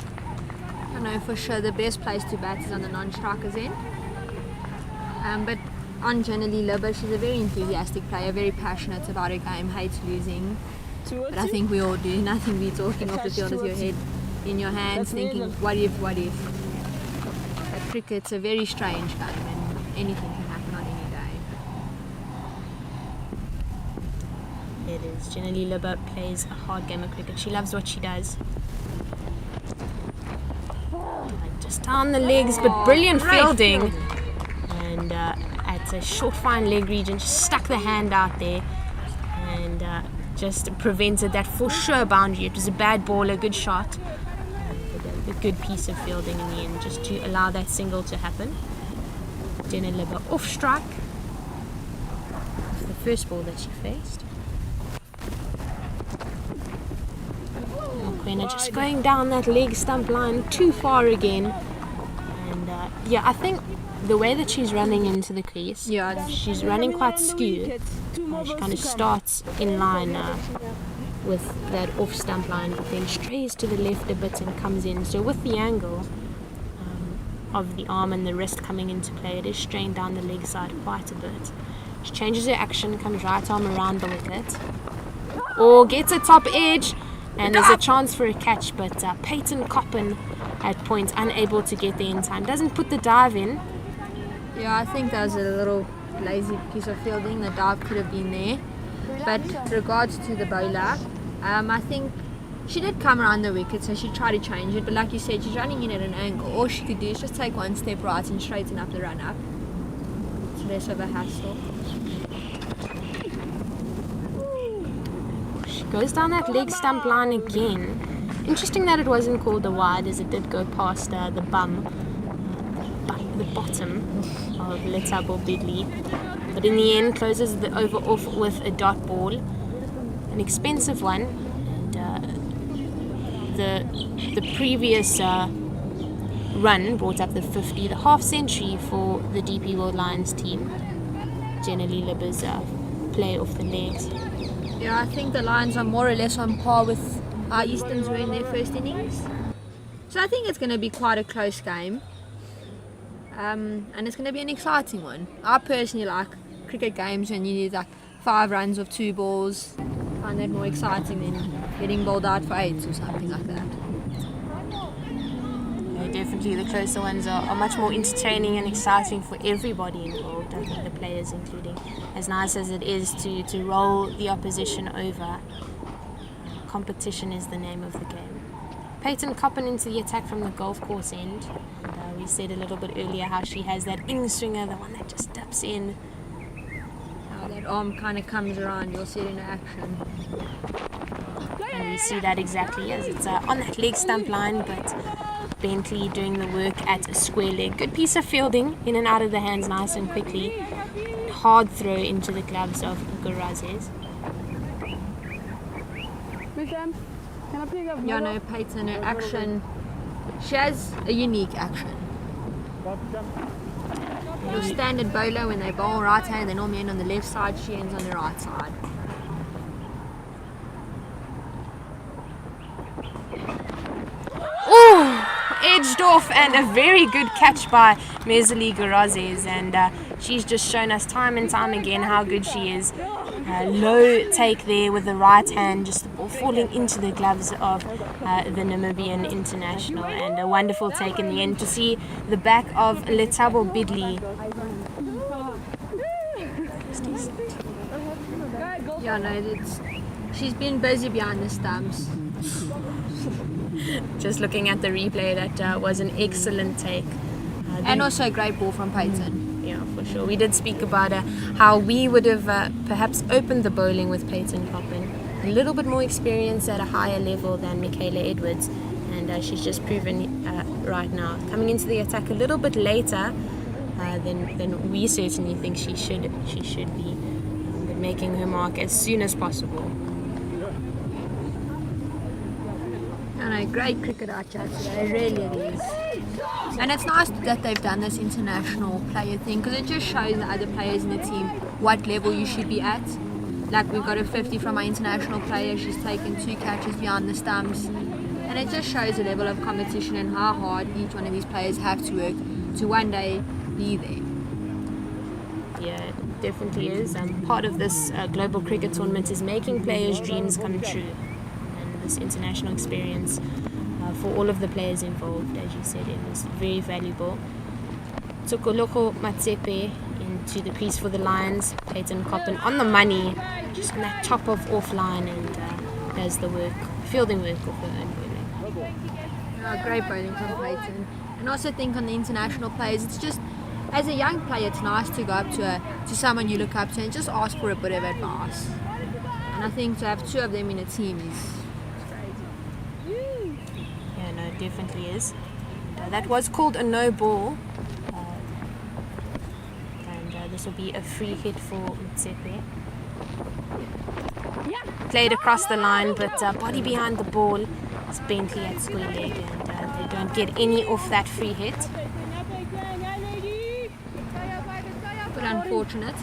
Speaker 5: I know for sure the best place to bat is on the non-strikers end. But on Jenny Libber, she's a very enthusiastic player, very passionate about her game, hates losing. But I think we all do. Nothing beats walking off the field with your head in your hands, thinking, what if? But cricket's a very strange game, and anything can happen on any day.
Speaker 3: It is. Jenny Libber plays a hard game of cricket. She loves what she does. Just down the legs, but brilliant fielding. And at a short fine leg region, just stuck the hand out there and just prevented that for sure boundary. It was a bad ball, a good shot, but a good piece of fielding in the end, just to allow that single to happen. Jenny Libber off strike. The first ball that she faced. McQuena just going down that leg stump line too far again. And I think the way that she's running into the crease, she's running quite skew. She kind of starts in line with that off stump line, but then strays to the left a bit and comes in. So with the angle of the arm and the wrist coming into play, it is strained down the leg side quite a bit. She changes her action, comes right arm around the wicket, or gets a top edge, and there's a chance for a catch, but Peyton Coppin at point unable to get there in time. Doesn't put the dive in.
Speaker 5: Yeah, I think that was a little lazy piece of fielding. The dive could have been there. But regards to the bowler, I think she did come around the wicket, so she tried to change it. But like you said, she's running in at an angle. All she could do is just take one step right and straighten up the run up. It's less of a hassle.
Speaker 3: She goes down that leg stump line again. Interesting that it wasn't called a wide, as it did go past the bottom of Letabo Bidley, but in the end closes the over off with a dot ball, an expensive one. And the previous run brought up the 50, the half century for the DP World Lions team. Jenny Libber's play off the legs.
Speaker 5: Yeah, I think the Lions are more or less on par with our Easterns were in their first innings. So I think it's going to be quite a close game. And it's going to be an exciting one. I personally like cricket games when you need like 5 runs of 2 balls. I find that more exciting than getting bowled out for 8 or something like that.
Speaker 3: Yeah, definitely the closer ones are much more entertaining and exciting for everybody involved, I think the players including. As nice as it is to roll the opposition over, competition is the name of the game. Peyton Coppin into the attack from the golf course end. And we said a little bit earlier how she has that in-swinger, the one that just dips in.
Speaker 5: How that arm kind of comes around, you'll see it in action.
Speaker 3: And we see that exactly as it's on that leg stump line, but Bentley doing the work at a square leg. Good piece of fielding, in and out of the hands nice and quickly. Hard throw into the gloves of Gurazes.
Speaker 5: Yeah, no, Peyton, her action, she has a unique action. Your standard bowler, when they bowl right hand, they normally end on the left side, she ends on the right side.
Speaker 3: Oh, edged off, and a very good catch by Mesali Gurazes, and she's just shown us time and time again how good she is. Low take there with the right hand, just the ball falling into the gloves of the Namibian international, and a wonderful take in the end to see the back of Letabo Bidley.
Speaker 5: Yeah, no, she's been busy behind the stumps.
Speaker 3: Just looking at the replay, that was an excellent take.
Speaker 5: And also a great ball from Peyton.
Speaker 3: Yeah, for sure. We did speak about how we would have perhaps opened the bowling with Peyton Coppin. A little bit more experience at a higher level than Michaela Edwards, and she's just proven right now. Coming into the attack a little bit later than we certainly think she should be, but making her mark as soon as possible.
Speaker 5: And a great cricket out chat today, really it is. And it's nice that they've done this international player thing, because it just shows the other players in the team what level you should be at. Like we've got a 50 from our international player, she's taken 2 catches behind the stumps, and it just shows the level of competition and how hard each one of these players have to work to one day be there.
Speaker 3: Yeah, it definitely is. Part of this global cricket tournament is making players' dreams come true, and this international experience for all of the players involved, as you said, it was very valuable. Tukoloko Matsepe into the crease for the Lions. Peyton Coppin on the money, just on that top of off line, and does the work, fielding work of her own bowling.
Speaker 5: Great bowling from Peyton. And also think on the international players, it's just, as a young player, it's nice to go up to someone you look up to and just ask for a bit of advice. And I think to have 2 of them in a team is crazy.
Speaker 3: Yeah, no, it definitely is. And, that was called a no ball. This will be a free hit for Mtsepe. Played across the line, but body behind the ball is Bentley at square leg, and they don't get any off that free hit.
Speaker 5: But unfortunate.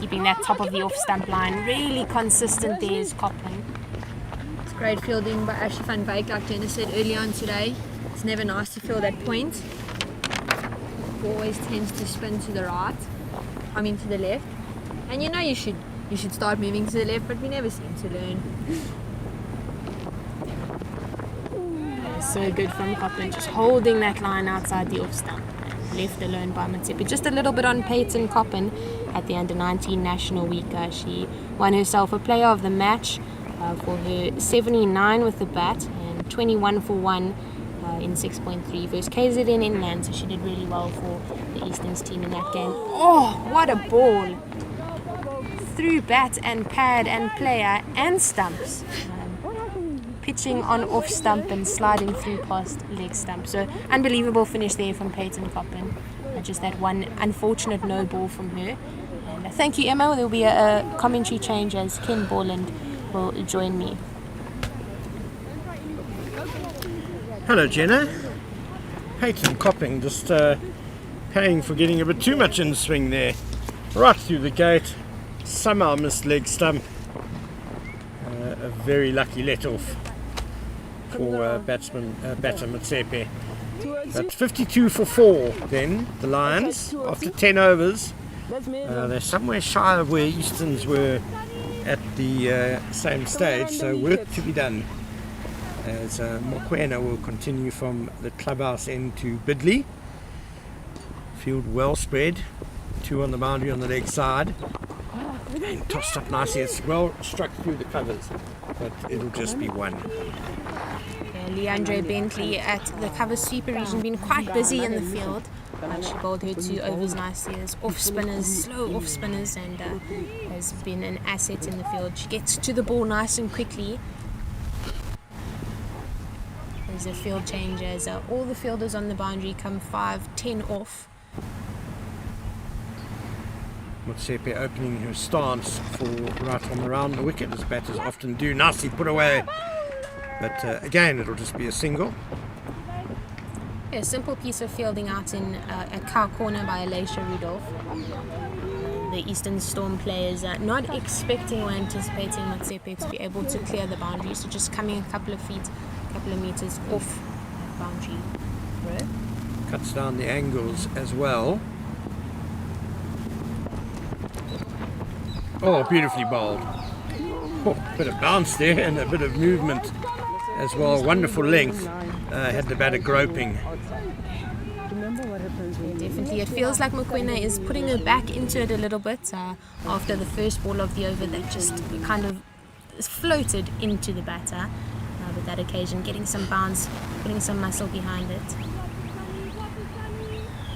Speaker 3: Keeping that top of the off stump line really consistent there is Coppin.
Speaker 5: It's great fielding by Ashley van Wyk, like Jenna said earlier on today. It's never nice to field that point. It always tends to spin to the right, to the left. And you know you should start moving to the left, but we never seem to learn.
Speaker 3: Yeah, so good from Coppin, just holding that line outside the off stump. Left alone by Mtsepe. Just a little bit on Peyton Coppin at the Under-19 National Week. She won herself a player of the match for her 79 with the bat and 21 for 1 in 6.3 versus KZN Inland, so she did really well for the Easterns team in that game. Oh, what a ball! Through bat and pad and player and stumps. Pitching on off stump and sliding through past leg stump. So unbelievable finish there from Peyton Coppin. Just that one unfortunate no ball from her. And thank you, Emma. There will be a commentary change as Ken Borland will join me.
Speaker 2: Hello, Jenna. Peyton Coppin just paying for getting a bit too much in swing there. Right through the gate. Somehow missed leg stump. A very lucky let off for batter Mtsepe. But 52 for 4 then, the Lions, after 10 overs. They're somewhere shy of where Easterns were at the same stage, so work to be done. As Mokwena will continue from the clubhouse end to Bidley. Field well spread, 2 on the boundary on the leg side. And tossed up nicely, it's well struck through the covers, but it'll just be 1.
Speaker 3: Leandre Bentley at the cover sweeper region, been quite busy in the field. She bowled her 2 overs nicely as off spinners, slow off spinners, and has been an asset in the field. She gets to the ball nice and quickly. There's a field change as all the fielders on the boundary come 5-10 off.
Speaker 2: Mtsepe opening her stance for right on around the wicket, as batters often do. Nicely put away, but again it'll just be a single.
Speaker 3: A simple piece of fielding out in a cow corner by Alicia Rudolph. The Eastern Storm players not expecting or anticipating Mtsepe to be able to clear the boundary, so just coming a couple of feet, a couple of meters off the boundary row.
Speaker 2: Cuts down the angles as well. Oh, beautifully bowled. Oh, bit of bounce there and a bit of movement as well. Wonderful length. Had the batter groping.
Speaker 3: Definitely a it feels like Mokoena is putting her back into it a little bit after the first ball of the over that just kind of floated into the batter. With that occasion, getting some bounce, putting some muscle behind it.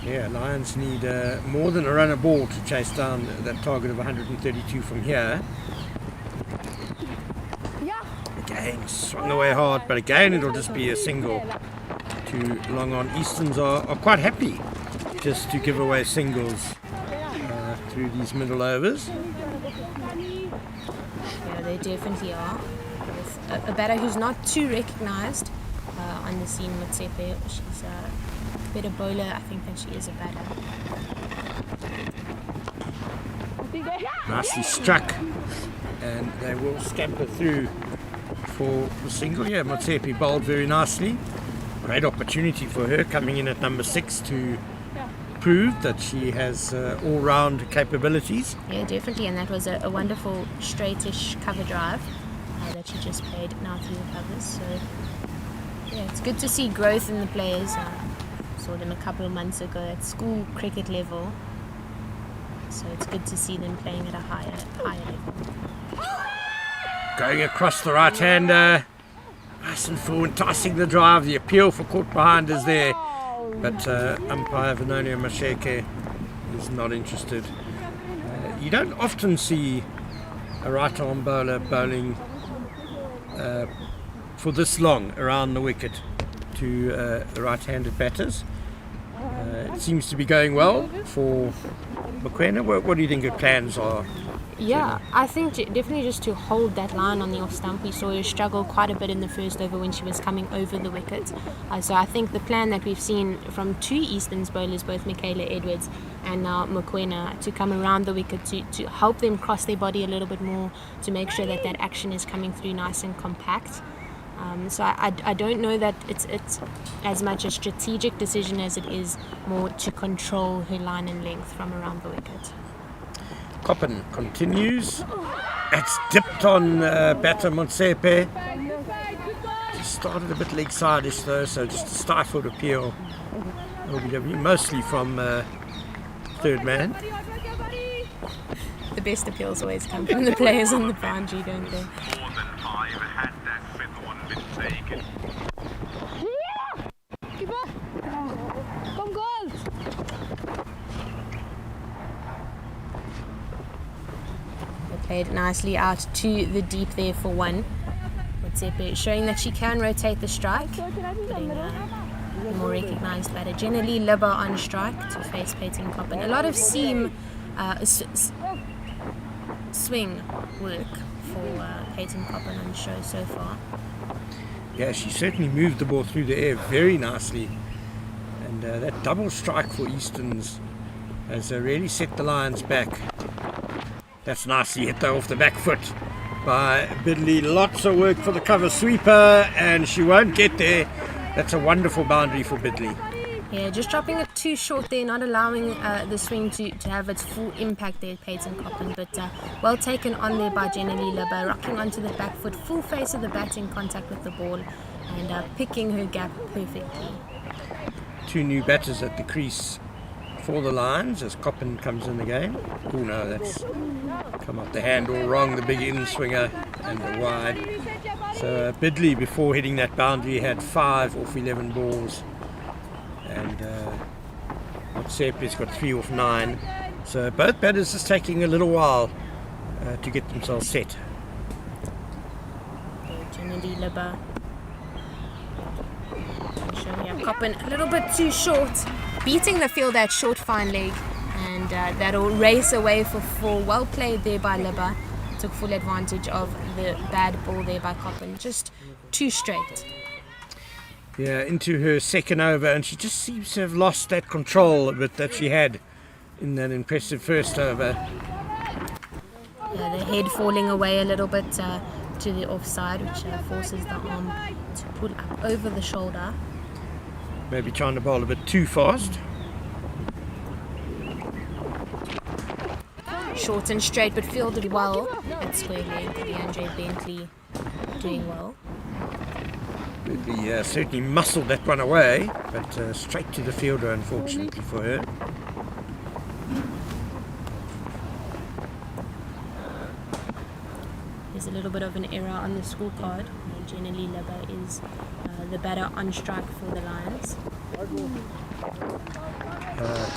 Speaker 2: Yeah, Lions need more than a run a ball to chase down that target of 132 from here. Again, swung away hard, but again it'll just be a single. Too long on. Easterns are quite happy just to give away singles through these middle overs.
Speaker 3: Yeah, they definitely are. With a batter who's not too recognised on the scene, Motsepe. She's a better bowler, I think, than she is a batter.
Speaker 2: Nicely struck, and they will scamper through for the single. Yeah, Motsepe bowled very nicely. Great opportunity for her coming in at number 6 to prove that she has all-round capabilities.
Speaker 3: Yeah, definitely, and that was a wonderful straightish cover drive that she just played now through the covers. So yeah, it's good to see growth in the players. Saw them a couple of months ago at school cricket level, so it's good to see them playing at a higher level.
Speaker 2: Going across the right-hander, nice and full, enticing the drive. The appeal for caught behind is there, but umpire Vanonia Masheke is not interested. You don't often see a right-arm bowler bowling for this long around the wicket to the right-handed batters. It seems to be going well for Mokoena. What do you think her plans are?
Speaker 3: Yeah, I think definitely just to hold that line on the off stump. We saw her struggle quite a bit in the first over when she was coming over the wicket. So I think the plan that we've seen from two Easterns bowlers, both Michaela Edwards and now Mokoena, to come around the wicket to help them cross their body a little bit more, to make sure that that action is coming through nice and compact. So I don't know that it's as much a strategic decision as it is more to control her line and length from around the wicket.
Speaker 2: Coppen continues. It's dipped on batter Motsepe. Just started a bit leg side-ish though, so just a stifled appeal. LBW, mostly from third man.
Speaker 3: The best appeals always come from the players on the boundary, don't they? Played nicely out to the deep there for one. Motsepe showing that she can rotate the strike, putting a more recognised batter. Generally Libba on strike to face Peyton Coppen. A lot of seam swing work for Peyton Coppen on the show so far.
Speaker 2: Yeah, she certainly moved the ball through the air very nicely, and that double strike for Easterns has really set the Lions back. That's nicely hit though off the back foot by Bidley. Lots of work for the cover sweeper, and she won't get there. That's a wonderful boundary for Bidley.
Speaker 3: Yeah, just dropping it too short there, not allowing the swing to have its full impact there, Peyton Coppen. But well taken on there by Jenny Libba, rocking onto the back foot, full face of the bat in contact with the ball, and picking her gap perfectly.
Speaker 2: Two new batters at the crease for the Lions as Coppen comes in the game. Oh no, that's come off the handle wrong, the big in swinger and the wide. So Bidley, before hitting that boundary, had 5 off 11 balls, and Motsepe's got 3 off 9. So both batters is taking a little while to get themselves set.
Speaker 3: Jenny Libba. Showing up Coppen a little bit too short, beating the field at short fine leg, and that'll race away for 4. Well played there by Libba. Took full advantage of the bad ball there by Coppen. Just too straight.
Speaker 2: Yeah, into her second over, and she just seems to have lost that control a bit that she had in that impressive first over.
Speaker 3: Yeah, the head falling away a little bit to the offside, which forces the arm to pull up over the shoulder.
Speaker 2: Maybe trying to bowl a bit too fast.
Speaker 3: Short and straight, but fielded well at square leg. DeAndre Bentley doing well.
Speaker 2: Bentley certainly muscled that one away, but straight to the fielder, unfortunately for her.
Speaker 3: There's a little bit of an error on the scorecard. Generally, Libba is the batter on strike for the Lions.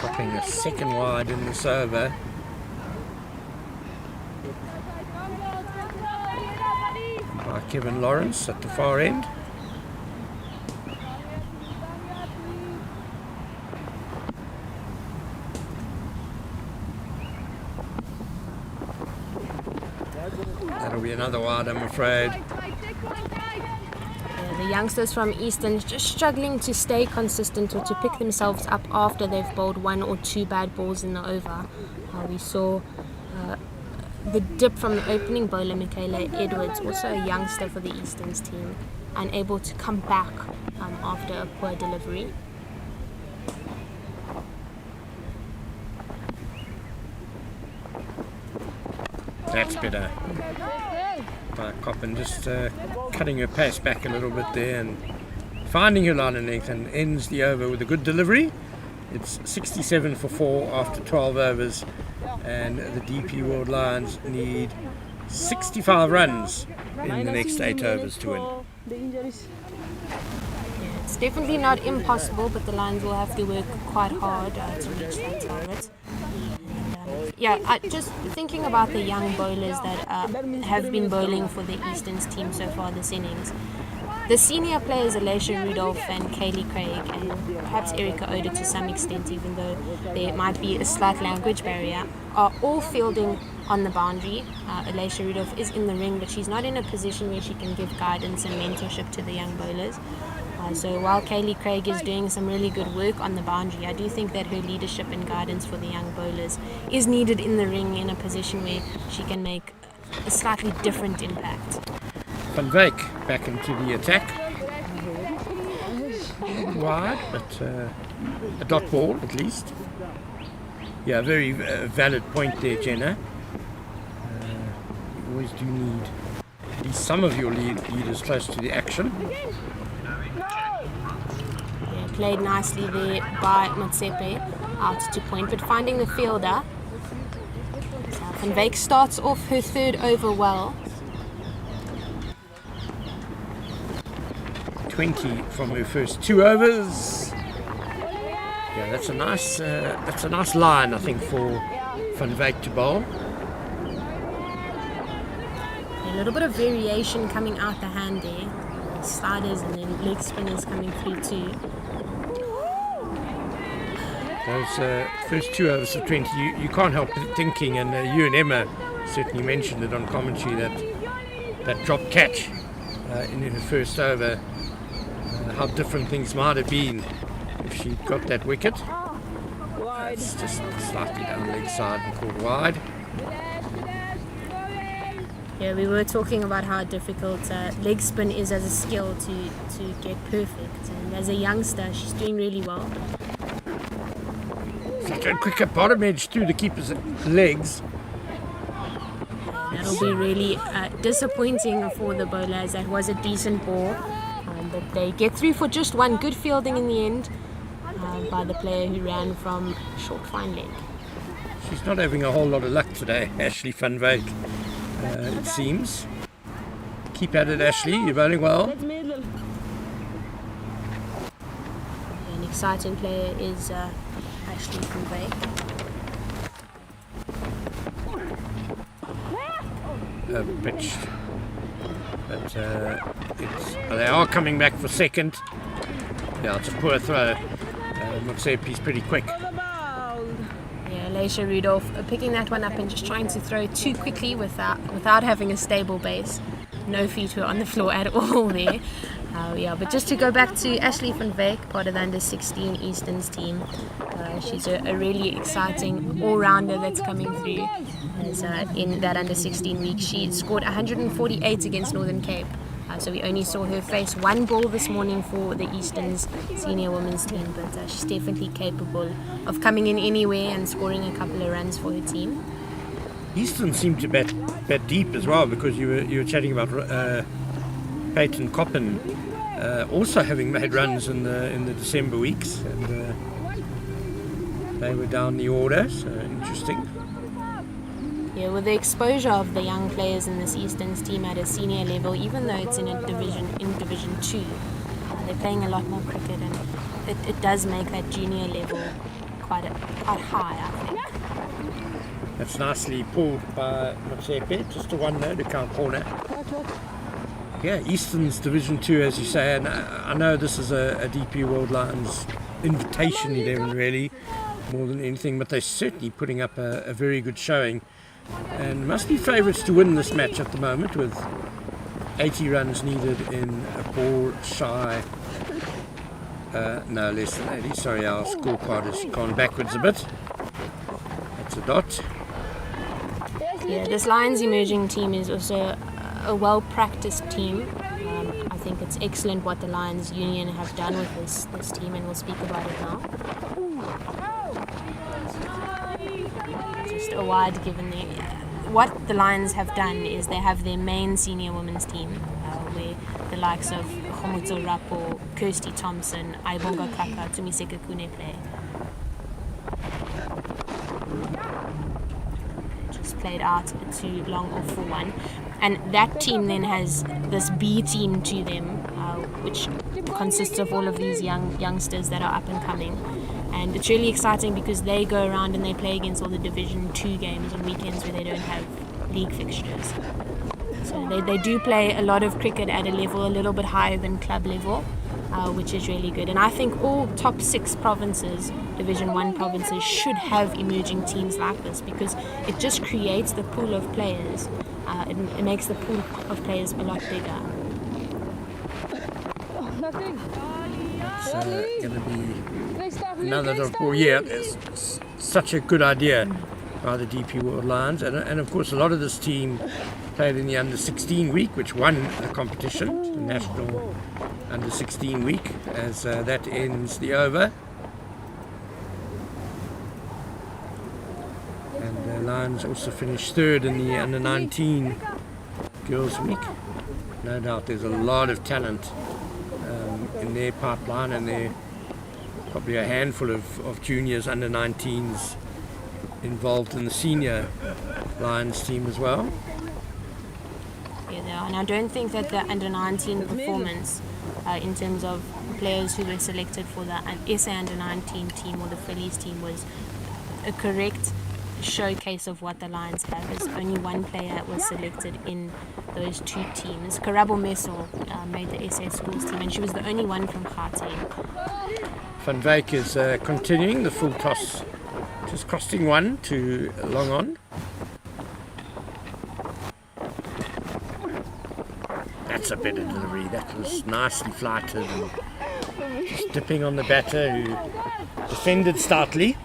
Speaker 2: Copping a second wide in this over. By Kevin Lawrence at the far end. That'll be another wide, I'm afraid.
Speaker 3: The youngsters from Eastern just struggling to stay consistent or to pick themselves up after they've bowled one or two bad balls in the over. We saw the dip from the opening bowler, Michaela Edwards, also a youngster for the Easterns team, unable to come back after a poor delivery.
Speaker 2: That's better. By Coppin, just cutting her pace back a little bit there and finding her line and length, and ends the over with a good delivery. It's 67 for 4 after 12 overs, and the DP World Lions need 65 runs in the next 8 overs to win.
Speaker 3: It's definitely not impossible, but the Lions will have to work quite hard to reach that target. Just thinking about the young bowlers that have been bowling for the Easterns team so far this innings. The senior players, Alicia Rudolph and Kaylee Craig, and perhaps Erica Oda to some extent, even though there might be a slight language barrier, are all fielding on the boundary. Alicia Rudolph is in the ring, but she's not in a position where she can give guidance and mentorship to the young bowlers. So while Kaylee Craig is doing some really good work on the boundary, I do think that her leadership and guidance for the young bowlers is needed in the ring in a position where she can make a slightly different impact.
Speaker 2: Van Wyk back into the attack. Wide, but a dot ball at least. Yeah, very valid point there, Jenna. You always do need at least some of your leaders close to the action.
Speaker 3: Played nicely there by Motsepe out to point, but finding the fielder. Van Wyk starts off her third over well.
Speaker 2: 20 from her first 2 overs. Yeah, that's a nice line, I think, for Van Wyk to bowl.
Speaker 3: A little bit of variation coming out the hand there. Sliders and then leg spinners coming through too.
Speaker 2: Those first 2 overs of 20, you can't help thinking, and you and Emma certainly mentioned it on commentary, that drop catch in her first over, how different things might have been if she'd got that wicket. It's just slightly down the leg side and called wide.
Speaker 3: Yeah, we were talking about how difficult leg spin is as a skill to get perfect, and as a youngster she's doing really well.
Speaker 2: Such a quicker bottom edge through the keeper's legs.
Speaker 3: That'll be really disappointing for the bowlers. That was a decent ball, but they get through for just one. Good fielding in the end by the player who ran from short fine leg.
Speaker 2: She's not having a whole lot of luck today, Ashley Van Wyk, it seems. Keep at it, Ashley, you're bowling well.
Speaker 3: An exciting player is Ashley Van Wyk.
Speaker 2: Pitched, but they are coming back for second. Yeah, it's a poor throw. Motsepe's pretty quick.
Speaker 3: Yeah, Alicia Rudolph picking that one up and just trying to throw too quickly without having a stable base. No feet were on the floor at all there. But just to go back to Ashley Van Wyk, part of the under-16 Easterns team. She's a really exciting all-rounder that's coming through. As, in that under-16 week, she scored 148 against Northern Cape. So we only saw her face one ball this morning for the Easterns senior women's team, but she's definitely capable of coming in anywhere and scoring a couple of runs for her team.
Speaker 2: Eastern seemed to bat deep as well, because you were chatting about Peyton Coppin also having made runs in the December weeks, and they were down the order, so interesting.
Speaker 3: Yeah, with the exposure of the young players in this Easterns team at a senior level, even though it's in Division 2, they're playing a lot more cricket, and it does make that junior level quite high, I think.
Speaker 2: That's nicely pulled by Motsepe, just a one there to count corner. Yeah, Eastern's Division 2, as you say, and I know this is a DP World Lions invitation 11 really, more than anything, but they're certainly putting up a very good showing, and must be favourites to win this match at the moment, with 80 runs needed in a ball shy, no, less than 80, sorry, our scorecard has gone backwards a bit. That's a dot.
Speaker 3: Yeah, this Lions emerging team is also a well-practiced team. I think it's excellent what the Lions Union have done with this team, and we'll speak about it now. Just a wide given there. What the Lions have done is they have their main senior women's team, where the likes of Khomotso Rapo, Kirsty Thompson, Aibonga Kaka, Tumiseka Kune play. Just played out too long off for one. And that team then has this B team to them, which consists of all of these youngsters that are up and coming. And it's really exciting because they go around and they play against all the Division 2 games on weekends where they don't have league fixtures. So they do play a lot of cricket at a level a little bit higher than club level, which is really good. And I think all top 6 provinces, Division 1 provinces, should have emerging teams like this, because it just creates the pool of players. It makes the pool of players a lot bigger.
Speaker 2: It's going to be another dot ball. Yeah, it's such a good idea by the DP World Lions, and of course a lot of this team played in the under 16 week, which won the competition, the national under 16 week, as that ends the over. And the Lions also finished third in the under 19 girls week. No doubt there's a lot of talent in their pipeline, and there probably a handful of juniors under 19s involved in the senior Lions team as well.
Speaker 3: Yeah, they are. And I don't think that the under 19 performance, in terms of players who were selected for the SA under 19 team or the Phillies team, was a correct showcase of what the Lions have. As only one player was selected in those 2 teams. Karabo Meso made the SA schools team, and she was the only one from Gauteng.
Speaker 2: Van Wyk is continuing the full toss, just crossing one to long on. That's a better delivery. That was nicely flighted and just dipping on the batter, who defended stoutly.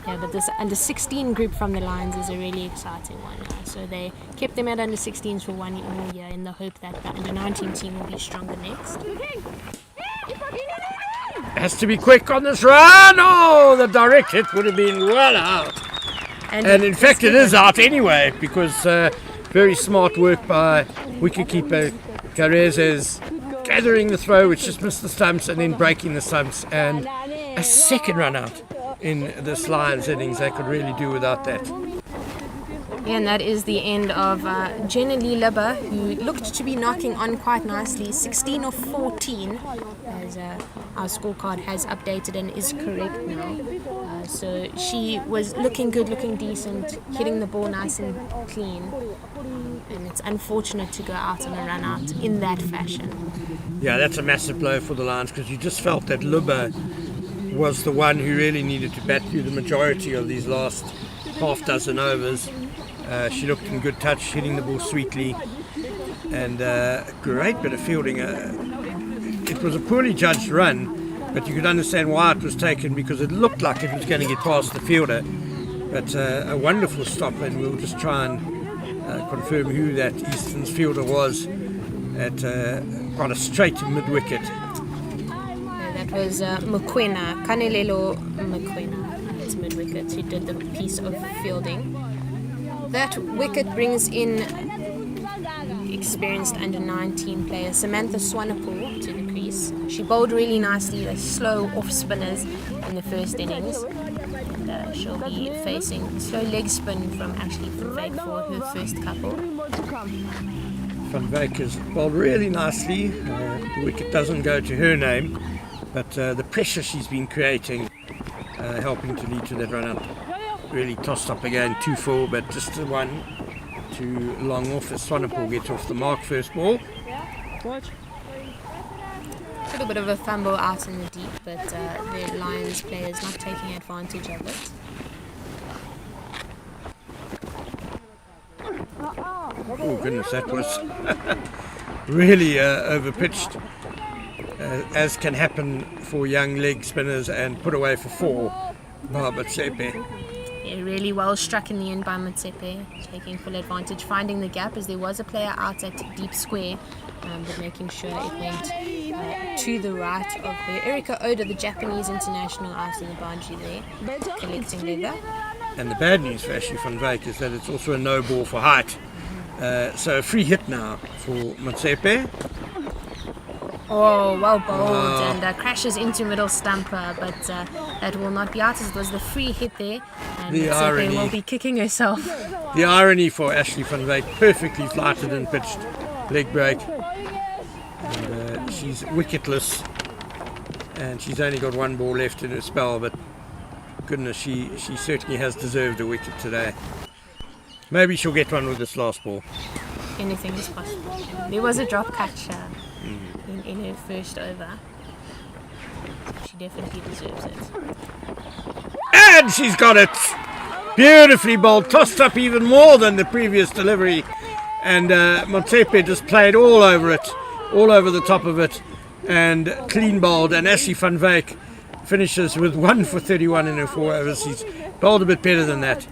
Speaker 3: Yeah, but this under 16 group from the Lions is a really exciting one. So they kept them at under 16s for 1 more year in the hope that the under 19 team will be stronger next.
Speaker 2: Has to be quick on this run. Oh, the direct hit would have been well out. And in fact it is out anyway, because very smart work by wicketkeeper Carezes, gathering the throw which just missed the stumps and then breaking the stumps, and a second run out in this Lions innings. They could really do without that.
Speaker 3: Yeah, and that is the end of Jenna Lee Libber, who looked to be knocking on quite nicely, 16 of 14, as our scorecard has updated and is correct now. So she was looking good, looking decent, hitting the ball nice and clean. And it's unfortunate to go out on a run out in that fashion.
Speaker 2: Yeah, that's a massive blow for the Lions, because you just felt that Libber was the one who really needed to bat through the majority of these last half dozen overs. She looked in good touch, hitting the ball sweetly, and a great bit of fielding. It was a poorly judged run, but you could understand why it was taken, because it looked like it was going to get past the fielder. But a wonderful stop, and we'll just try and confirm who that Eastern's fielder was at quite a straight mid-wicket.
Speaker 3: That was Mokwena, Kanelelo Mokwena, at mid-wicket, who did the piece of fielding. That wicket brings in experienced under 19 player Samantha Swanepoel to the crease. She bowled really nicely, the slow off spinners in the first innings. and she'll be facing slow leg spin from Ashley van Wyk for her first couple.
Speaker 2: Van Wyk has bowled really nicely. The wicket doesn't go to her name, but the pressure she's been creating, helping to lead to that run up. Really tossed up again, 2-4, but just the one too long off as Swanepoel gets off the mark first ball.
Speaker 3: A little bit of a fumble out in the deep, but the Lions players not taking advantage of it.
Speaker 2: Oh goodness, that was really overpitched, as can happen for young leg spinners, and put away for 4 by Motsepe.
Speaker 3: Yeah, really well struck in the end by Motsepe, taking full advantage, finding the gap as there was a player out at deep square, but making sure it went to the right of her. Erika Oda, the Japanese international, out in the boundary there, collecting leather.
Speaker 2: And the bad news for Ashley van Wyk is that it's also a no ball for height. So a free hit now for Motsepe.
Speaker 3: Oh, well bowled, and crashes into middle stumper, but that will not be out as it was the free hit there, and Motsepe will be kicking herself.
Speaker 2: The irony for Ashley van Wyk, perfectly flighted and pitched leg break, and she's wicketless, and she's only got 1 ball left in her spell, but goodness, she certainly has deserved a wicket today. Maybe she'll get one with this last ball.
Speaker 3: Anything is possible. There was a drop catch in her first over. She definitely deserves it.
Speaker 2: And she's got it! Beautifully bowled, tossed up even more than the previous delivery. And Motsepe just played all over it, all over the top of it, and clean bowled. And Ashley van Wyk finishes with 1 for 31 in her 4 overs. She's bowled a bit better than that.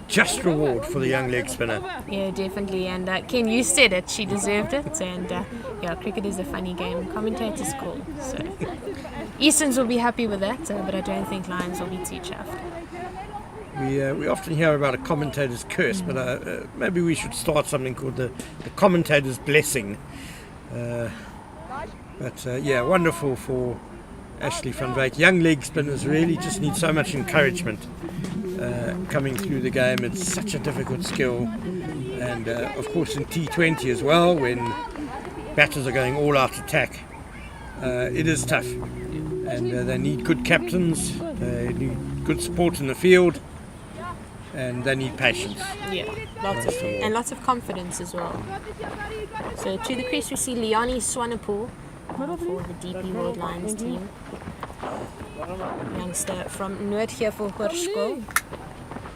Speaker 2: Just reward for the young leg spinner.
Speaker 3: Yeah, definitely. And Ken, you said it. She deserved it. And yeah, cricket is a funny game. Commentators call. So Easterns will be happy with that, but I don't think Lions will be too chuffed.
Speaker 2: We often hear about a commentator's curse, but maybe we should start something called the commentator's blessing. But yeah, wonderful for Ashley van Wyk. Young leg spinners really just need so much encouragement coming through the game. It's such a difficult skill, and of course in T20 as well, when batters are going all out attack, it is tough, and they need good captains, they need good support in the field, and they need patience.
Speaker 3: Yeah, lots of confidence as well. So to the crease we see Leonie Swanepoel for the DP World Lions team. Youngster from Noordheuvel-Hoërskool.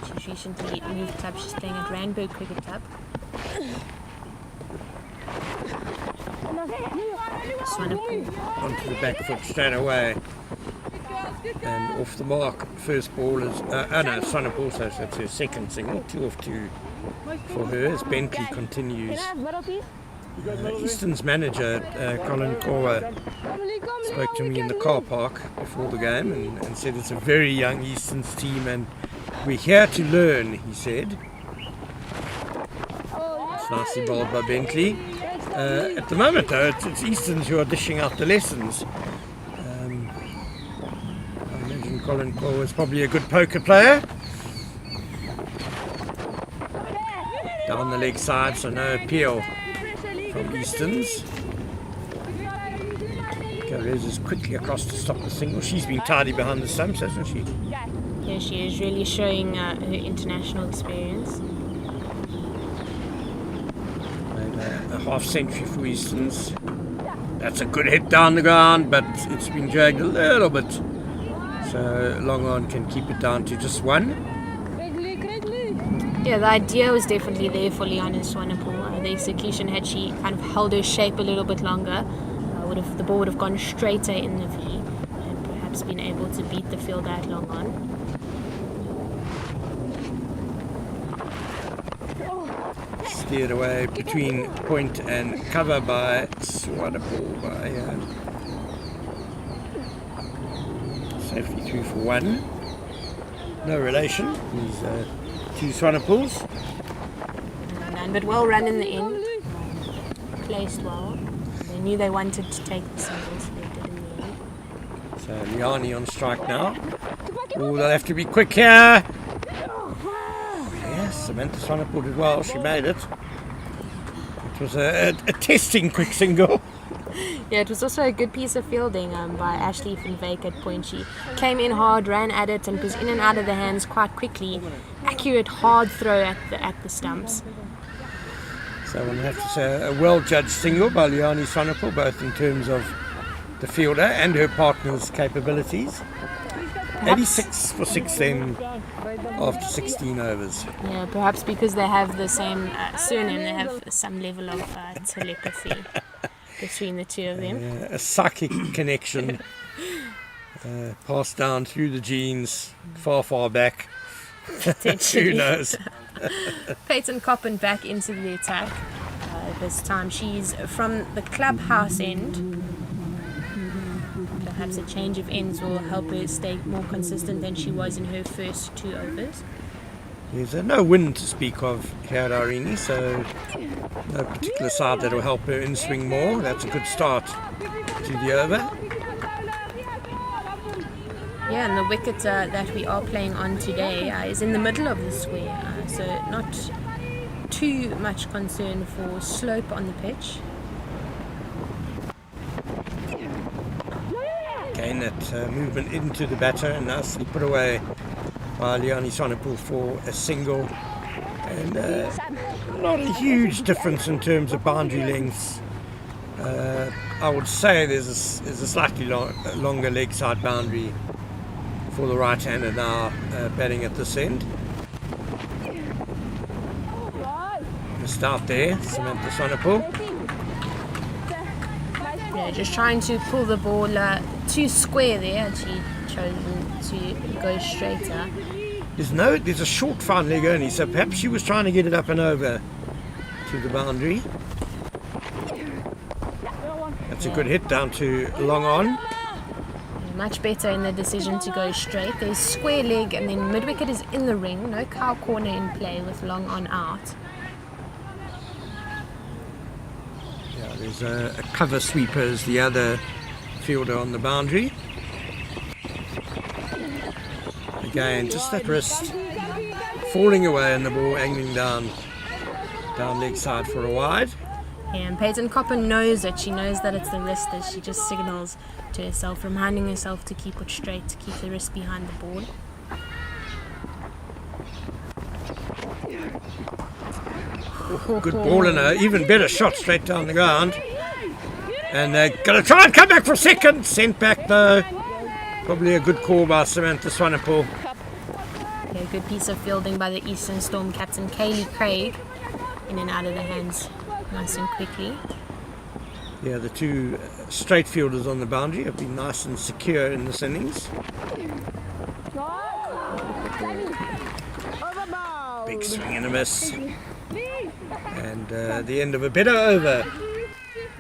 Speaker 3: She's recently moved club. She's playing at Randburg Cricket Club. Swanepoel
Speaker 2: Onto the back foot straight away, and off the mark. First ball is Swanepoel, so that's her second single. 2 of 2 for her as Bentley continues. Easton's manager, Colin Corwer, spoke to me in the car park before the game and said it's a very young Easton's team and we're here to learn, he said. It's nicely bowled by Bentley. At the moment though, it's Easton's who are dishing out the lessons. I imagine Colin Corwer is probably a good poker player. Down the leg side, so no appeal from Easton's. Carrez is quickly across to stop the single. She's been tidy behind the stumps, hasn't she?
Speaker 3: Yeah, she is really showing her international experience.
Speaker 2: Made a half century for Easton's. That's a good hit down the ground, but it's been dragged a little bit. So Long On can keep it down to just 1.
Speaker 3: Yeah, the idea was definitely there for Leonie Swanepoel. The execution, had she kind of held her shape a little bit longer, the ball would have gone straighter in the V and perhaps been able to beat the fielder at Long On.
Speaker 2: Steered away between point and cover by Swanepoel. Safely through for 1. No relation. These 2 Swanepoels.
Speaker 3: But well run in the end. Placed well. They knew they wanted to take the singles, so they did in the end.
Speaker 2: So Liani on strike now. Oh, they'll have to be quick here. Yes, Samantha Swanepoel did well. She made it. It was a testing quick single.
Speaker 3: Yeah, it was also a good piece of fielding by Ashley van Wyk at point. She came in hard, ran at it, and was in and out of the hands quite quickly. Accurate, hard throw at the stumps.
Speaker 2: So one have to say a well-judged single by Liani Swanepoel, both in terms of the fielder and her partner's capabilities. 86 for 6 then after 16 overs.
Speaker 3: Yeah, perhaps because they have the same surname, they have some level of telepathy between the two of them.
Speaker 2: A psychic connection passed down through the genes far back. Who knows?
Speaker 3: Peyton Coppin back into the attack. This time she's from the clubhouse end. Perhaps a change of ends will help her stay more consistent than she was in her first 2 overs.
Speaker 2: There's no wind to speak of here at Irene, so no particular side that will help her in swing more. That's a good start to the over.
Speaker 3: Yeah, and the wicket that we are playing on today is in the middle of the square, so not too much concern for slope on the pitch.
Speaker 2: Again, that movement into the batter and nicely put away by Liani Swanepoel for a single. And not a huge difference in terms of boundary lengths. I would say there's a slightly longer leg side boundary for the right-hander now batting at this end. Missed out there, Samantha Swanepoel.
Speaker 3: Yeah, just trying to pull the ball too square there, and she chosen to go straighter.
Speaker 2: There's a short front leg only, so perhaps she was trying to get it up and over to the boundary. That's a good hit down to long on.
Speaker 3: Much better in the decision to go straight. There's square leg and then mid-wicket is in the ring. No cow corner in play with long on out.
Speaker 2: Yeah, there's a cover sweeper as the other fielder on the boundary. Again, just that wrist falling away and the ball angling down leg side for a wide.
Speaker 3: Yeah, and Peyton Coppin knows it. She knows that it's the wrist as she just signals to herself, reminding herself to keep it straight, to keep the wrist behind the ball.
Speaker 2: Good ball and an even better shot straight down the ground. And they're going to try and come back for second. Sent back though. Probably a good call by Samantha Swanepoel.
Speaker 3: Yeah, good piece of fielding by the Eastern Storm captain Kaylee Craig. In and out of the hands nice and quickly.
Speaker 2: Yeah, the two straight fielders on the boundary have been nice and secure in this innings. Big swing and a miss. And the end of a better over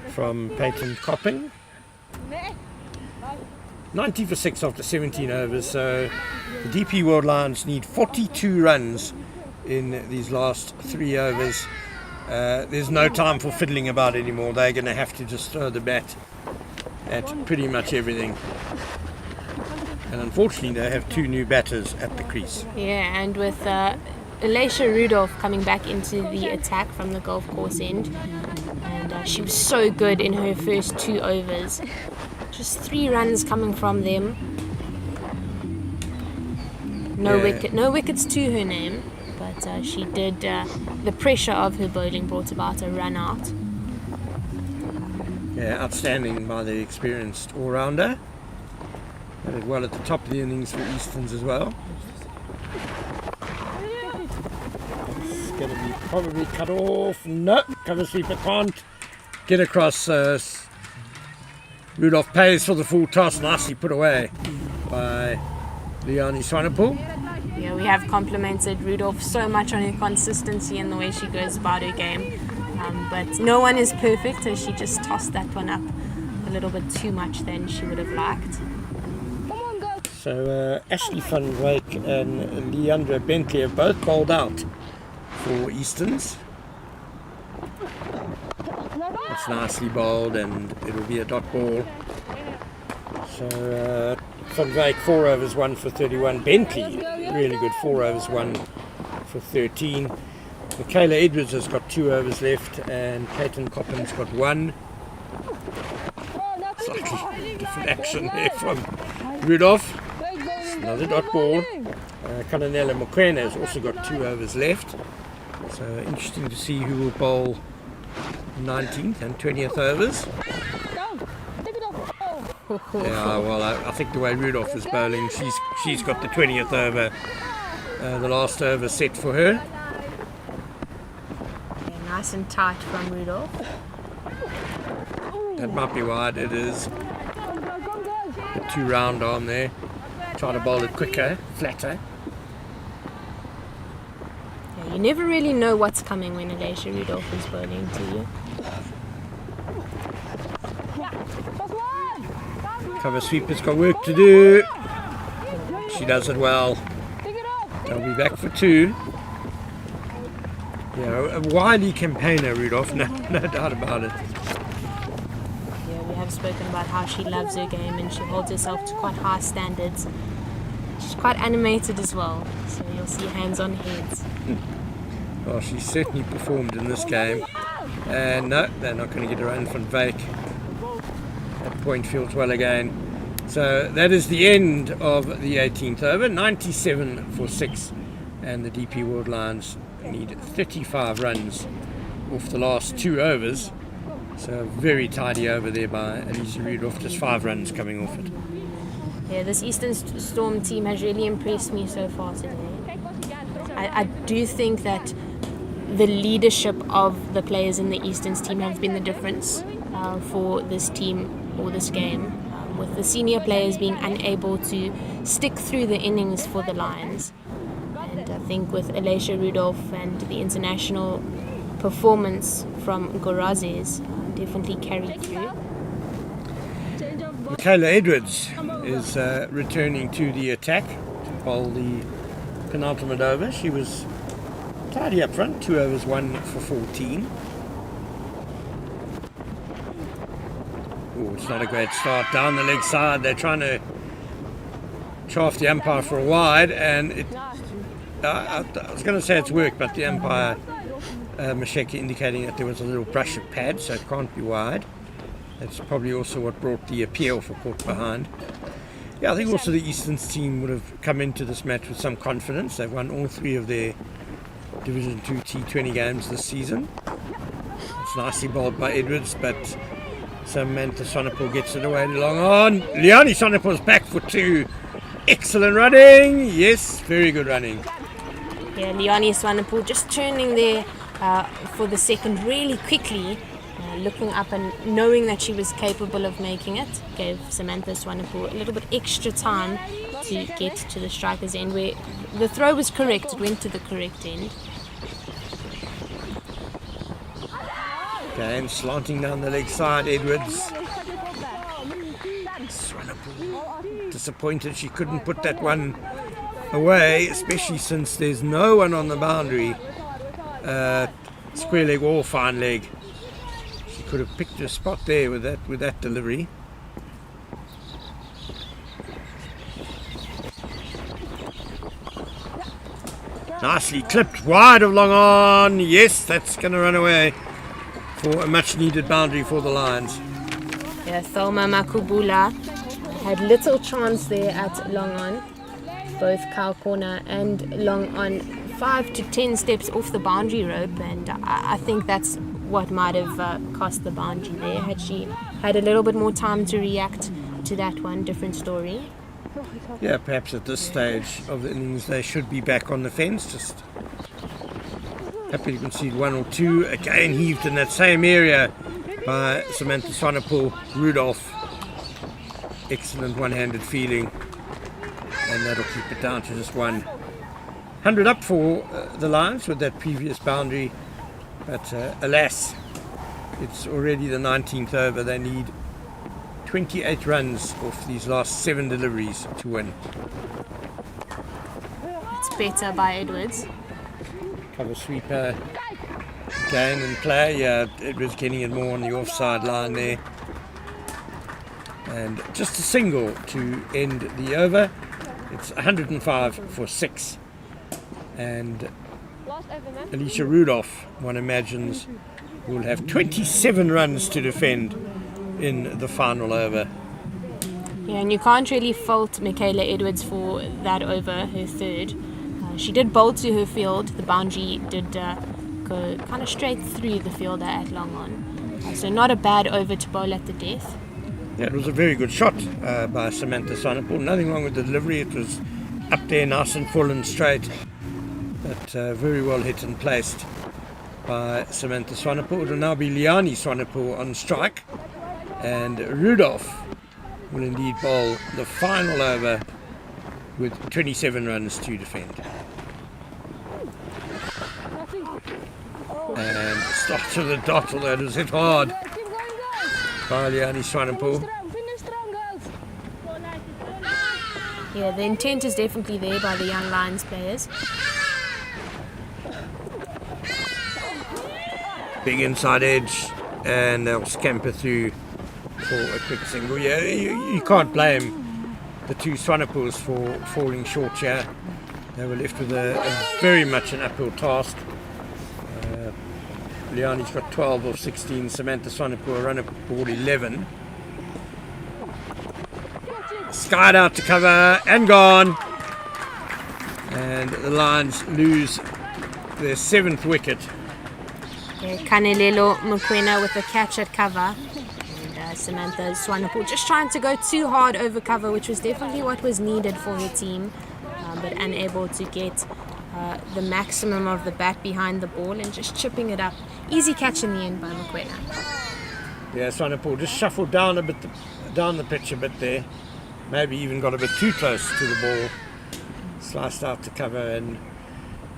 Speaker 2: from Peyton Coppin. 90 for 6 after 17 overs, so the DP World Lions need 42 runs in these last 3 overs. There's no time for fiddling about anymore. They're going to have to just throw the bat at pretty much everything. And unfortunately, they have 2 new batters at the crease.
Speaker 3: Yeah, and with Elisha Rudolph coming back into the attack from the golf course end. And she was so good in her first 2 overs. Just 3 runs coming from them. No wickets to her name. But she did, the pressure of her bowling brought about a run out.
Speaker 2: Yeah, outstanding by the experienced all-rounder. Did well at the top of the innings for Easterns as well. It's going to be probably cut off. No, cover sweeper can't get across. Rudolph pays for the full toss, nicely put away by Liani Swanepoel.
Speaker 3: Yeah, we have complimented Rudolph so much on her consistency and the way she goes about her game. But no one is perfect, so she just tossed that one up a little bit too much than she would have liked.
Speaker 2: So Ashley van Wyk and Leandra Bentley have both bowled out for Easterns. It's nicely bowled and it'll be a dot ball. So Van Wyk 4 overs 1 for 31. Bentley, really good, 4 overs 1 for 13. Michaela Edwards has got 2 overs left, and Caitlin Coppin's got 1. Slightly different action there from Rudolph. Another dot ball. Kananela Mokoena has also got 2 overs left. So interesting to see who will bowl 19th and 20th overs. Yeah, well, I think the way Rudolph is bowling, she's got the 20th over, the last over set for her.
Speaker 3: Yeah, nice and tight from Rudolph.
Speaker 2: That might be wide. It is a 2 round arm there. Trying to bowl it quicker, flatter.
Speaker 3: Yeah, you never really know what's coming when Alicia Rudolph is bowling to you.
Speaker 2: Cover sweeper's got work to do. She does it well. They'll be back for 2. Yeah, a wily campaigner, Rudolph, no doubt about it.
Speaker 3: Yeah, we have spoken about how she loves her game and she holds herself to quite high standards. She's quite animated as well, so you'll see hands on heads.
Speaker 2: Well, she's certainly performed in this game. And no, they're not going to get a run from Wyk. That point feels well again. So that is the end of the 18th over. 97 for 6. And the DP World Lions need 35 runs off the last 2 overs. So very tidy over there by Alicia Rudolph, just 5 runs coming off it.
Speaker 3: Yeah, this Eastern Storm team has really impressed me so far today. I do think that the leadership of the players in the Easterns team have been the difference for this team or this game, with the senior players being unable to stick through the innings for the Lions. And I think with Alicia Rudolph and the international performance from Gorazes definitely carried through.
Speaker 2: Michaela Edwards is returning to the attack to bowl the penultimate over. She was tidy up front, 2 overs 1 for 14. Oh, it's not a great start. Down the leg side, they're trying to chaff the umpire for a wide, and I was going to say it's worked, but the umpire, Masheka, indicating that there was a little brush of pad, so it can't be wide. That's probably also what brought the appeal for caught behind. Yeah, I think also the Easterns team would have come into this match with some confidence. They've won all 3 of their Division 2 T20 games this season. It's nicely bowled by Edwards, but Samantha Sonapul gets it away long on. Leonie Sonapul's back for 2. Excellent running. Yes, very good running.
Speaker 3: Yeah, Leonie Sonapul just turning there for the second really quickly. Looking up and knowing that she was capable of making it gave Samantha Swanepoel a little bit extra time to get to the striker's end, where the throw was correct, it went to the correct end.
Speaker 2: Okay, and slanting down the leg side, Edwards. Swanepoel disappointed she couldn't put that one away, especially since there's no one on the boundary, square leg or fine leg. Could have picked a spot there with that delivery. Nicely clipped wide of long on. Yes, that's going to run away for a much needed boundary for the Lions.
Speaker 3: Yeah, Thelma Makubula had little chance there at long on. Both cow corner and long on 5 to 10 steps off the boundary rope, and I think that's what might have cost the boundary there. Had she had a little bit more time to react to that one, different story.
Speaker 2: Yeah, perhaps at this stage of the innings they should be back on the fence. Just happy to concede 1 or 2. Again heaved in that same area by Samantha Swanepoel. Rudolph, excellent one-handed feeling, and that'll keep it down to just 1. 100 up for the Lions with that previous boundary. But alas, it's already the 19th over. They need 28 runs off these last 7 deliveries to win.
Speaker 3: It's better by Edwards.
Speaker 2: Cover sweeper again in play. Yeah, Edwards getting it more on the offside line there. and just a single to end the over. It's 105 for 6, and Alicia Rudolph, one imagines, will have 27 runs to defend in the final over.
Speaker 3: Yeah, and you can't really fault Michaela Edwards for that over, her third. She did bowl to her field. The boundary did go kind of straight through the fielder at long on. So not a bad over to bowl at the death.
Speaker 2: Yeah, it was a very good shot by Samantha Swanepoel. Nothing wrong with the delivery. It was up there, nice and full and straight, but very well hit and placed by Samantha Swanepoel. It will now be Liani Swanepoel on strike, and Rudolph will indeed bowl the final over with 27 runs to defend. And starts with a dot, although it was hit hard by Liani Swanepoel.
Speaker 3: Yeah, the intent is definitely there by the young Lions players.
Speaker 2: Big inside edge, and they'll scamper through for a quick single. Yeah, you can't blame the two Swanepoels for falling short here. They were left with a very much an uphill task. Liani's got 12 of 16, Samantha Swanepoel run up ball 11. Skied out to cover and gone. And the Lions lose their 7th wicket.
Speaker 3: Kanelelo Mokoena with the catch at cover. And Samantha Swanepoel just trying to go too hard over cover, which was definitely what was needed for her team, but unable to get the maximum of the bat behind the ball and just chipping it up. Easy catch in the end by Mokoena.
Speaker 2: Yeah, Swanepoel just shuffled down a bit, down the pitch a bit there. Maybe even got a bit too close to the ball. Sliced out to cover, and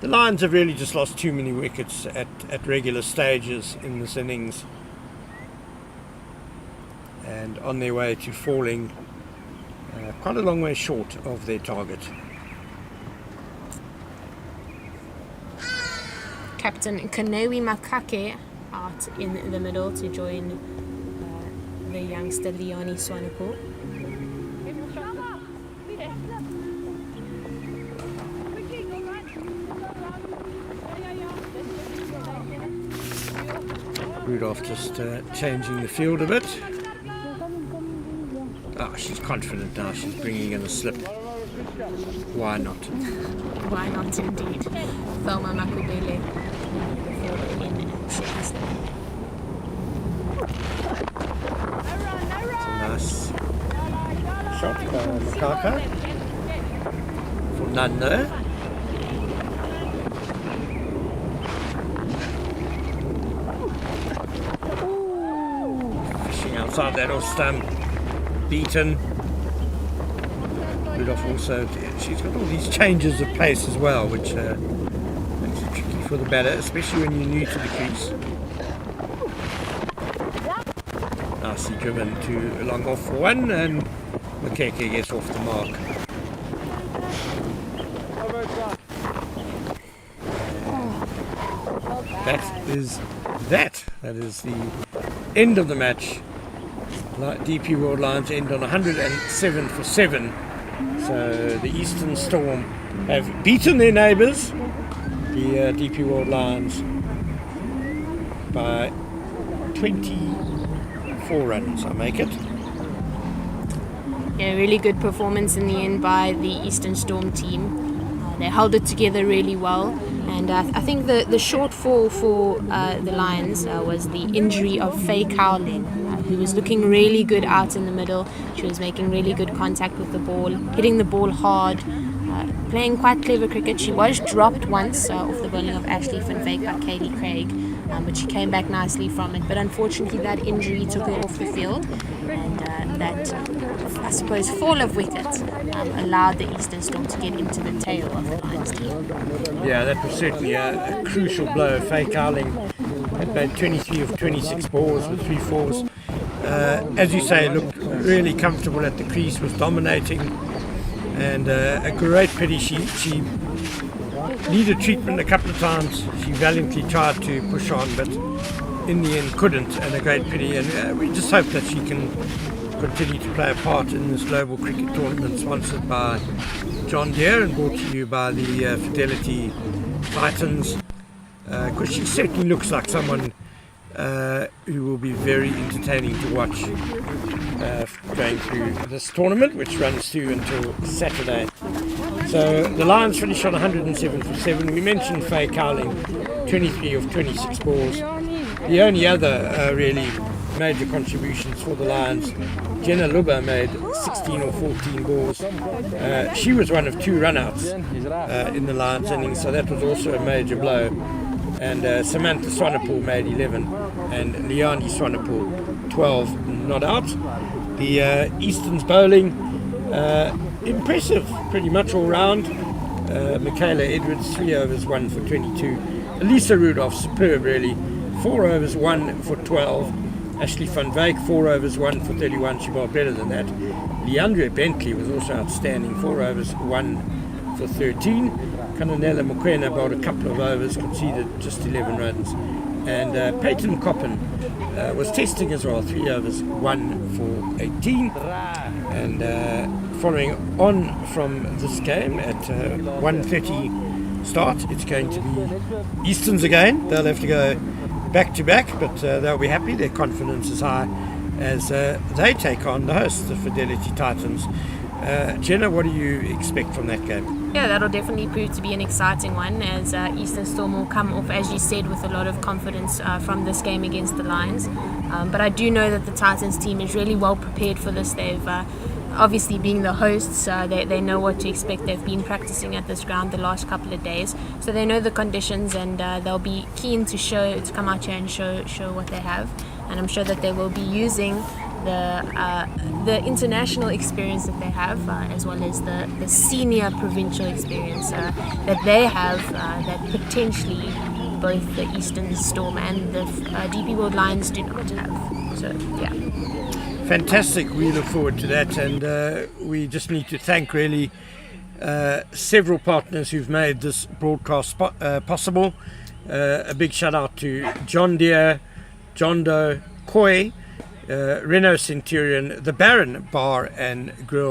Speaker 2: the Lions have really just lost too many wickets at regular stages in this innings, and on their way to falling quite a long way short of their target.
Speaker 3: Captain Kanewi Makake out in the middle to join the youngster Liani Swanepoel.
Speaker 2: Rudolph just changing the field a bit. She's confident now. She's bringing in a slip. Why not?
Speaker 3: Why not indeed? Thelma Makubele.
Speaker 2: It's a nice shot by Makaka for none there. Fishing outside that off stump. Beaten. Rudolph also, she's got all these changes of pace as well, which makes it tricky for the batter, especially when you're new to the crease. Nicely driven to long off for one, and Makeke gets off the mark. That is the end of the match. DP World Lions end on 107 for 7. So the Eastern Storm have beaten their neighbours, the DP World Lions, by 24 runs, I make it.
Speaker 3: Yeah, really good performance in the end by the Eastern Storm team. They held it together really well, and I think the shortfall for the Lions was the injury of Faye Cowling, who was looking really good out in the middle. She was making really good contact with the ball, hitting the ball hard, playing quite clever cricket. She was dropped once off the bowling of Ashley Van Wyk by Kaylee Craig, but she came back nicely from it. But unfortunately that injury took her off the field, and that, I suppose, fall of wicket allowed the Eastern Storm to get into the tail of the Lions team.
Speaker 2: Yeah, that was certainly a crucial blow. Faye Cowling had made 23 of 26 balls with 3 fours. As you say, looked really comfortable at the crease, was dominating, and a great pity. She needed treatment a couple of times. She valiantly tried to push on, but in the end couldn't, and a great pity. And we just hope that she can continue to play a part in this global cricket tournament sponsored by John Deere and brought to you by the Fidelity Titans, because she certainly looks like someone who will be very entertaining to watch going through this tournament, which runs through until Saturday. So the Lions finished on 107 for 7. We mentioned Faye Cowling, 23 of 26 balls. The only other really major contributions for the Lions, Jenna Lubba made 16 or 14 balls. She was one of 2 run-outs in the Lions innings, so that was also a major blow. And Samantha Swanepoel made 11 and Liani Swanepoel 12 not out. The Eastern's bowling, impressive pretty much all round. Michaela Edwards, 3 overs 1 for 22. Elisa Rudolph, superb really, 4 overs 1 for 12. Ashley van Wyk, 4 overs 1 for 31. She bowled better than that. Leandra Bentley was also outstanding, 4 overs 1 for 13. Kananela Mokoena bowled a couple of overs, conceded just 11 runs. And Peyton Coppin was testing as well, 3 overs 1 for 18. And following on from this game at 1:30 start, it's going to be Easterns again. They'll have to go back to back, but they'll be happy. Their confidence is high as they take on the hosts, the Fidelity Titans. Jenna, what do you expect from that game?
Speaker 3: Yeah, that'll definitely prove to be an exciting one, as Eastern Storm will come off, as you said, with a lot of confidence from this game against the Lions. But I do know that the Titans team is really well prepared for this. They've obviously, being the hosts, they know what to expect. They've been practicing at this ground the last couple of days, so they know the conditions, and they'll be keen to come out here and show what they have. And I'm sure that they will be using the international experience that they have, as well as the senior provincial experience that they have, that potentially both the Eastern Storm and the DP World Lions do not have. So yeah,
Speaker 2: fantastic. We look forward to that, and we just need to thank really several partners who've made this broadcast possible. A big shout out to John Deere, John Doe, Koi, Renault Centurion, the Baron Bar and Grill.